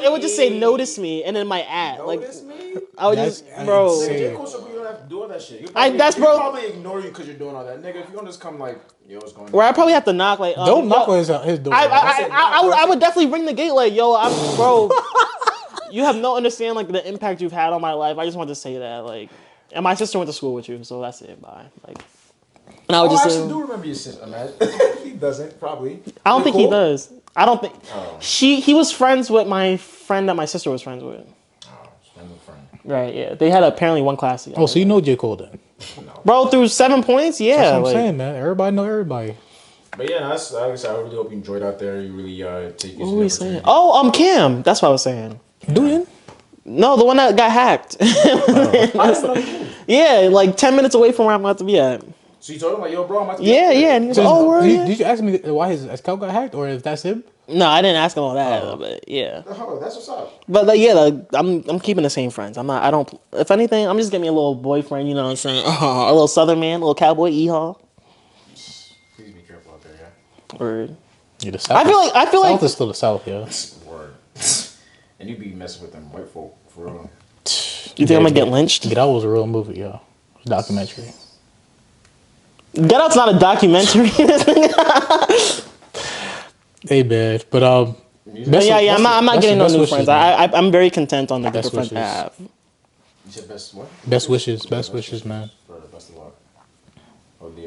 it would just say notice me and then my ad, like, Me? I would just, bro. J. Cole, so you don't have to do all that shit. Bro. He'll probably ignore you because you're doing all that, nigga. If you don't just come like, yo, what's going on? Where I probably have to knock, like, Don't knock on his door. I would definitely ring the gate, like, yo, bro. You have no understand like the impact you've had on my life. I just wanted to say that, like, and my sister went to school with you, so that's it. Bye. Like, and I would just I actually do remember your sister, man. He doesn't probably. I don't think he does. I don't think he was friends with my friend that my sister was friends with. Oh, friend of friend. Right? Yeah, they had apparently one class together. Oh, so you know J. Cole then? No. Bro, through 7 points, yeah. That's what I'm saying, man. Everybody know everybody. But yeah, that's like I said. I really hope you enjoyed out there. You really take What were we saying? Oh, Cam. That's what I was saying. Doing? No, the one that got hacked. Yeah, like 10 minutes away from where I'm about to be at. So you told him like, yo, bro, I'm about to Yeah, and he was like, oh, word. Did you ask me why his account got hacked or if that's him? No, I didn't ask him all that, but yeah. Oh, that's what's up. But like, yeah, like, I'm keeping the same friends. I don't. If anything, I'm just getting me a little boyfriend. You know what I'm saying? A little Southern man, a little cowboy, yeehaw. Please be careful out there, yeah. Word. Yeah, the South. I feel like South is still the South, yeah. Word. And you be messing with them white folk for real. You think I'm gonna get lynched? Get Out was a real movie, yo. Documentary. Get Out's not a documentary. Hey, man, but I'm not getting no new friends. I'm very content on the group of friends I have. You said best what? Best wishes, man. For the best of luck. OD.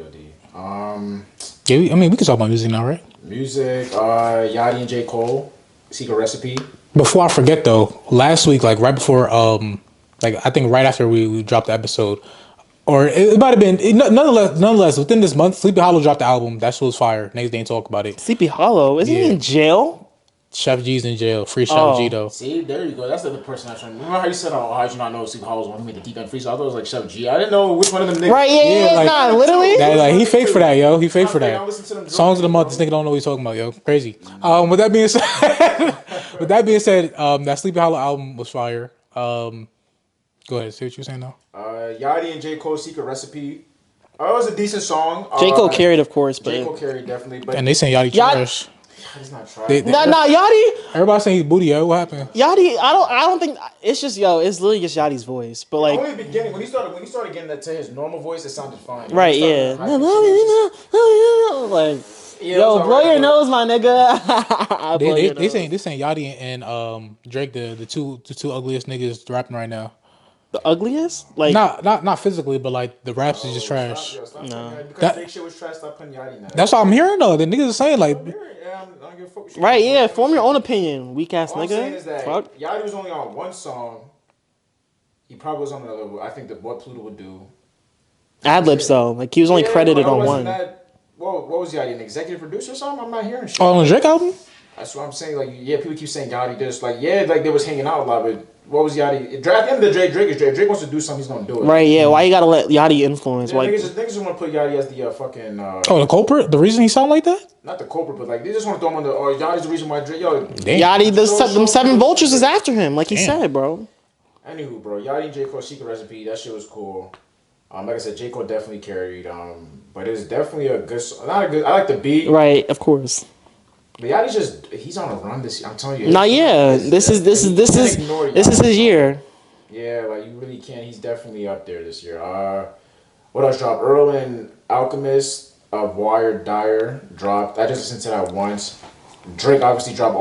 Yeah, I mean, we can talk about music now, right? Music, Yachty and J. Cole, Secret Recipe. Before I forget though, last week, like right before, like I think right after we dropped the episode, or it might have been nonetheless within this month, Sleepy Hollow dropped the album. That shit was fire. Niggas didn't talk about it. Sleepy Hollow, isn't he Yeah. in jail? Chef G's in jail. Free Chef Oh. G though. See, there you go. That's the other person I was trying to remember how you said, oh, how'd you not know Steve Hollows when he made the deep end freestyle? I thought it was like Chef G. I didn't know which one of them niggas. Right, yeah, like- nah, literally. Like he faked for that, yo. He faked for I that. listen to them Songs of the month. This nigga don't know what he's talking about, yo. Crazy. With that being said, that Sleepy Hollow album was fire. Go ahead. See what you were saying now. Yachty and J. Cole, Secret Recipe. It was a decent song. J. Cole carried, of course, J. Cole but carried, definitely. But And they saying Yachty Yacht- trash. he's not trying. nah, Yachty. Everybody saying he's booty, yo. What happened? Yachty, I don't think it's just it's literally just Yachty's voice, but like, Only the beginning when he started getting that to his normal voice, it sounded fine. right, When he yeah, started high pitch, like, yeah, it yo, was blow alright, your but- nose, my nigga. Blow your They nose. saying Yachty and Drake the two ugliest niggas rapping right now. The ugliest, like, Not physically, but like the raps is just trash. Stop No. saying that. Because That- Drake shit was trash. Stop putting Yachty in that. That's what I'm hearing though. The niggas are saying like, Yeah, I don't give a fuck what you right, think. yeah. Form your own opinion, weak ass All I'm saying is nigga. that Fuck. Yachty was only on one song. He probably was on another. I think the What Pluto Would Do. Ad libs though, like he was only Yeah, credited but on wasn't one. That, what was Yachty, an executive producer or something? I'm not hearing shit. on the Drake album. That's what I'm saying. Like, yeah, people keep saying Yachty this. Like, yeah, like they was hanging out a lot, but what was Yachty? At the end of the day, Drake is Drake. If Drake wants to do something, he's gonna do it. Right, yeah. Why you gotta let Yachty influence? Yeah, Like, niggas just want to put Yachty as the fucking Oh, the culprit. The reason he sound like that? not the culprit, but like they just want to throw him on the. Or Yachty's the reason why Drake. Yo, Damn. Yachty, them seven vultures is after him, like he Damn. said, bro. Anywho, bro, Yachty and J. Cole Secret Recipe, that shit was cool. Like I said, J. Cole definitely carried. But it's definitely a good. Not a good. I like the beat. Right, of course. But Yachty's he's on a run this year. I'm telling you. Nah, yeah. This is his year. Yeah, like you really can't. He's definitely up there this year. What else dropped? F.L.n. Alchemist of Wired Dyer dropped. I just listened to that once. Drake obviously dropped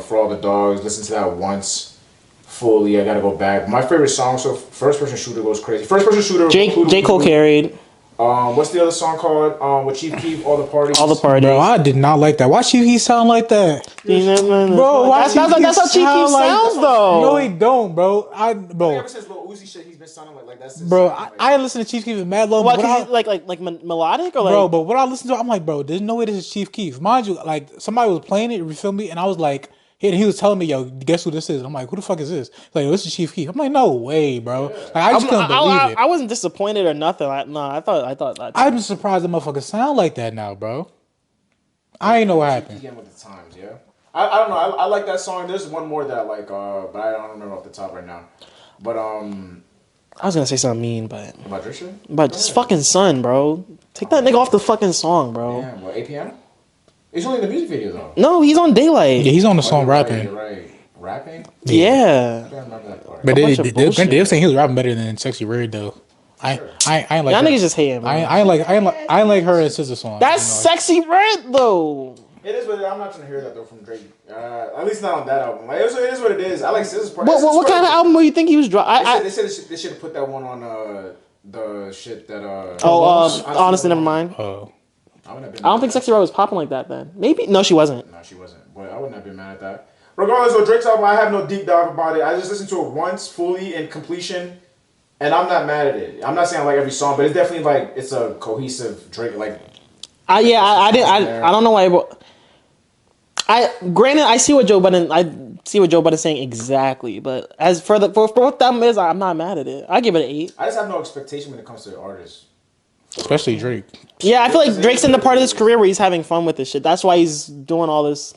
For All the Dogs. Listened to that once fully. I gotta go back. My favorite song, so First Person Shooter goes crazy. First Person Shooter. J. Cole carried What's the other song called? With Chief Keef, All the Parties. all the parties. Bro, I did not like that. Why should he sound like that? Bro, why that's how Chief Keef sounds though. No, he don't, bro. Ever since Lil Uzi shit, he's been sounding like that's. His Bro, sound, I listen to Chief Keef and Mad Love. What? but I- 'Cause he's like melodic or like? bro, but what I listen to, I'm like, bro, there's no way this is Chief Keef. Mind you, like somebody was playing it, you feel me? And I was like, he was telling me, yo, guess who this is? I'm like, who the fuck is this? Like, this is Chief Keef. I'm like, no way, bro. Like, I just couldn't believe it. I wasn't disappointed or nothing. I thought. I'm surprised the motherfucker sound like that now, bro. I ain't know what happened. Again with the times, yeah. I don't know. I like that song. There's one more that I like, but I don't remember off the top right now. But I was gonna say something mean, but about your shit. his fucking son, bro. Take that nigga off the fucking song, bro. Yeah, what APM? He's only in the music video though. No, he's on Daylight. Yeah, he's on the Oh, song you're right, rapping. You're right. Rapping? Yeah. I don't remember that part. But bunch of bullshit. they were saying he was rapping better than Sexy Red though. I ain't like Y'all her. niggas just hating, bro. I ain't like her as SZA song. That's you know, Sexy Red though. It is what it is. I'm not trying to hear that though from Drake. At least not on that album. Like, it is what it is. I like SZA's part. What kind of album do you think he was dropping? They said they should have put that one on the shit that Honestly, never mind. I wouldn't have been I don't think Sexy Red was popping like that then. Maybe no, she wasn't. No, she wasn't. But I wouldn't have been mad at that. Regardless of Drake's album, I have no deep dive about it. I just listened to it once, fully in completion, and I'm not mad at it. I'm not saying I like every song, but it's definitely like it's a cohesive Drake. Like, I don't know why. I see what Joe Budden's saying exactly, but as for what them is, I'm not mad at it. I give it an 8. I just have no expectation when it comes to artists. especially Drake. Yeah, I feel like Drake's in the part of his career where he's having fun with this shit. That's why he's doing all this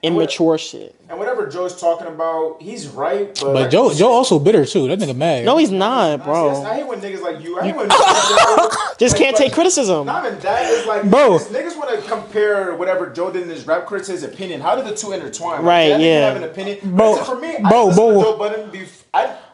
immature shit. And whatever Joe's talking about, he's right. But But Joe also bitter too. That nigga mad. No, he's not, I bro. hate when niggas like you. I hate when niggas Just like, can't take criticism. Not even that. It's like Bro. niggas want to compare whatever Joe did in his rap career to his opinion. How did the two intertwine? Right, That nigga yeah. have an opinion. Bro, Like, for me, bro, I listen bro. to Joe Budden.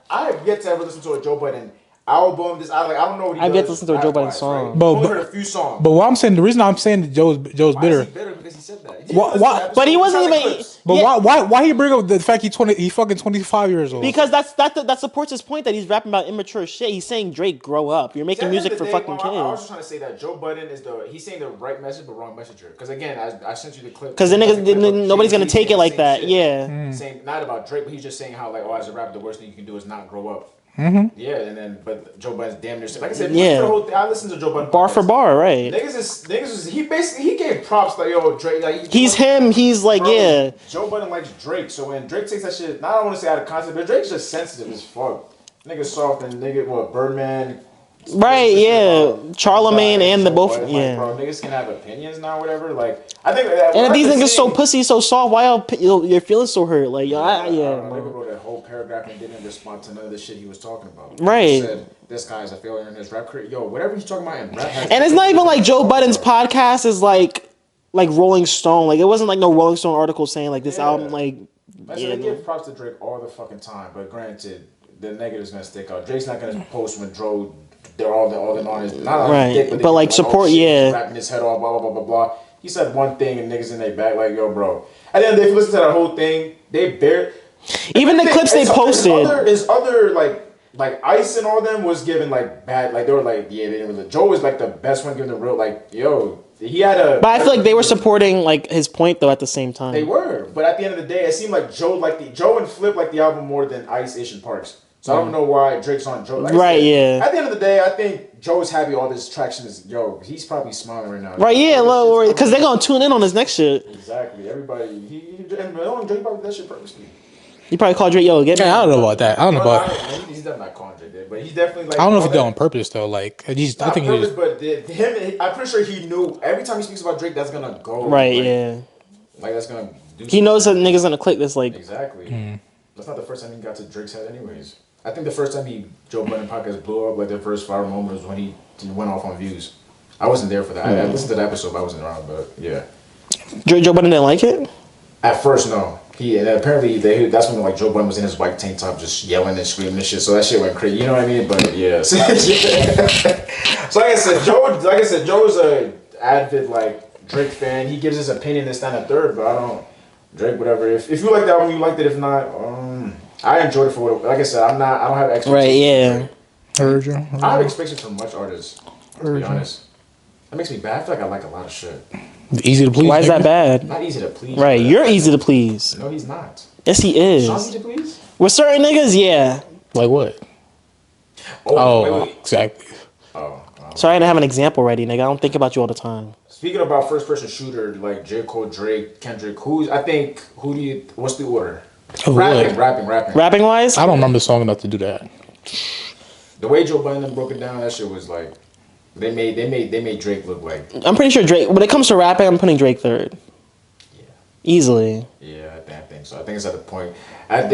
I have yet to ever listen to a Joe Budden album. I don't know what he I've does. yet to listen to a Joe Budden rap-wise, song. Right? But I've only heard a few songs. But what I'm saying, the reason I'm saying that Joe's Why bitter. is he bitter? Because he said that. Why? But he wasn't even. But yeah, why he bring up the fact he fucking 25 years old? Because that supports his point that he's rapping about immature shit. He's saying Drake, grow up. You're making music for fucking kids. I was just trying to say that Joe Budden he's saying the right message but wrong messenger. Because again, I sent you the clip. Because nobody's gonna take it like that. Shit. Yeah. Saying not about Drake, but he's just saying how like, as a rapper, the worst thing you can do is not grow up. Mm-hmm. Yeah, and then but Joe Budden's damn near like I said. Yeah. The whole thing, I listened to Joe Budden Bar for bar, right? He gave props like yo Drake. Like, He's him. He's like, bro, yeah. Joe Budden likes Drake, so when Drake takes that shit, I don't want to say out of context, but Drake's just sensitive as fuck. Nigga soft and Birdman. Right, yeah. Charlemagne and the both, like, yeah. Bro, niggas can have opinions now, whatever. Like, I think that. And if these niggas so pussy, so soft, why your feelings so hurt? Like, Nigga wrote a whole paragraph and didn't respond to none of the shit he was talking about. Right. He said, this guy's a failure in his rap career. Yo, whatever he's talking about in rap. And it's not even like Joe Budden's podcast is like Rolling Stone. Like, it wasn't like no Rolling Stone article saying like this album, like. I said, they give props to Drake all the fucking time, but granted, the negative's gonna stick out. Drake's not gonna post when they're all on his not on right, his dick, but like support, shit, yeah. rapping his head off, blah blah blah blah blah. He said one thing and niggas in their back like, yo, bro. At the end of the day, if you listen to that whole thing, even the clips they posted. His other like Ice and all them was giving like bad, like they were like, yeah, they didn't really. Joe was like the best one giving the real, like, yo, he had a. But I feel like they were supporting like his point though at the same time. They were, but at the end of the day, it seemed like Joe and Flip like the album more than Ice, Ish, and Parks. So I don't know why Drake's on Joe. Like right, said, yeah. At the end of the day, I think Joe's happy all this traction is, yo, he's probably smiling right now. Right, yeah, because they're gonna tune in on his next shit. Exactly. Everybody, and Drake probably did that shit purposely. He probably called Drake, yo, get me. I don't know about that. I don't know about. He's definitely not calling Drake, but he's definitely like. I don't know if he did it on purpose though. Like, I think he just. But him, I'm pretty sure he knew every time he speaks about Drake, that's gonna go. Right, like, yeah. Like that's gonna. He knows that niggas gonna click this, like. Exactly. That's not the first time he got to Drake's head, anyways. I think the first time Joe Budden podcast blew up, like the first viral moment was when he went off on views. I wasn't there for that. I listened to the episode, but I wasn't around. But yeah, Joe Budden didn't like it. At first, no. And apparently that's when like Joe Budden was in his white tank top, just yelling and screaming and shit. So that shit went crazy. You know what I mean? But yeah. So like I said, Joe's a avid like Drake fan. He gives his opinion this, that, and the third. But I don't Drake, whatever. If you like the album, you liked it. If not, I enjoyed it for what. Like I said, I don't have expectations. Right, yeah. Heard you. I have expectations from much artists. To be honest, that makes me bad. I feel like I like a lot of shit. Easy to please. Why is that bad? Not easy to please. Right, you're easy to please. No, he's not. Yes, he is. Sean's easy to please? With certain niggas, yeah. Like what? Wait. Exactly. Sorry, I didn't have an example ready, nigga. I don't think about you all the time. Speaking about first person shooter, like J. Cole, Drake, Kendrick, what's the order? Rapping. Rapping wise? I don't remember the song enough to do that. The way Joe Budden broke it down, that shit was like they made Drake look like. I'm pretty sure Drake. When it comes to rapping, I'm putting Drake third. Yeah. Easily. Yeah, I think so. I think it's at the point. Some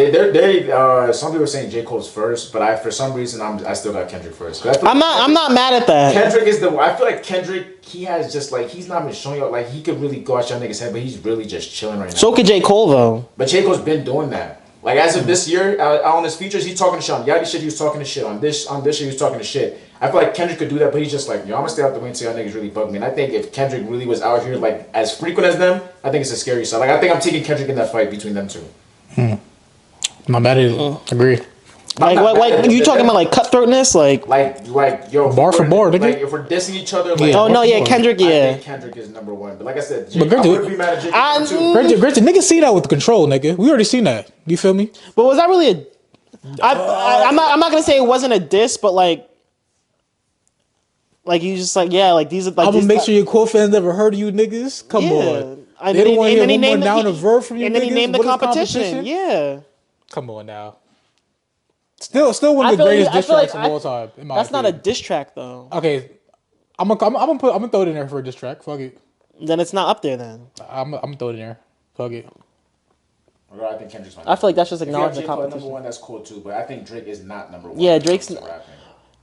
people are saying J. Cole's first, but for some reason I still got Kendrick first. I'm not mad at that. Kendrick is I feel like Kendrick, he has just like, he's not been showing up, like he could really go at your niggas' head, but he's really just chilling right now. So could J. Cole though. But J. Cole's been doing that. Like as of this year, on his features, he's talking shit. On Yachty shit, he was talking to shit. On this shit, he was talking to shit. I feel like Kendrick could do that, but he's just like, yo, I'm gonna stay out the way until y'all niggas really bug me. And I think if Kendrick really was out here like as frequent as them, I think it's a scary side. Like I think I'm taking Kendrick in that fight between them two. I'm not mad at it. Agree. Like what? Like you talking about like cutthroatness? Like yo. Bar for bar, nigga. Like if we're dissing each other. Like, oh no, yeah, Kendrick, yeah. I think Kendrick is number one. But like I said, I would be mad at Jake too. Granted, niggas see that with control, nigga. We already seen that. You feel me? But was that really a? I'm not gonna say it wasn't a diss, but like you just like these are like. I'm gonna make sure your core fans never heard of you niggas. Come on. They don't want to hear one more down a verb from you. And niggas. then he named the What is competition. Yeah. Come on now. Still one of the greatest diss tracks of all time. In my that's opinion. not a diss track though. Okay, I'm gonna throw it in there for a diss track. Fuck it. Then it's not up there. Then I'm gonna throw it in there. Fuck it. I think Kendrick's I feel like that's just acknowledging the competition. competition. Number one, that's cool too. But I think Drake is not number one. Yeah, Drake's.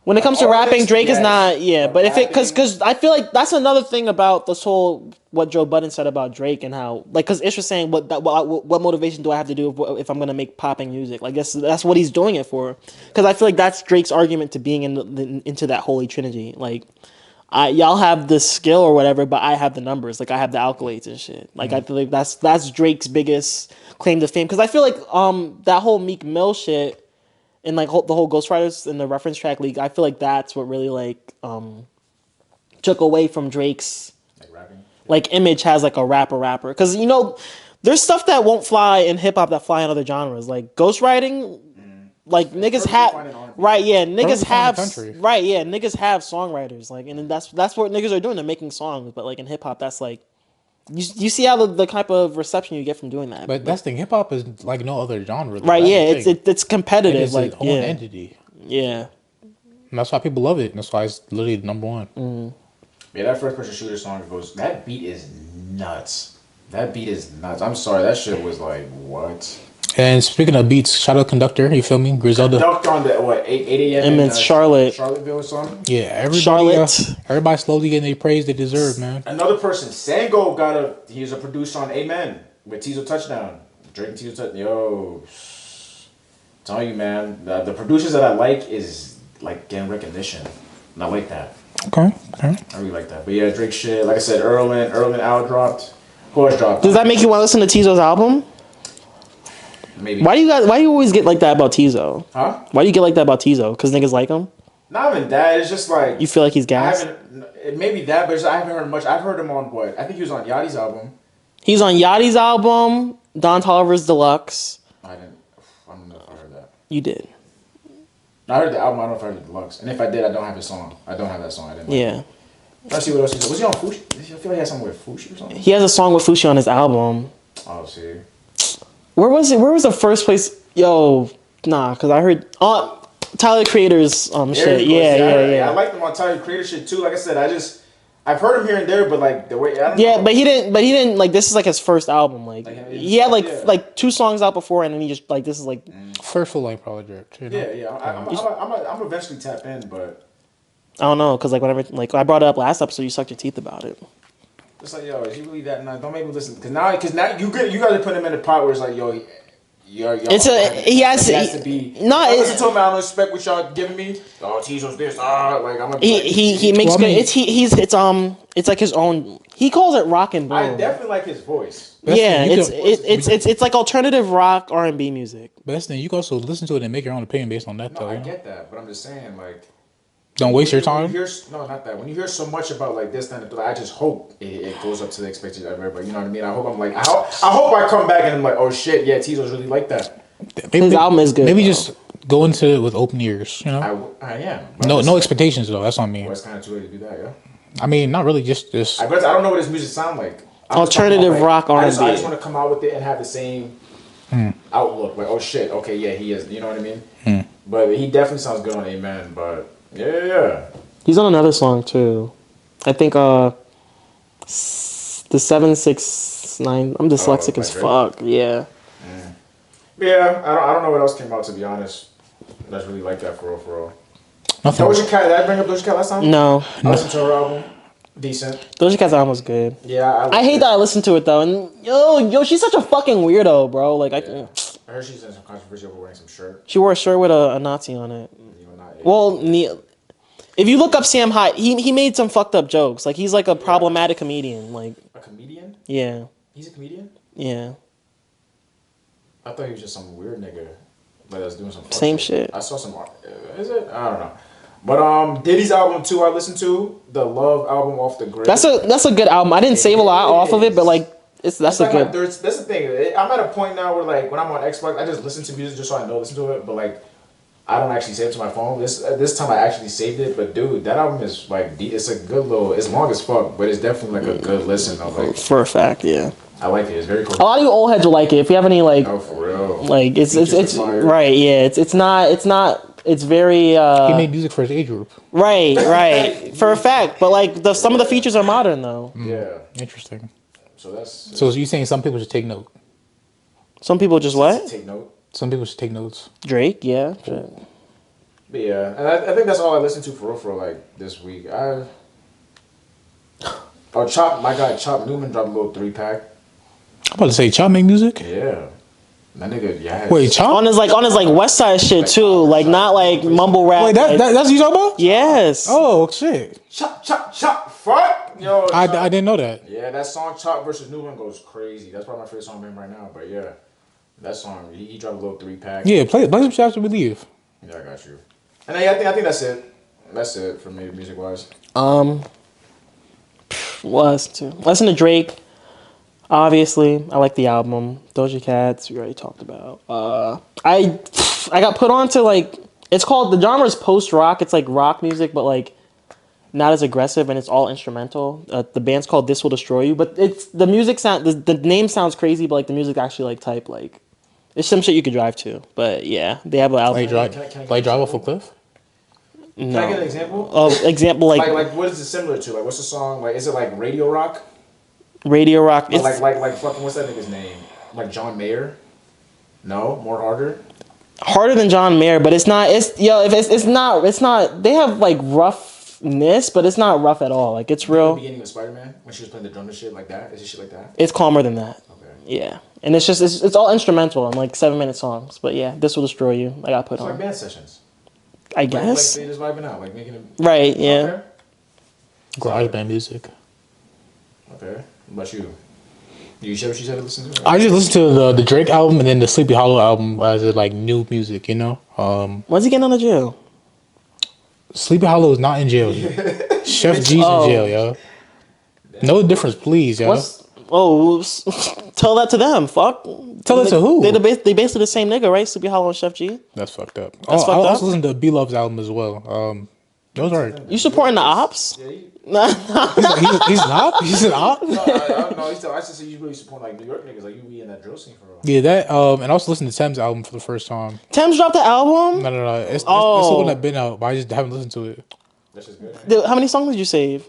When it comes to rapping, Artists, Drake is yes. not. Yeah, but if it Rapping- because I feel like that's another thing about this whole what Joe Budden said about Drake and how like because Ish was saying what motivation do I have to do if I'm gonna make popping music? Like that's what he's doing it for. Because I feel like that's Drake's argument to being into that holy trinity. Like y'all have the skill or whatever, but I have the numbers. Like I have the accolades and shit. Like I feel like that's Drake's biggest claim to fame. Because I feel like that whole Meek Mill shit and like the whole Ghostwriters and the reference track league, I feel like that's what really like took away from Drake's Like rapping. like image as like a rapper. Because you know, there's stuff that won't fly in hip hop that fly in other genres. Like ghostwriting, like niggas perfectly have fine in R&B. right, yeah, niggas Perfectly fine in have country. right, yeah, niggas have songwriters. Like, and that's what niggas are doing. They're making songs, but like in hip hop, that's like. You see how the type of reception you get from doing that, But that's the thing. Hip hop is like no other genre. right? That's Yeah, the thing. it's It competitive, is like its own yeah, entity. yeah. And that's why people love it. And that's why it's literally the number one. Yeah, that first person shooter song goes. That beat is nuts. That beat is nuts. I'm sorry, that shit was like what? And speaking of beats, shout out Conductor. You feel me? Griselda. Ducked on the what 8 a.m. And in, it's Charlotte. Charlottesville or something. Yeah, everybody. Charlotte. Everybody slowly getting the praise they deserve, man. Another person, Sango he was a producer on Amen with Tizo Touchdown. Drake and Tizo Touchdown. Yo, telling you, man, the producers that I like is like getting recognition. And I like that. Okay. I really like that. But yeah, Drake shit. Like I said, Erlin Al dropped. Who else dropped? Does that make you want to listen to Tizo's album? Maybe. Why do you always get like that about Tizo? Huh? Why do you get like that about Tizo? Because niggas like him? Not even that. It's just like You feel like he's I gas? haven't. Maybe that, but I haven't heard much. I've heard him on what? I think he was on Yachty's album. He's on Yachty's album, Don Toliver's Deluxe. I don't know if I heard that. You did. I heard the album. I don't know if I heard the deluxe. And if I did, I don't have his song. I don't have that song. I didn't. Yeah. Let's see what else he did. Was he on Fushi? I feel like he had something with Fushi or something. He has a song with Fushi on his album. Oh, see. Where was it? Where was the first place? Yo, nah, because I heard Tyler Creator's There shit. he goes. Yeah. I like him on Tyler Creator shit too. Like I said, I've heard him here and there, but like the way I don't Yeah, know. but he didn't like this is like his first album. Like he had yeah. like 2 songs out before, and then he just like this is like First full length project. You know? Yeah. I'm eventually tap in, but I don't know because like whenever like I brought it up last episode, you sucked your teeth about it. it's like yo, is he really that? Nah, don't make me listen because now you guys are putting him in the pot where it's like yo. He has to be. No, I listen to him. I don't expect what y'all giving me. Oh, Tizo's this. Like I'm gonna be he makes Well, I good. mean- It's like his own. He calls it rock and roll. I definitely like his voice. Yeah, You could- it's like alternative rock R&B music. But that's the thing. You can also listen to it and make your own opinion based on that, No, though. I You know? get that, but I'm just saying like. Don't waste your When time. you hear, no, not that. When you hear so much about like this, then I just hope it goes up to the expectation of everybody. You know what I mean? I hope I'm like, I hope I come back and I'm like, oh shit, yeah, Tizo's really like that. Maybe, His album is good, Maybe though. just go into it with open ears. You know, I am. But no I'm just- expectations though. That's what I mean. Well, it's kind of too early to do that, yeah. I mean, not really. Just I don't know what his music sound like. I'm just Alternative talking about, rock I just R&B. want to come out with it and have the same outlook. Like, oh shit, okay, yeah, he is. You know what I mean? But he definitely sounds good on Amen. But yeah. He's on another song too. I think the 769. I'm dyslexic by as Drake? fuck. Yeah. Yeah, I don't know what else came out to be honest. That's really like that for real. nothing. Doja Cat, did I bring up Doja Cat last time? No, I listened to her album. Decent. Doja Cat's album was good. Yeah, I hate that I listened to it though, and yo, she's such a fucking weirdo, bro. Like I heard she's in some controversy over wearing some shirt. she wore a shirt with a Nazi on it. You know, not- Well, if you look up Sam Hyde, he made some fucked up jokes. Like he's like a problematic comedian. Like a comedian? yeah, He's a comedian? yeah. I thought he was just some weird nigga that was doing some fuck Same shit. I saw some art. Is it? I don't know. But Diddy's album too, I listened to the Love album off the grid. That's a good album. I didn't save a lot off of it, but like that's It's a like good. that's the thing. I'm at a point now where like when I'm on Xbox, I just listen to music just so I know listen to it. But like, I don't actually save it to my phone. This time I actually saved it. But dude, that album is like it's a good little. It's long as fuck, but it's definitely like a good listen. Though. Like For a fact, yeah. I like it. It's very cool. A lot of you old heads will like it. If you have any like Oh, for real. like it's fire. right, yeah. It's not. It's very He made music for his age group. right for a fact. But like some of the features are modern though. Yeah. Interesting. So that's So you saying some people should take note? Some people just what? take note. Some people should take notes. Drake, yeah. But yeah, and I think that's all I listened to for real like this week. My guy Chop Newman dropped a little 3-pack. I'm about to say, Chop make music? Yeah. That nigga, yeah. Wait, Chop? On his West Side shit too, like not like mumble rap. Wait, that's what you talking about? Yes. Oh, shit. Chop, fuck! Yo, I didn't know that. Yeah, that song Chop versus Newman goes crazy. That's probably my favorite song of him right now. But yeah, that song, he dropped a little 3-pack. Yeah, play some shit after we leave. Yeah, I got you. And I think that's it. That's it for me, music wise. Listen to Drake. Obviously, I like the album. Doja Cat's we already talked about. I got put on to like, it's called, the genre is post rock. It's like rock music, but like not as aggressive, and it's all instrumental. The band's called This Will Destroy You, but it's the music sound. The name sounds crazy, but like the music actually like type like it's some shit you could drive to. But yeah, they have an album. Like drive off a cliff. No. Can I get an example? Example like what is it similar to? Like what's the song? Like is it like radio rock? Radio rock. Like fucking what's that nigga's name? Like John Mayer? No, more harder. Harder than John Mayer, but it's not. It's not. They have like roughness, but it's not rough at all. Like it's real. The beginning of Spider-Man when she was playing the drum and shit like that. Is it shit like that? It's calmer than that. Okay. Yeah, and it's all instrumental and like 7-minute songs. But yeah, This Will Destroy You. I got put on. Like band sessions. I guess. Like they just vibing out, like making it. Right. Yeah. Okay. Garage band music. Okay. What about you? You sure what you said to listen to? I just listened to the Drake album and then the Sleepy Hollow album as like new music, you know. When's he getting out of jail? Sleepy Hollow is not in jail. Chef G's in jail, yo. No difference, please, yo. Tell that to them. Fuck. Tell it to who? They basically the same nigga, right? Sleepy Hollow and Chef G. That's fucked up. That's fucked I up. also listened to B Love's album as well. Those are. You supporting the ops? He's an op. He's an op. No, I don't know. I just say you really support like New York niggas, like you be in that drill scene for real. Yeah, that. And I also listened to Thames' album for the first time. Thames dropped the album? No. It's the one that been out, but I just haven't listened to it. That's just good. How many songs did you save?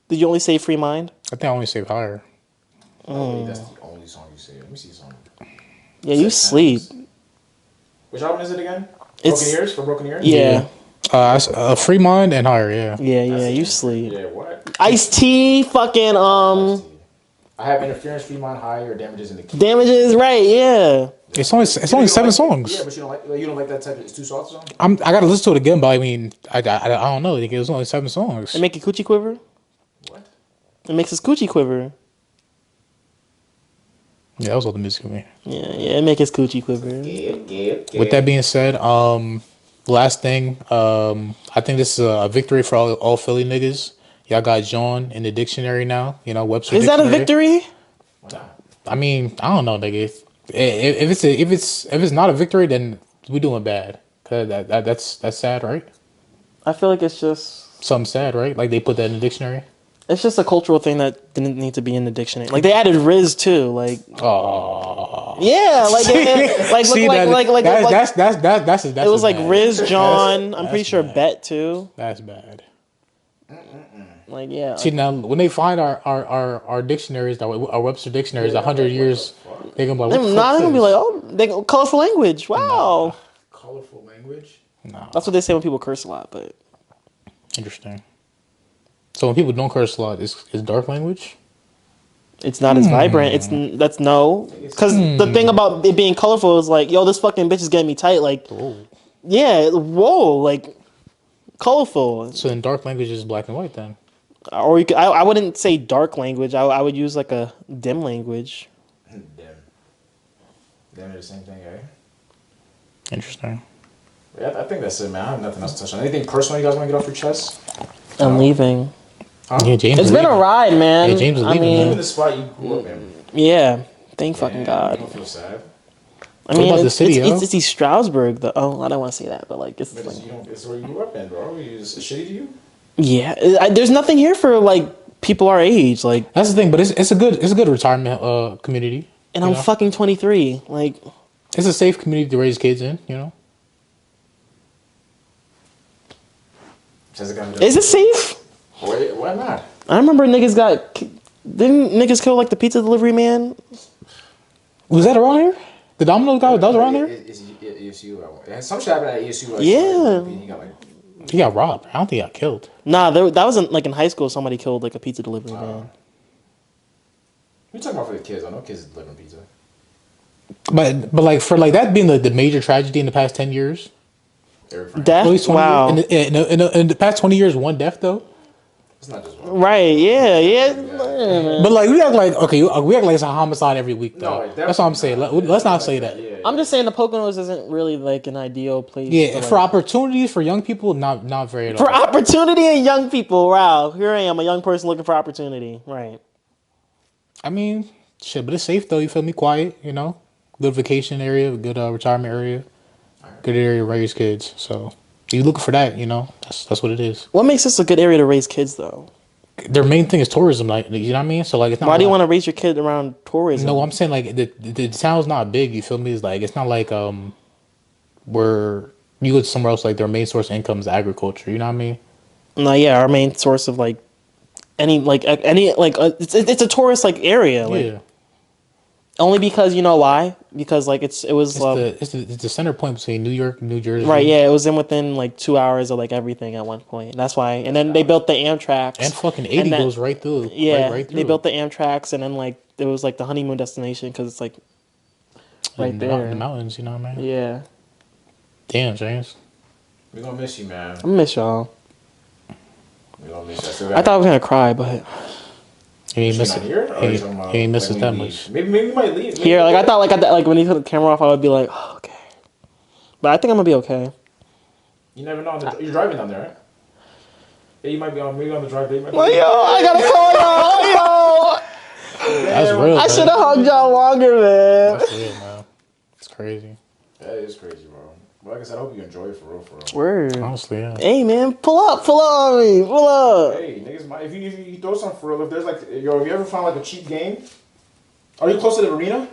Did you only save Free Mind? I think I only saved Higher. That's the only song you say. Let me see the song. Yeah, you sleep. Which album is it again? It's Broken Ears? For Broken Ears? Yeah. Free Mind and Higher, yeah. Yeah, you sleep. Yeah, what? Ice-T, fucking, I have Interference, Free Mind, Higher, Damages in the Key. Damages, right, yeah. It's only 7 songs. Yeah, but you don't like that type of, it's too soft song? I gotta listen to it again, but I mean, I don't know. It was only 7 songs. It make your coochie quiver? What? It makes his coochie quiver. Yeah, that was all the music for me. Yeah, it make his coochie quiver. With that being said, last thing, I think this is a victory for all Philly niggas. Y'all got John in the dictionary now. You know, Webster. Is that a victory? I mean, I don't know, nigga. If it's not a victory, then we doing bad. Cause that's sad, right? I feel like it's just Something sad, right? Like they put that in the dictionary. it's just a cultural thing that didn't need to be in the dictionary. Like they added Riz too. Like yeah, like See, that's it was like bad. Riz, John. I'm that's pretty sure bad. Bet too. That's bad. Like yeah. See now, when they find our dictionaries, our Webster dictionaries, 100 years, they gonna be like, what the They're fuck gonna be is like, oh, they colorful language. Wow. Colorful language? No. That's what they say when people curse a lot, but Interesting. So when people don't curse a lot, is dark language? it's not as vibrant. That's no, because the thing about it being colorful is like, yo, this fucking bitch is getting me tight. Like, yeah, whoa, like colorful. So then dark language is black and white then. Or you could, I wouldn't say dark language. I would use like a dim language. Dim. Dim are the same thing, eh? Interesting. Yeah, I think that's it, man. I have nothing else to touch on. Anything personal you guys want to get off your chest? I'm leaving. Huh? Yeah, James. It's been a ride, man. Yeah, James is I leaving, mean, Even man. the spot you grew up in. yeah. Thank fucking You God. don't feel sad? I mean, about the it's, city, yo? it's East Stroudsburg, though. Oh, I don't want to say that, but like, it's But like, it's where you grew up in, bro. It's shitty to you? yeah. There's nothing here for like people our age, like, That's the thing, but it's a good retirement community. and you I'm know? fucking 23. Like, It's a safe community to raise kids in, you know. Is is it safe? Why not? I remember didn't niggas kill like the pizza delivery man? Was that around here? The Domino's guy that was around here? If ESU. Some shit happened at ESU. Like, Yeah. He got like. He got robbed. I don't think he got killed. Nah, that wasn't like in high school. Somebody killed like a pizza delivery man. We talking about for the kids. I know kids delivering pizza. But like for like that being the major tragedy in the past 10 years. Death. At least 20 Wow. years. In the past 20 years, one death though. It's not just one. Right. Yeah. Man. But like we act like we act like it's a homicide every week though. No, That's all I'm saying. Let's not say that. Yeah, I'm just saying the Poconos isn't really like an ideal place. Yeah, to, for like, opportunities for young people, not very at all. for opportunity and young people. Wow, here I am, a young person looking for opportunity. Right. I mean, shit, but it's safe though. You feel me? Quiet, you know. Good vacation area, good retirement area, good area to raise kids. So you looking for that, you know? That's what it is. What makes this a good area to raise kids, though? Their main thing is tourism, like you know what I mean. So like, it's not. Why do you like, want to raise your kid around tourism? No, I'm saying like the town's not big. You feel me? It's like it's not like where you go to somewhere else. Like their main source of income is agriculture. You know what I mean? No, yeah, our main source of like it's a tourist like area. Like, Yeah. only because you know why? Because like it's the center point between New York and New Jersey. right. Yeah, it was within like 2 hours of like everything at one point. That's why. And then they built the Amtrak. And fucking 80 then- goes right through. Yeah, right through. they built the Amtrak's, and then like it was like the honeymoon destination because it's like right And there. the mountains. You know what I mean? Yeah, Damn, James. We gonna miss you, man. I miss y'all. We gonna miss you. I thought I was gonna cry, but You ain't miss Not it. here? Or are you talking You about ain't miss when it that we much. leave? Maybe we might leave. here, like I thought, like when you took the camera off, I would be like, oh, okay. But I think I'm gonna be okay. You never know. You're driving down there, right? Yeah, you might be on. Maybe on the drive. Yo, I gotta call y'all. That's real. I should have hugged y'all longer, man. That's real, man. It's crazy. That is crazy, bro. Well, like I said, I hope you enjoy it for real, for real. Word. Honestly, yeah. Hey, man, pull up on me, pull up. Hey, niggas, if you throw something for real, if there's like, yo, have you ever found like a cheap game? Are you close to the arena?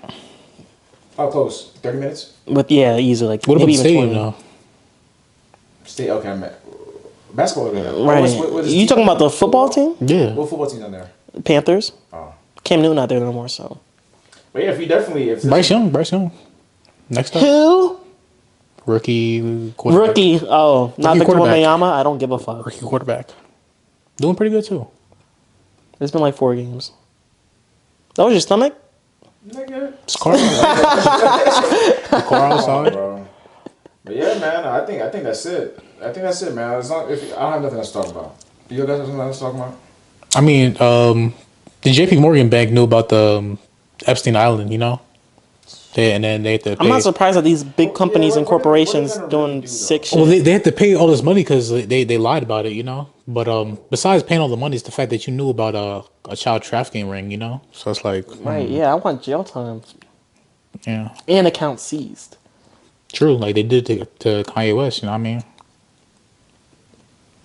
How close? 30 minutes? But yeah, easy. Like What about maybe the even stadium 20. though? Stay okay. I'm at basketball arena. Right. What is You talking about the football team? Yeah. What football team's on there? Panthers. Oh, Cam Newton not there no more, so. but yeah, if Bryce Young. Next up, Uh, rookie quarterback. Rookie. Oh, not Rookie Victor quarterback. Wembanyama. I don't give a fuck. Rookie quarterback. Doing pretty good too. It's been like 4 games. That was your stomach? nigga. It's Carl. Carl outside. Bro. But yeah, man, I think that's it. I think that's it, man. As long if I don't have nothing else to talk about. Do you guys have something else to talk about? I mean, the J.P. Morgan Bank knew about the Epstein Island. You know. And then they had to pay. I'm not surprised that these big companies and what are corporations they gonna doing really do, sick though? shit. Well, they had to pay all this money because they lied about it, you know. But besides paying all the money, it's the fact that you knew about a child trafficking ring, you know. So it's like, Right, yeah, I want jail time. yeah, And accounts seized. true. Like they did to Kanye West, you know what I mean.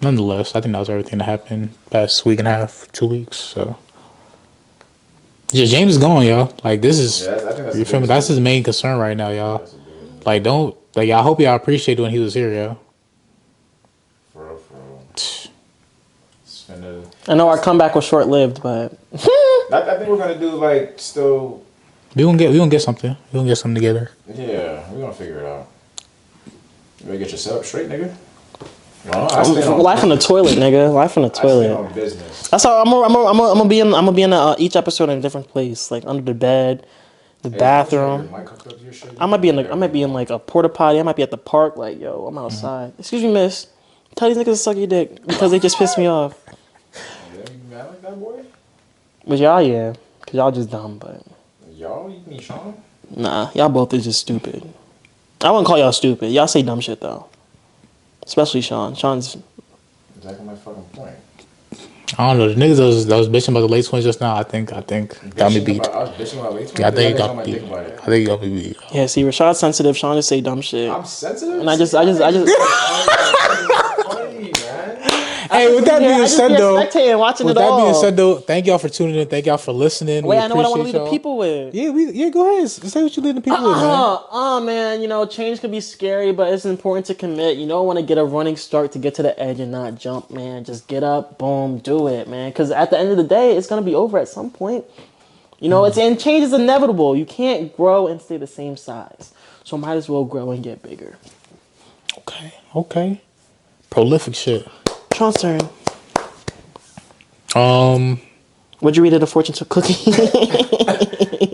Nonetheless, I think that was everything that happened past week and a half, 2 weeks. So yeah, James is gone, y'all. Like this is, Yeah, I think that's you the feel me? biggest That's thing. his main concern right now, y'all. That's a big- Like don't like I hope y'all appreciated when he was here, y'all. For real, for real. It's finna- I know our comeback was short lived, but I think we're gonna do like still. We gonna get something. We gonna get something together. Yeah, we're gonna figure it out. You better get yourself straight, nigga. No, I stay on. life in the toilet, nigga. Life in the I stay toilet. on business. That's how I'm gonna be in each episode in a different place, like under the bed, the bathroom. I might be in like a porta potty. I might be at the park. Like, yo, I'm outside. Excuse me, miss. Tell these niggas to suck your dick because they just pissed me off. Yeah, you mad like that, boy? But y'all, yeah, cause y'all just dumb. But Y'all, you mean Sean? nah, y'all both is just stupid. I wouldn't call y'all stupid. Y'all say dumb shit though. Especially Sean. Sean's. Exactly my fucking point. I don't know. The niggas that was bitching about the late twins just now. I think got me beat. I was bitching about late Yeah, I think he got got me beat. think about it. I think he got me beat. Yeah, see, Rashad's sensitive. Sean just say dumb shit. I'm sensitive. And I just. Funny, man. Hey, with that being said though, spectating, watching with it that all. being said though, thank y'all for tuning in. Thank y'all for listening. Wait, We I know what I want to appreciate leave the y'all. people with. Yeah, go ahead. Say what you leave the people with, man. Man, you know, change can be scary, but it's important to commit. You don't want to get a running start to get to the edge and not jump, man. Just get up, boom, do it, man. Because at the end of the day, it's going to be over at some point. You know, and change is inevitable. You can't grow and stay the same size. So might as well grow and get bigger. Okay. Prolific shit. Sean's turn. What'd you read of the fortune cookie?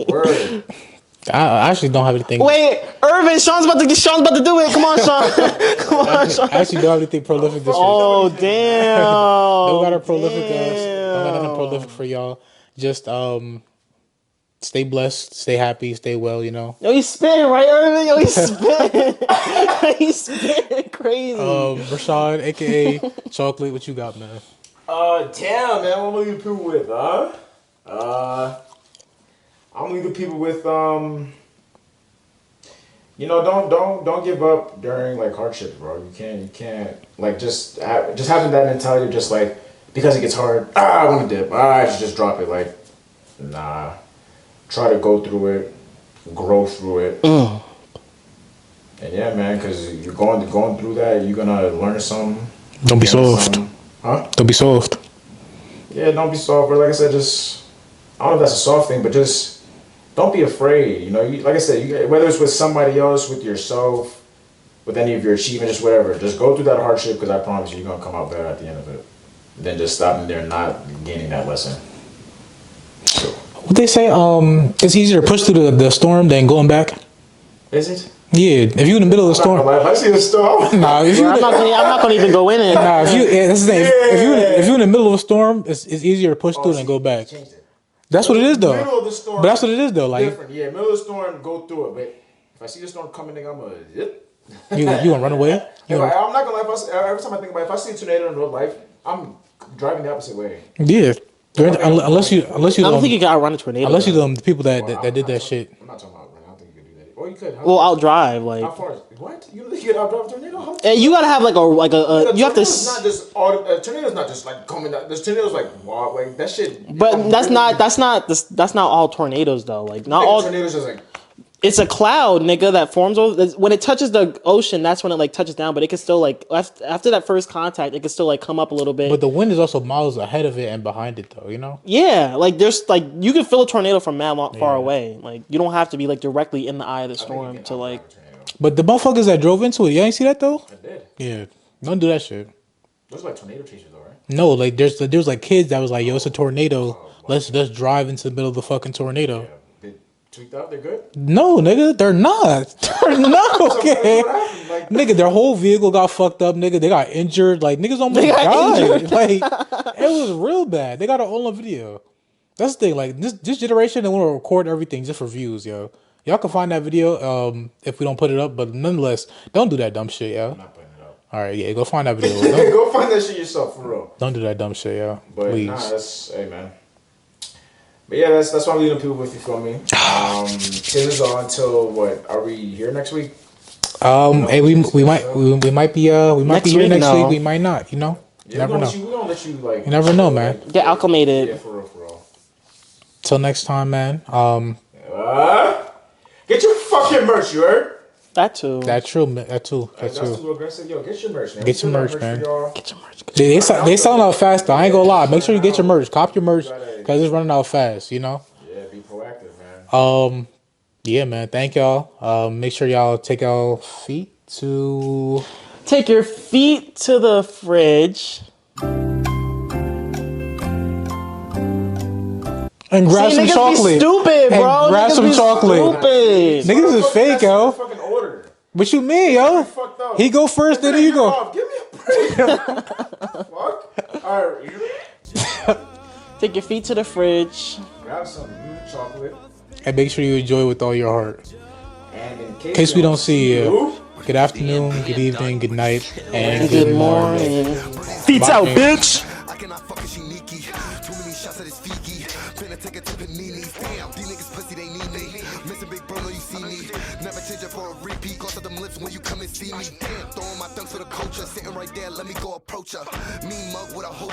Word. I actually don't have anything. Wait, Irvin, Sean's about to do it. Come on, Sean. Come on, Sean. I actually don't have anything prolific this week. Oh, damn. Don't got a prolific don't got nothing prolific for y'all. Just stay blessed, stay happy, stay well, you know. Yo, he's spitting, right, Irvin? Yo, he's spitting. He's spitting crazy. Rashad, aka Chocolate, what you got, man? Damn, man, what am I leaving people with, huh? I'm leaving people with, you know, don't give up during like hardships, bro. You can't like just having that mentality of just like because it gets hard, I want to dip, I should just drop it. Like, nah, try to go through it, grow through it, and yeah, man, because you're going through that, you're gonna learn something. Don't be soft. Huh? Don't be soft. Yeah, don't be soft, but like I said, just I don't know if that's a soft thing, but just don't be afraid. You know, like I said, whether it's with somebody else, with yourself, with any of your achievements, just whatever, just go through that hardship because I promise you, you're gonna come out better at the end of it. Then just stopping there, and not gaining that lesson. So, What they say? It's easier to push through the storm than going back. is it? Yeah, if you're in the middle of the storm. If I see the storm, Nah, if you. I'm not gonna even go in it. Nah, if you. Yeah, that's the thing. If you're in the middle of a storm, it's easier to push through than go back. That's what it is, though. Middle of the storm, But that's what it is, though. Like different. Yeah, middle of the storm, go through it. But if I see the storm coming, nigga, I'm gonna zip. you gonna run away. I'm not gonna lie. Every time I think about it, if I see a tornado in real life, I'm driving the opposite way. Yeah. Unless you. I don't think you can outrun a tornado. Unless you the people that did that shit. I'm not talking about. I don't think you could do that. Or you could. Well, I'll drive like. How far? What? You think you could outdrive a tornado? And you gotta have like a you have to. Not just tornado's not just like coming out. There's tornadoes like wow, like that shit. But that's not all tornadoes though. Like not all tornadoes is like. It's a cloud, nigga, that forms over. When it touches the ocean, that's when it like touches down. But it can still like after that first contact, it can still like come up a little bit. But the wind is also miles ahead of it and behind it, though. You know. Yeah, like there's like you can feel a tornado from far away. Like you don't have to be like directly in the eye of the storm to like. But the motherfuckers that drove into it, you ain't see that though. I did. Yeah, don't do that shit. Those are like tornado chasers, though, right? No, like there's like kids that was like, yo, it's a tornado. Let's drive into the middle of the fucking tornado. Yeah. Tweaked out, they're good? No, nigga, they're not. They're not okay. Like, nigga, their whole vehicle got fucked up, nigga. They got injured. Like, niggas almost died. Like, it was real bad. They got it all on video. That's the thing. Like, this generation, they want to record everything just for views, yo. Y'all can find that video if we don't put it up, but nonetheless, don't do that dumb shit, yo. I'm not putting it up. All right, yeah, go find that video. Go find that shit yourself, for real. Don't do that dumb shit, yo. But please. nah, hey, man. But yeah, that's why I'm leaving people with, you feel me? This is on until what? Are we here next week? Hey, we might be here next week. No. We might not. You know, Yeah, never know. We don't let you like. You never know, man. Get acclimated. Yeah, for real. Till next time, man. Get your fucking merch, you heard? That too. That too. That's too aggressive. Yo, get your merch, man. Get your merch, man. Get your merch. They selling out fast though. I ain't gonna lie. Make sure you get your merch. Cop your merch because it's running out fast. You know. Yeah, be proactive, man. Yeah, man. Thank y'all. Make sure y'all take your feet to the fridge. and grab some chocolate. Be stupid, bro. And grab some chocolate. Stupid. Niggas is fake, yo. Fucking order. What you mean, yo? He go first, then you go. Give me a break. Fuck. All right. Take your feet to the fridge. Grab some chocolate. And make sure you enjoy with all your heart. And in case we don't see you, good afternoon, good evening, good night, and Good morning. Feet out, bitch. I cannot fuck a sneaky. Too many shots at his feeky. Finna take it to Paninis. Damn, these niggas pussy, they need me. Missing big bro, know you see me. Never change it for a repeat. Close to them lips when you come and see me. Damn, throwing my thumbs for the culture. Sitting right there, let me go approach her. Mean mug with a whole